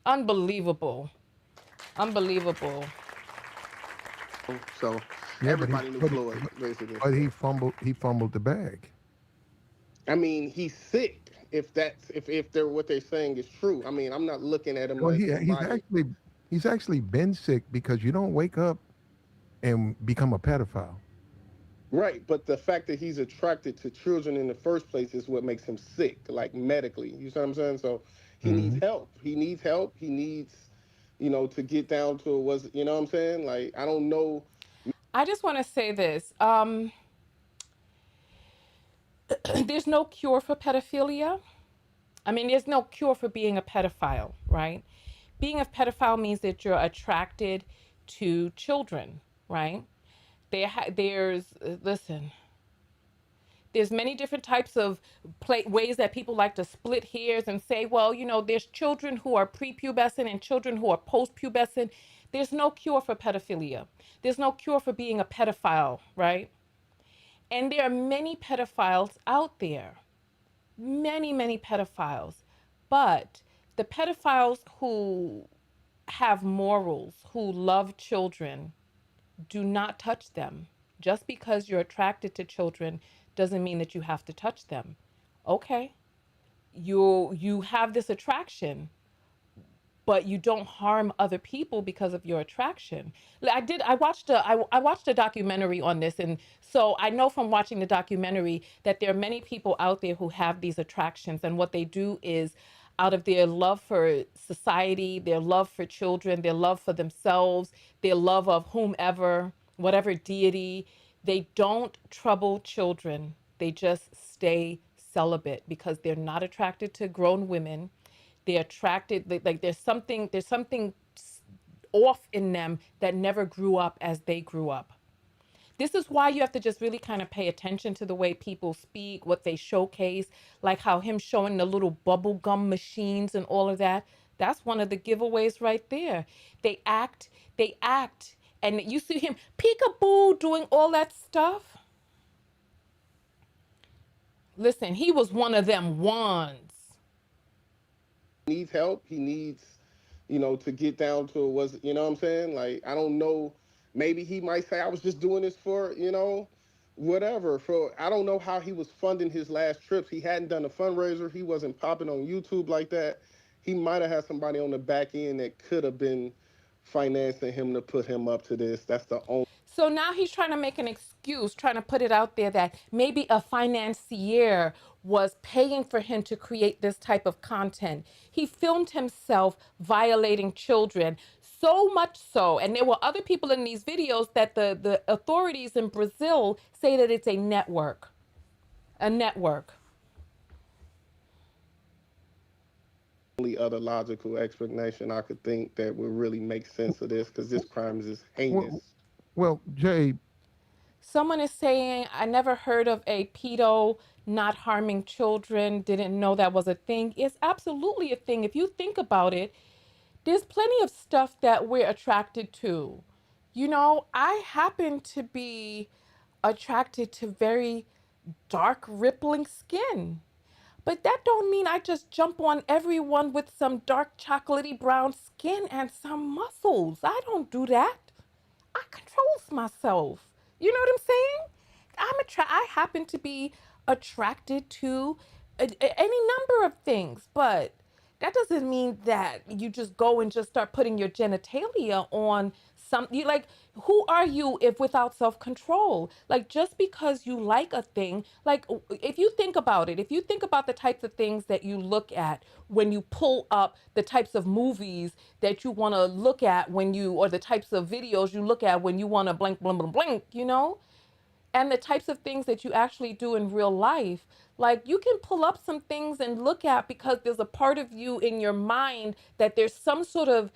Unbelievable. Unbelievable. So Yeah, everybody knew Floyd, basically. But he fumbled the bag. I mean, he's sick. If they're what they're saying is true. I mean, I'm not looking at him Well, like somebody. he's actually been sick because you don't wake up and become a pedophile. Right, but the fact that he's attracted to children in the first place is what makes him sick, like medically. You see what I'm saying? So he needs help. He needs help. He needs, to get down to was, you know what I'm saying? Like, I don't know. I just want to say this. There's no cure for pedophilia. I mean, there's no cure for being a pedophile, right? Being a pedophile means that you're attracted to children, right? There's many different types of ways that people like to split hairs and say, well, there's children who are prepubescent and children who are postpubescent. There's no cure for pedophilia. There's no cure for being a pedophile, right? And there are many pedophiles out there. Many, many pedophiles. But the pedophiles who have morals, who love children, do not touch them. Just because you're attracted to children doesn't mean that you have to touch them. Okay, you have this attraction, but you don't harm other people because of your attraction. I watched a documentary on this, and so I know from watching the documentary that there are many people out there who have these attractions, and what they do is, out of their love for society, their love for children, their love for themselves, their love of whomever, whatever deity, they don't trouble children. They just stay celibate because they're not attracted to grown women. They're attracted, like there's something off in them that never grew up as they grew up. This is why you have to just really kind of pay attention to the way people speak, what they showcase, like how him showing the little bubble gum machines and all of that. That's one of the giveaways right there. They act, and you see him peekaboo doing all that stuff. Listen, he was one of them ones. He needs help. He needs, to get down to was, you know what I'm saying? Like, I don't know. Maybe he might say, I was just doing this for, whatever. I don't know how he was funding his last trips. He hadn't done a fundraiser. He wasn't popping on YouTube like that. He might have had somebody on the back end that could have been financing him to put him up to this. That's the only. So now he's trying to make an excuse, trying to put it out there that maybe a financier was paying for him to create this type of content. He filmed himself violating children, so much so, and there were other people in these videos that the authorities in Brazil say that it's a network. A network. Only other logical explanation I could think that would really make sense of this, because this crime is just heinous. Well, Jay. Someone is saying, I never heard of a pedo not harming children, didn't know that was a thing. It's absolutely a thing. If you think about it, there's plenty of stuff that we're attracted to. I happen to be attracted to very dark, rippling skin. But that don't mean I just jump on everyone with some dark chocolatey brown skin and some muscles. I don't do that. I controls myself. You know what I'm saying? I happen to be attracted to any number of things, but that doesn't mean that you just go and just start putting your genitalia on you like, who are you if without self-control? Like, just because you like a thing, like, if you think about it, if you think about the types of things that you look at when you pull up the types of movies that you want to look at or the types of videos you look at when you want to blank, blank, blank, blank, and the types of things that you actually do in real life, like, you can pull up some things and look at because there's a part of you in your mind that there's some sort of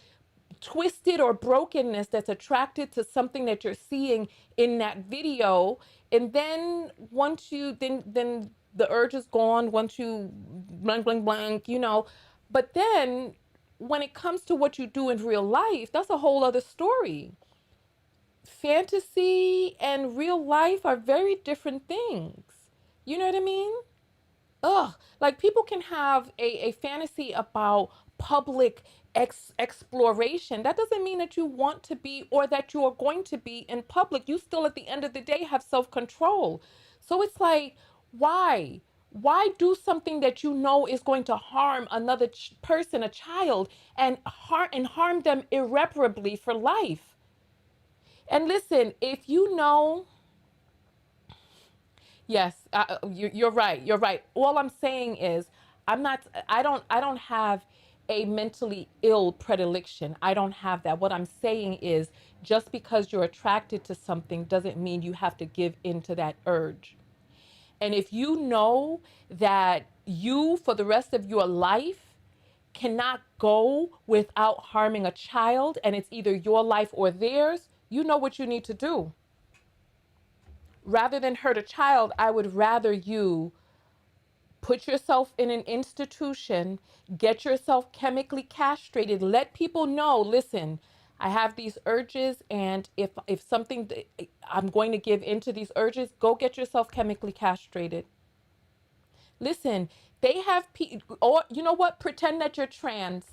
twisted or brokenness that's attracted to something that you're seeing in that video. And then once then the urge is gone once you blank, blank, blank, But then when it comes to what you do in real life, that's a whole other story. Fantasy and real life are very different things. You know what I mean? Like, people can have a fantasy about public exploration. That doesn't mean that you want to be or that you are going to be in public. You still, at the end of the day, have self-control. So it's like, why? Why do something that you know is going to harm another person, a child, and harm them irreparably for life? And listen, if you know, yes, you're right. You're right. All I'm saying is, I don't have a mentally ill predilection. I don't have that. What I'm saying is, just because you're attracted to something doesn't mean you have to give in to that urge. And if you know that you, for the rest of your life, cannot go without harming a child, and it's either your life or theirs, you know what you need to do. Rather than hurt a child, I would rather you put yourself in an institution, get yourself chemically castrated, let people know, listen, I have these urges, and if something, I'm going to give into these urges, go get yourself chemically castrated. Listen, they have or you know what? Pretend that you're trans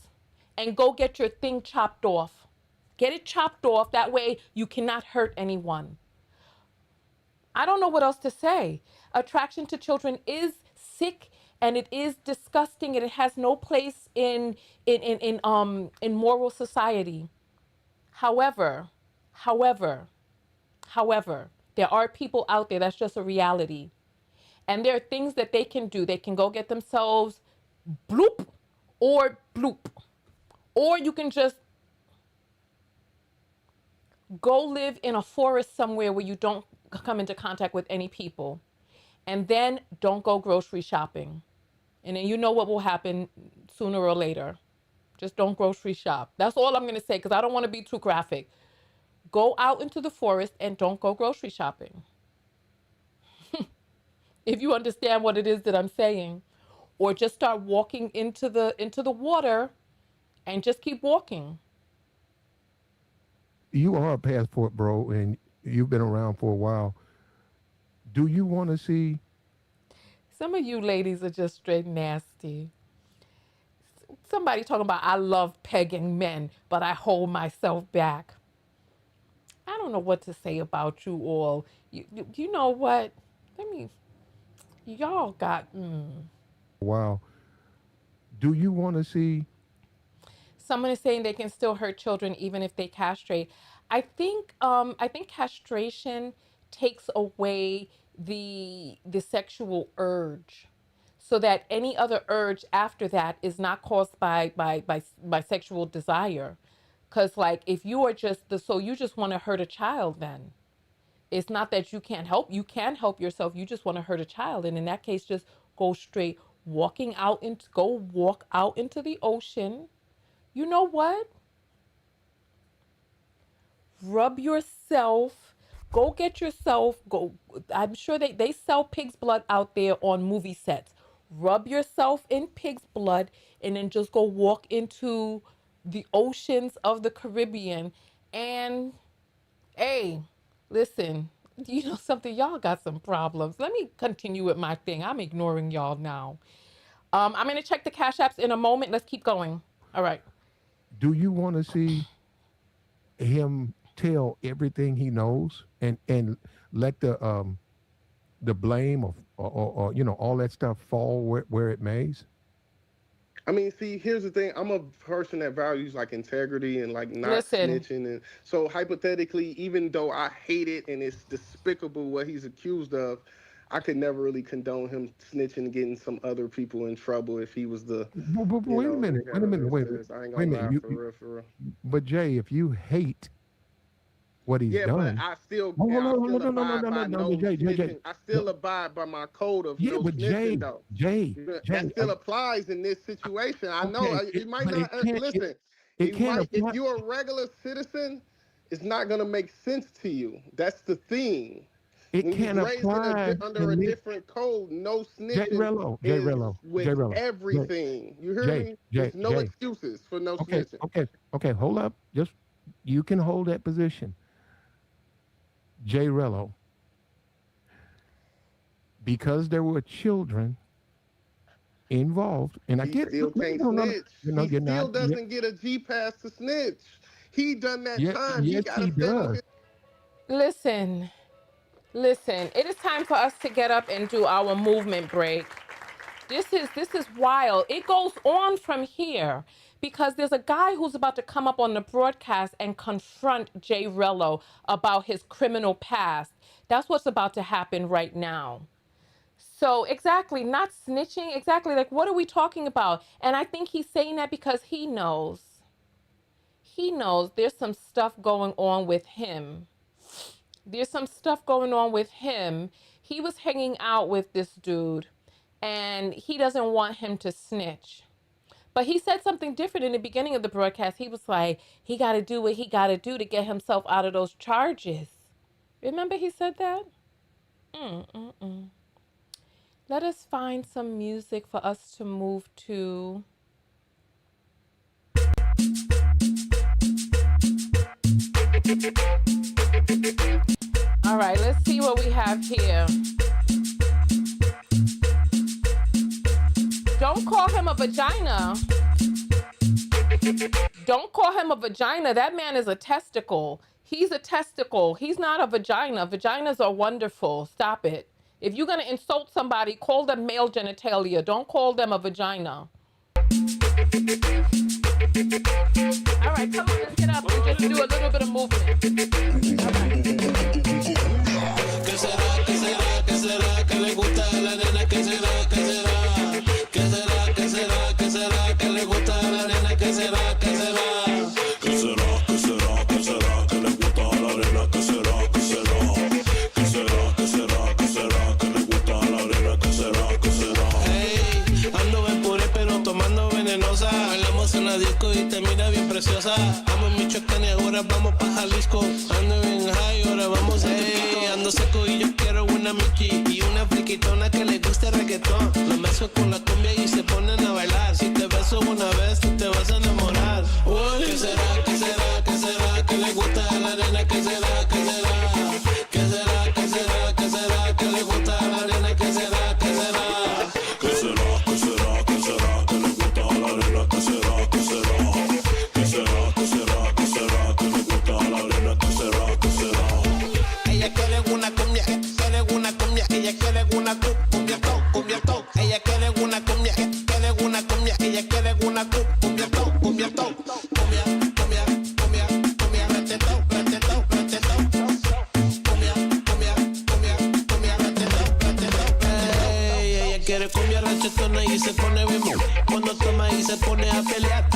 and go get your thing chopped off. Get it chopped off. That way you cannot hurt anyone. I don't know what else to say. Attraction to children is sick, and it is disgusting, and it has no place in moral society. However, there are people out there, that's just a reality. And there are things that they can do. They can go get themselves bloop or bloop. Or you can just go live in a forest somewhere where you don't come into contact with any people. And then don't go grocery shopping. And then you know what will happen sooner or later. Just don't grocery shop. That's all I'm going to say, because I don't want to be too graphic. Go out into the forest and don't go grocery shopping. If you understand what it is that I'm saying. Or just start walking into the water and just keep walking. You are a passport bro, and you've been around for a while. Do you want to see? Some of you ladies are just straight nasty. Somebody talking about, I love pegging men, but I hold myself back. I don't know what to say about you all. You know what? Y'all got. Wow. Do you want to see? Someone is saying they can still hurt children even if they castrate. I think castration takes away the sexual urge, so that any other urge after that is not caused by sexual desire. Because, like, if you are so you just want to hurt a child, then it's not that you can't help. You can help yourself. You just want to hurt a child, and in that case, just go straight walk out into the ocean. You know what? Rub yourself. Go get yourself. I'm sure they sell pig's blood out there on movie sets. Rub yourself in pig's blood and then just go walk into the oceans of the Caribbean. And hey, listen, you know something? Y'all got some problems. Let me continue with my thing. I'm ignoring y'all now. I'm going to check the Cash Apps in a moment. Let's keep going. All right. Do you want to see him tell everything he knows and let the the blame or you know, all that stuff fall where it mays? I mean, see, here's the thing. I'm a person that values like integrity and like not Listen. snitching. And so hypothetically, even though I hate it and it's despicable what he's accused of, I could never really condone him snitching and getting some other people in trouble if he was the, But you wait a know, minute, wait a minute, whoever this is. I ain't wait a gonna lie, minute. for real, for real. But Jay, if you hate what he's Yeah, but done, I still no, Jay. I still abide by my code of Yeah, no but snitching, though. Jay, That still applies in this situation. I know it might but not it it can't might, if apply. you're a regular citizen, it's not gonna make sense to you. That's the thing. It When can't you're raised apply under a different code, no snitching is with everything. You hear me? There's no excuses for no snitching. Okay, hold up. Just, you can hold that position. Jay Rello, because there were children involved, and I get Still can't snitch. No, He still doesn't get a G pass to snitch. He done that time. Yes, he does. Listen, it is time for us to get up and do our movement break. This is wild. It goes on from here because there's a guy who's about to come up on the broadcast and confront Jay Rello about his criminal past. That's what's about to happen right now. So exactly, not snitching, exactly, like what are we talking about? And I think he's saying that because he knows there's some stuff going on with him. There's some stuff going on with him. He was hanging out with this dude and he doesn't want him to snitch. But he said something different in the beginning of the broadcast. He was like, he got to do what he got to do to get himself out of those charges. Remember he said that? Let us find some music for us to move to. All right, let's see what we have here. Don't call him a vagina. Don't call him a vagina. That man is a testicle. He's a testicle. He's not a vagina. Vaginas are wonderful. Stop it. If you're going to insult somebody, call them male genitalia. Don't call them a vagina. All right, come on, let's get up and just do a little bit of movement. All right. ¿Qué será, qué será, qué será que le gusta a la nena? ¿Qué será, qué será? ¿Qué será, qué será, qué será que le gusta a la nena? ¿Qué será, qué será? ¿Qué será, qué será, qué será que le gusta a la nena? ¿Qué será, qué será? ¿Qué será, qué será, qué será que le gusta a la nena? ¿Qué será, qué será? Hey, ando en puré pero tomando venenosa. Bailamos en la disco y te mira bien preciosa. Amo en Michoacán y ahora vamos pa' Jalisco. Ando bien high, ahora vamos a ando seco y yo quiero una Michi y una friquitona que le guste reggaetón. Lo mezclo con la cumbia y se ponen a bailar. Si te beso una vez, tú te vas a enamorar. Uy, ¿qué será, qué será, qué será que le gusta a la nena? ¿Qué será, qué será? ¿Qué será, qué será, qué será que le gusta a la nena? ¿Qué será, qué será? ¿Qué será, qué será, qué será que le gusta a la nena? ¿Qué será, qué será? ¿Qué será, qué será, qué será que le gusta a la nena? ¿Qué será, qué será? Ella quiere una cumbia, ella quiere una cumbia to. Ella quiere una cumbia, ella quiere una cumbia to. Cumbia, retetón. Ella quiere cumbia rachetona y se pone bien cuando toma y se pone a pelear.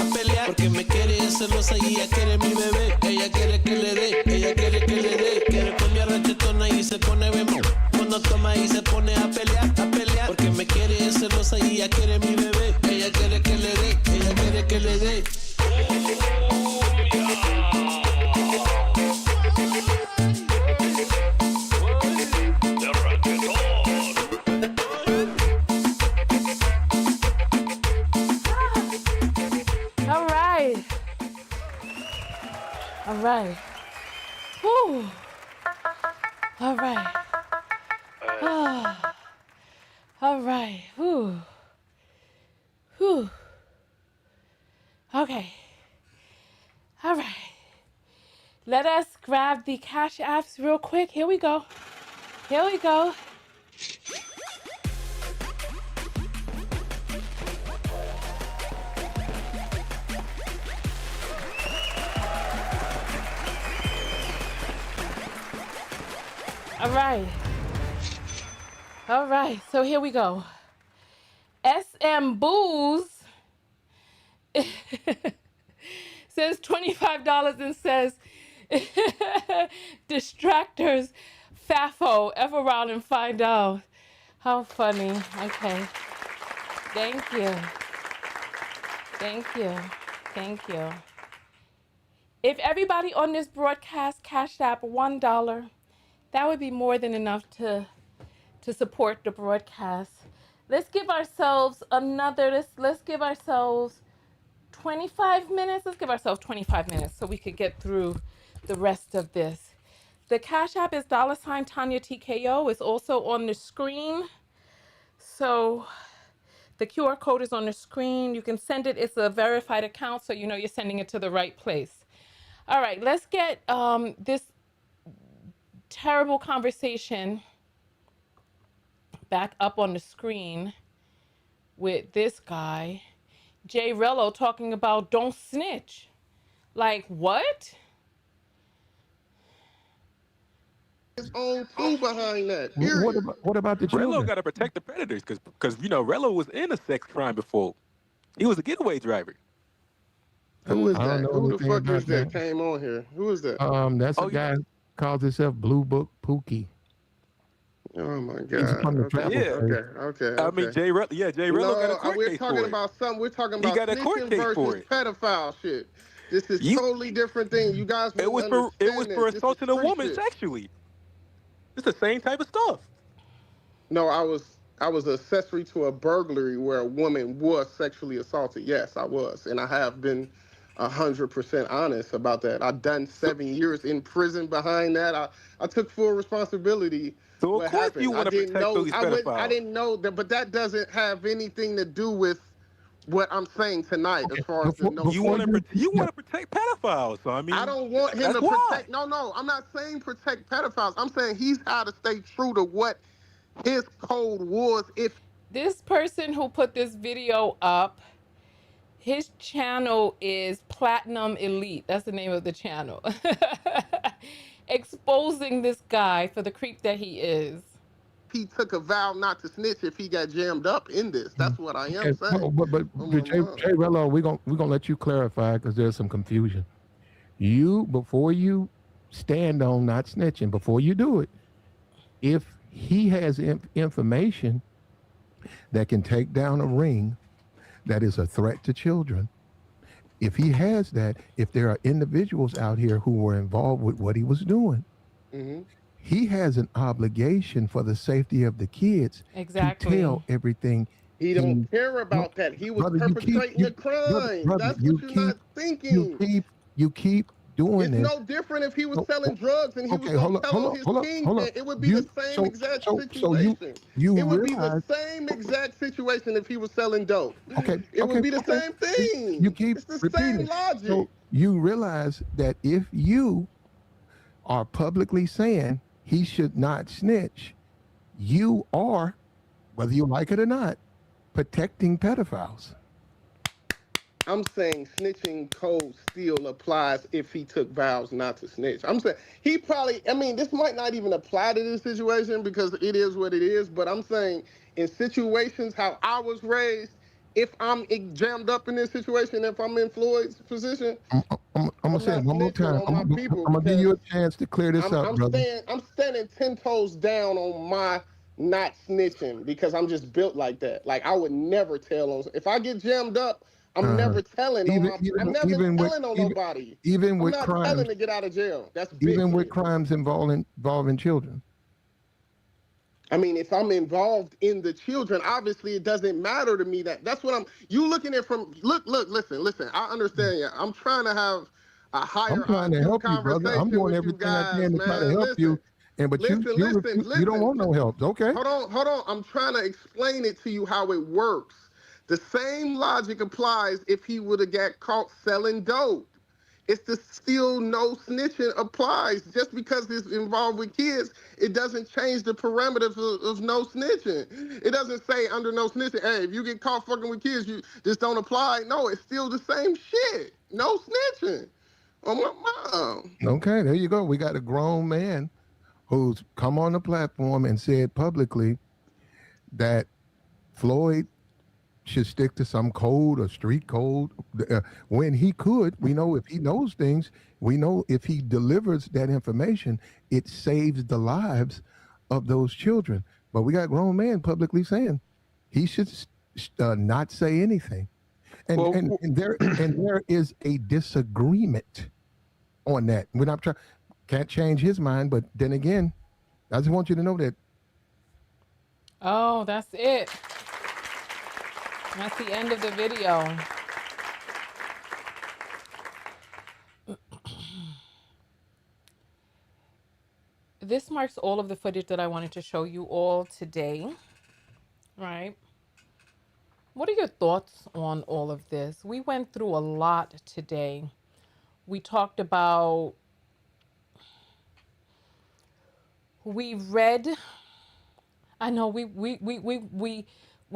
Porque me quiere celosa y ella quiere mi bebé. Ella quiere que le dé, quiere cumbia rachetona y se pone bien cuando toma y se pone a pelear. Porque me quiere celosa y ella quiere mi bebé. Ella quiere que le dé, ella quiere que le dé. All right. Whew. All right. All right. Whew. Okay. All right. Let us grab the cash apps real quick. Here we go. All right. All right. So here we go. SM Booze says $25 and says, distractors, FAFO, F around and find out. How funny. Okay. Thank you. Thank you. Thank you. If everybody on this broadcast cashed out $1, that would be more than enough to support the broadcast. Let's give ourselves another, let's give ourselves 25 minutes. Let's give ourselves 25 minutes so we could get through the rest of this. The Cash App is $Tonya TKO. It's also on the screen. So the QR code is on the screen. You can send it. It's a verified account, so you know you're sending it to the right place. All right, let's get this terrible conversation back up on the screen with this guy, Jay Rello, talking about don't snitch. Like, what? His own tool behind that. What about the children? Rello got to protect the predators because you know Rello was in a sex crime before. He was a getaway driver. Who is that? Who the anything fuck is about that? Came on here. Who is that? That's a guy calls himself Blue Book Pookie. Oh my He's God. from the Okay. travel Okay. I mean, Jay Rello got a court we're case talking for it. about something. We're talking He about got a court snitching case for versus it. pedophile shit. This is totally different thing. You guys It was for assaulting a woman sexually. It's the same type of stuff. No, I was accessory to a burglary where a woman was sexually assaulted. Yes, I was, and I have been 100% honest about that. I've done 7 years in prison behind that. I took full responsibility. So of course you want to protect those pedophiles. I didn't know that, but that doesn't have anything to do with what I'm saying tonight. As far as you want to protect pedophiles. So I mean, I don't want him to protect. No, I'm not saying protect pedophiles. I'm saying he's got to stay true to what his code was. If this person who put this video up, his channel is Platinum Elite. That's the name of the channel. Exposing this guy for the creep that he is. He took a vow not to snitch if he got jammed up in this. That's what I am saying. No, but Jay Rello, we're gonna let you clarify because there's some confusion. Before you stand on not snitching, before you do it, if he has information that can take down a ring that is a threat to children, if he has that, if there are individuals out here who were involved with what he was doing, he has an obligation for the safety of the kids to tell everything. He don't care about that. He was perpetrating a crime. That's what you're not thinking. You keep doing It's this. no different if he was selling drugs and he was going to tell his kingpin. It would be the same exact situation. It would be the same exact situation if he was selling dope. It would be the same thing. It's the repeating. same logic. So you realize that if you are publicly saying he should not snitch, you are, whether you like it or not, protecting pedophiles. I'm saying snitching code still applies if he took vows not to snitch. I'm saying he probably, this might not even apply to this situation because it is what it is, but I'm saying in situations how I was raised, if I'm jammed up in this situation, if I'm in Floyd's position, I'm gonna say it one more time. I'm gonna give you a chance to clear this up, brother. I'm standing 10 toes down on my not snitching because I'm just built like that. Like I would never tell on. If I get jammed up, I'm never telling on nobody. Even with I'm not crimes, telling to get out of jail. That's big. even with crimes involving children. If I'm involved in the children, obviously it doesn't matter to me. That's what you looking at from. Listen. I understand you. I'm trying to have a higher. I'm trying to help you, brother. I'm doing everything I can to try to help you. But you don't want no help. Okay. Hold on. I'm trying to explain it to you how it works. The same logic applies if he would have got caught selling dope. It's the still no snitching applies. Just because it's involved with kids, it doesn't change the parameters of no snitching. It doesn't say under no snitching, hey, if you get caught fucking with kids, you just don't apply. No, it's still the same shit. No snitching. Oh my mom. Okay, there you go. We got a grown man who's come on the platform and said publicly that Floyd should stick to some code or street code when he could. We know if he knows things, we know if he delivers that information, it saves the lives of those children. But we got grown men publicly saying he should not say anything. And there is a disagreement on that. We're not can't change his mind, but then again, I just want you to know that. Oh, that's it. That's the end of the video. This marks all of the footage that I wanted to show you all today, right? What are your thoughts on all of this? We went through a lot today. We talked about, we read, I know we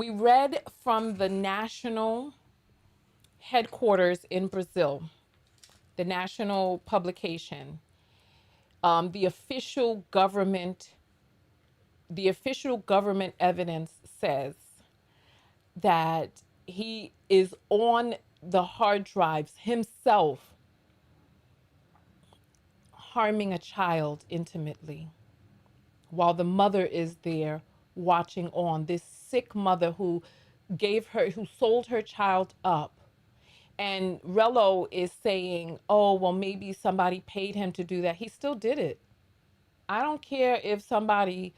read from the national headquarters in Brazil, the national publication, the official government evidence says that he is on the hard drives himself, harming a child intimately, while the mother is there watching on. This sick mother who sold her child up. And Rello is saying, oh, well, maybe somebody paid him to do that. He still did it. I don't care if somebody,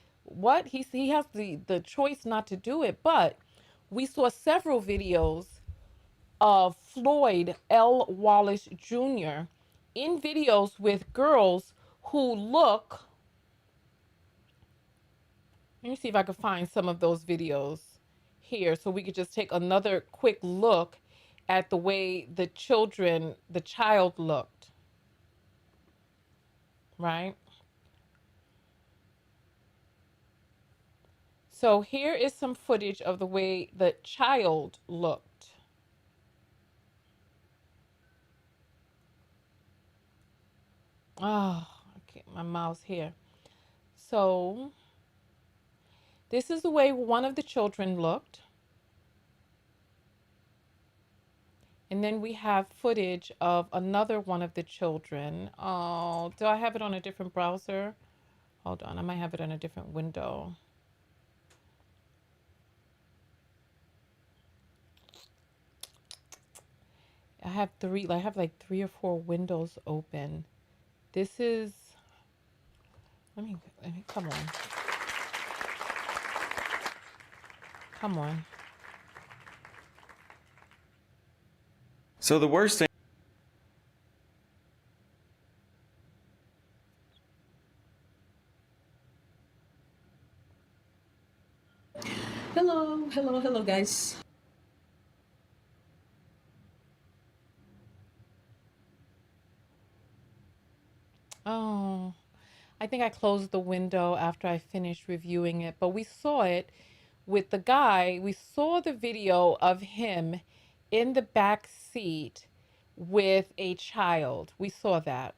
he has the choice not to do it. But we saw several videos of Floyd L. Wallace Jr. in videos with girls who look, let me see if I can find some of those videos here so we could just take another quick look at the way the child looked, right? So here is some footage of the way the child looked. Oh, okay, my mouse here. So this is the way one of the children looked. And then we have footage of another one of the children. Oh, do I have it on a different browser? Hold on, I might have it on a different window. I have like 3 or 4 windows open. This is, let me, come on. Come on. So the worst thing. Hello, guys. Oh, I think I closed the window after I finished reviewing it, but we saw it with the guy. We saw the video of him in the back seat with a child. We saw that.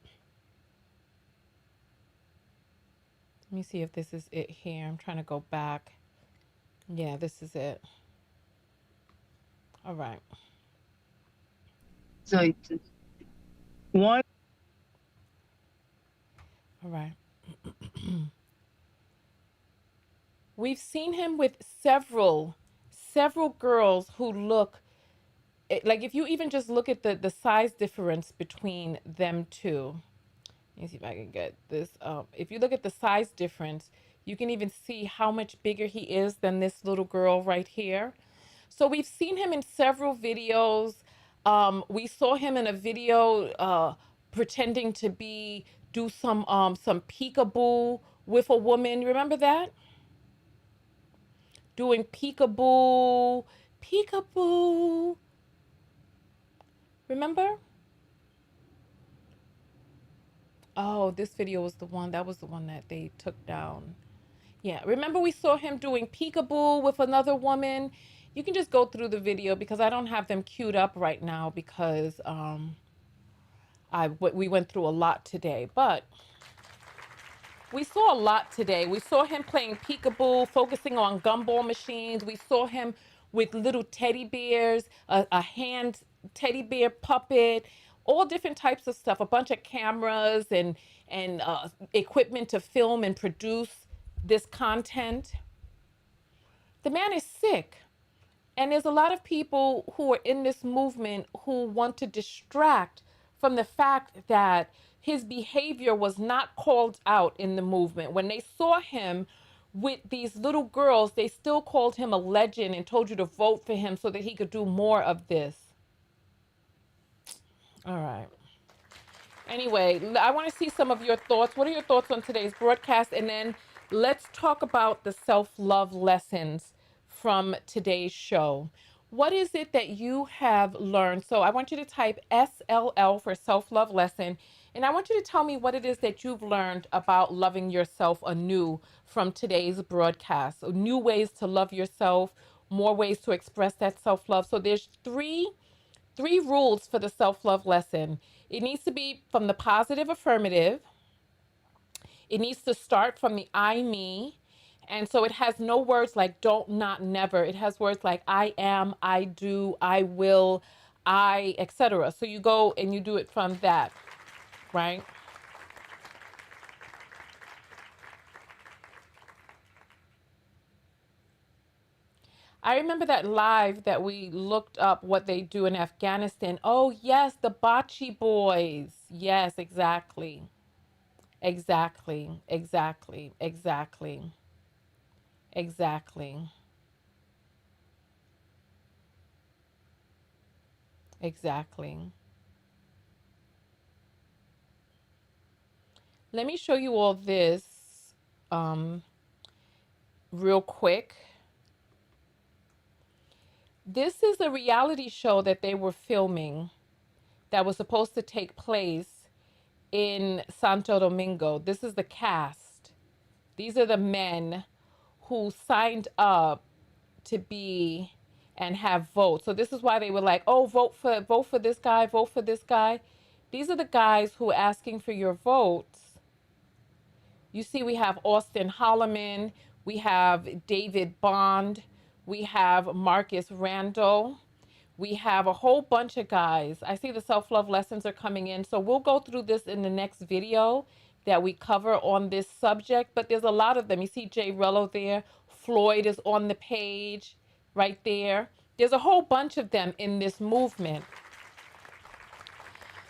Let me see if this is it here. I'm trying to go back. Yeah, this is it. All right. So, one. All right. We've seen him with several girls who look like, if you even just look at the size difference between them two. Let me see if I can get this. If you look at the size difference, you can even see how much bigger he is than this little girl right here. So we've seen him in several videos. We saw him in a video pretending to do some peekaboo with a woman. You remember that? Doing peekaboo. Remember? Oh, this video was the one. That was the one that they took down. Yeah, remember we saw him doing peekaboo with another woman? You can just go through the video because I don't have them queued up right now because we went through a lot today. But We saw a lot today. We saw him playing peekaboo, focusing on gumball machines. We saw him with little teddy bears, a hand teddy bear puppet, all different types of stuff, a bunch of cameras and equipment to film and produce this content. The man is sick. And there's a lot of people who are in this movement who want to distract from the fact that his behavior was not called out in the movement. When they saw him with these little girls, they still called him a legend and told you to vote for him so that he could do more of this. All right. Anyway, I want to see some of your thoughts. What are your thoughts on today's broadcast? And then let's talk about the self-love lessons from today's show. What is it that you have learned? So I want you to type SLL for self-love lesson. And I want you to tell me what it is that you've learned about loving yourself anew from today's broadcast. So new ways to love yourself, more ways to express that self-love. So there's three rules for the self-love lesson. It needs to be from the positive affirmative. It needs to start from the I, me. And so it has no words like don't, not, never. It has words like I am, I do, I will, I, etc. So you go and you do it from that, right? I remember that live that we looked up what they do in Afghanistan. Oh, yes, the Bocce boys. Yes, exactly. Exactly, exactly, exactly. Exactly. Exactly. Let me show you all this real quick. This is a reality show that they were filming that was supposed to take place in Santo Domingo. This is the cast. These are the men who signed up to be and have votes. So this is why they were like, oh, vote for this guy, vote for this guy. These are the guys who are asking for your votes. You see, we have Austin Holloman, we have David Bond, we have Marcus Randall, we have a whole bunch of guys. I see the self-love lessons are coming in. So we'll go through this in the next video that we cover on this subject, but there's a lot of them. You see Jay Rello there. Floyd is on the page right there. There's a whole bunch of them in this movement.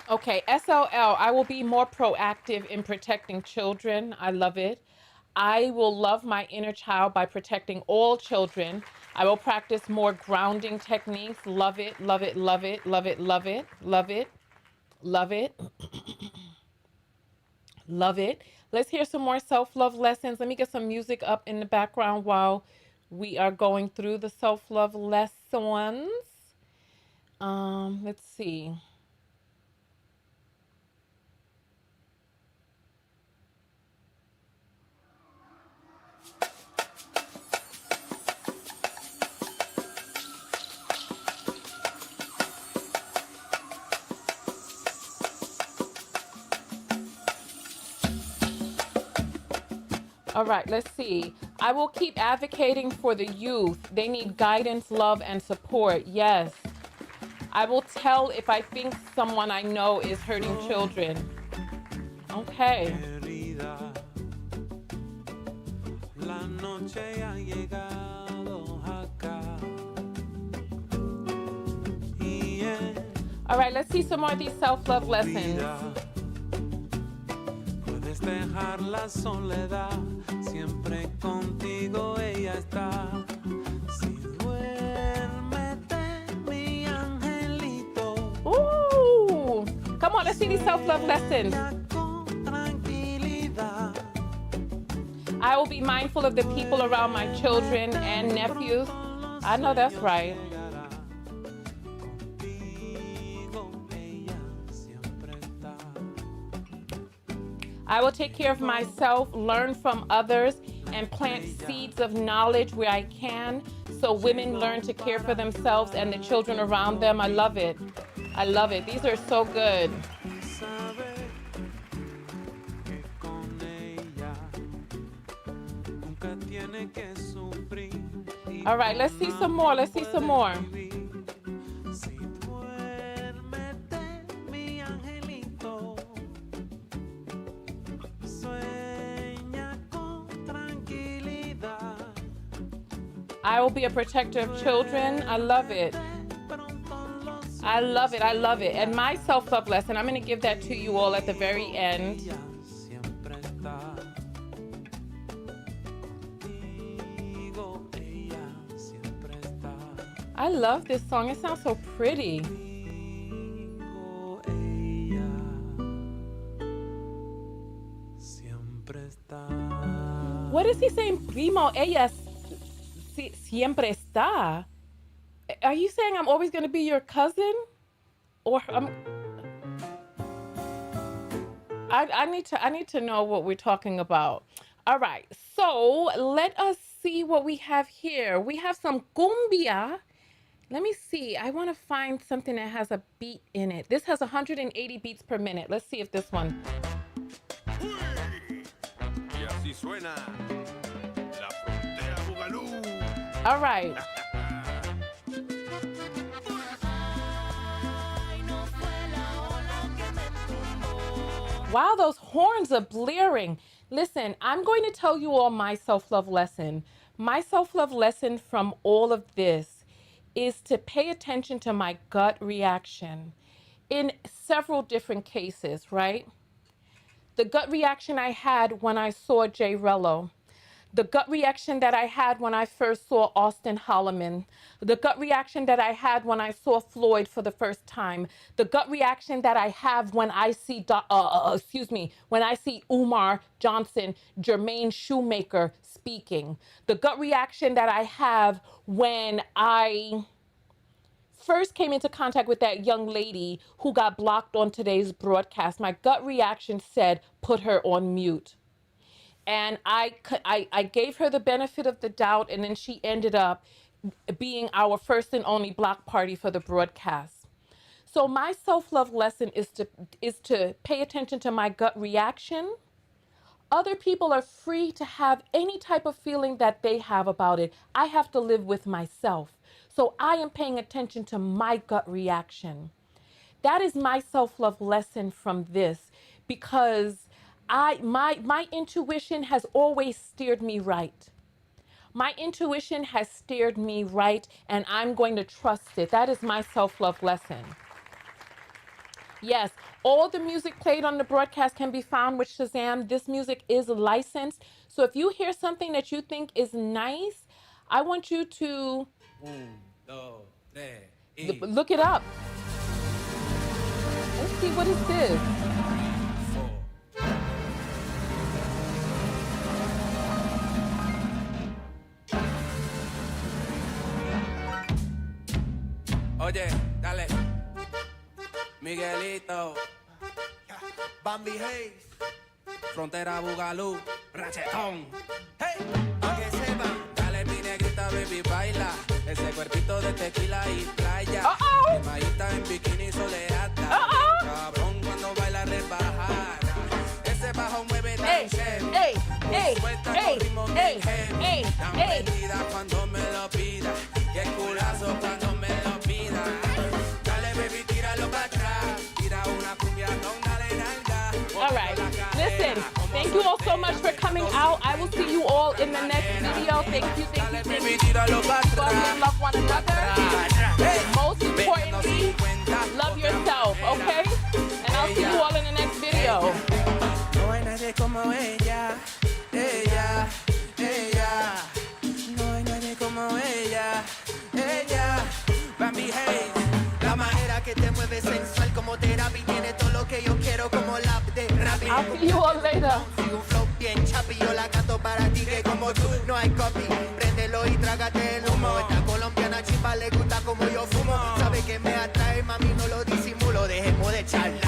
Okay, SLL, I will be more proactive in protecting children. I love it. I will love my inner child by protecting all children. I will practice more grounding techniques. Love it, love it, love it, love it, love it, love it, love it. Love it. Let's hear some more self-love lessons. Let me get some music up in the background while we are going through the self-love lessons. Let's see. All right, let's see. I will keep advocating for the youth. They need guidance, love, and support. Yes. I will tell if I think someone I know is hurting children. Okay. All right, let's see some more of these self-love lessons. Dejar la soledad, siempre contigo ella está. Si duérmete, mi angelito. Ooh, come on, let's see these self-love lessons. I will be mindful of the people around my children and nephews. I know that's right. I will take care of myself, learn from others, and plant seeds of knowledge where I can so women learn to care for themselves and the children around them. I love it. I love it. These are so good. All right, let's see some more. Let's see some more. I will be a protector of children. I love it. I love it. I love it. And my self-love lesson, I'm going to give that to you all at the very end. I love this song. It sounds so pretty. What is he saying? Primo, ella siempre está. Are you saying I'm always going to be your cousin? Or I need to know what we're talking about. All right. So, let us see what we have here. We have some cumbia. Let me see. I want to find something that has a beat in it. This has 180 beats per minute. Let's see if this one. All right. Wow, those horns are blaring. Listen, I'm going to tell you all my self-love lesson. My self-love lesson from all of this is to pay attention to my gut reaction in several different cases, right? The gut reaction I had when I saw Jay Rello. The gut reaction that I had when I first saw Austin Holloman. The gut reaction that I had when I saw Floyd for the first time. The gut reaction that I have when I see, when I see Umar Johnson, Jermaine Shoemaker speaking. The gut reaction that I have when I first came into contact with that young lady who got blocked on today's broadcast. My gut reaction said, put her on mute. And I gave her the benefit of the doubt, and then she ended up being our first and only block party for the broadcast. So my self-love lesson is to pay attention to my gut reaction. Other people are free to have any type of feeling that they have about it. I have to live with myself. So I am paying attention to my gut reaction. That is my self-love lesson from this, because my intuition has always steered me right. My intuition has steered me right, and I'm going to trust it. That is my self-love lesson. Yes, all the music played on the broadcast can be found with Shazam. This music is licensed. So if you hear something that you think is nice, I want you to look it up. Let's see, what is this? Oye, dale. Miguelito. Bambi Hayes. Frontera Bugalú. Rachetón. Hey, pa' que sepan. Dale, mi negrita, baby, baila. Ese cuerpito de tequila y playa. Mi maíta en bikini soleada. Cabrón cuando baila rebajada. Ese bajo mueve tan chévere. Suelta con ritmo bien heavy. Tan metida cuando me lo pida. Y el culazo cuando me lo pida. Dale, baby, tíralo para atrás. Tira una cumbia con dale nalga. All right, listen, thank you all so much for coming out. I will see you all in the next video. Thank you. Love one another. Most importantly, love yourself, okay? And I'll see you all in the next video. No hay nadie como ella, ella, ella. No hay nadie como ella, ella. Bambi Hayes, la manera que te mueve sensual como terapia, tiene todo lo que yo quiero como lap de rap. I'll see you all later. Si un flow bien chapi, yo la canto para ti que como tú no hay copy. Préndelo y trágate el humo. Esta colombiana chimba le gusta como yo fumo. Sabe que me atrae, mami, no lo disimulo. Dejemos de charlar.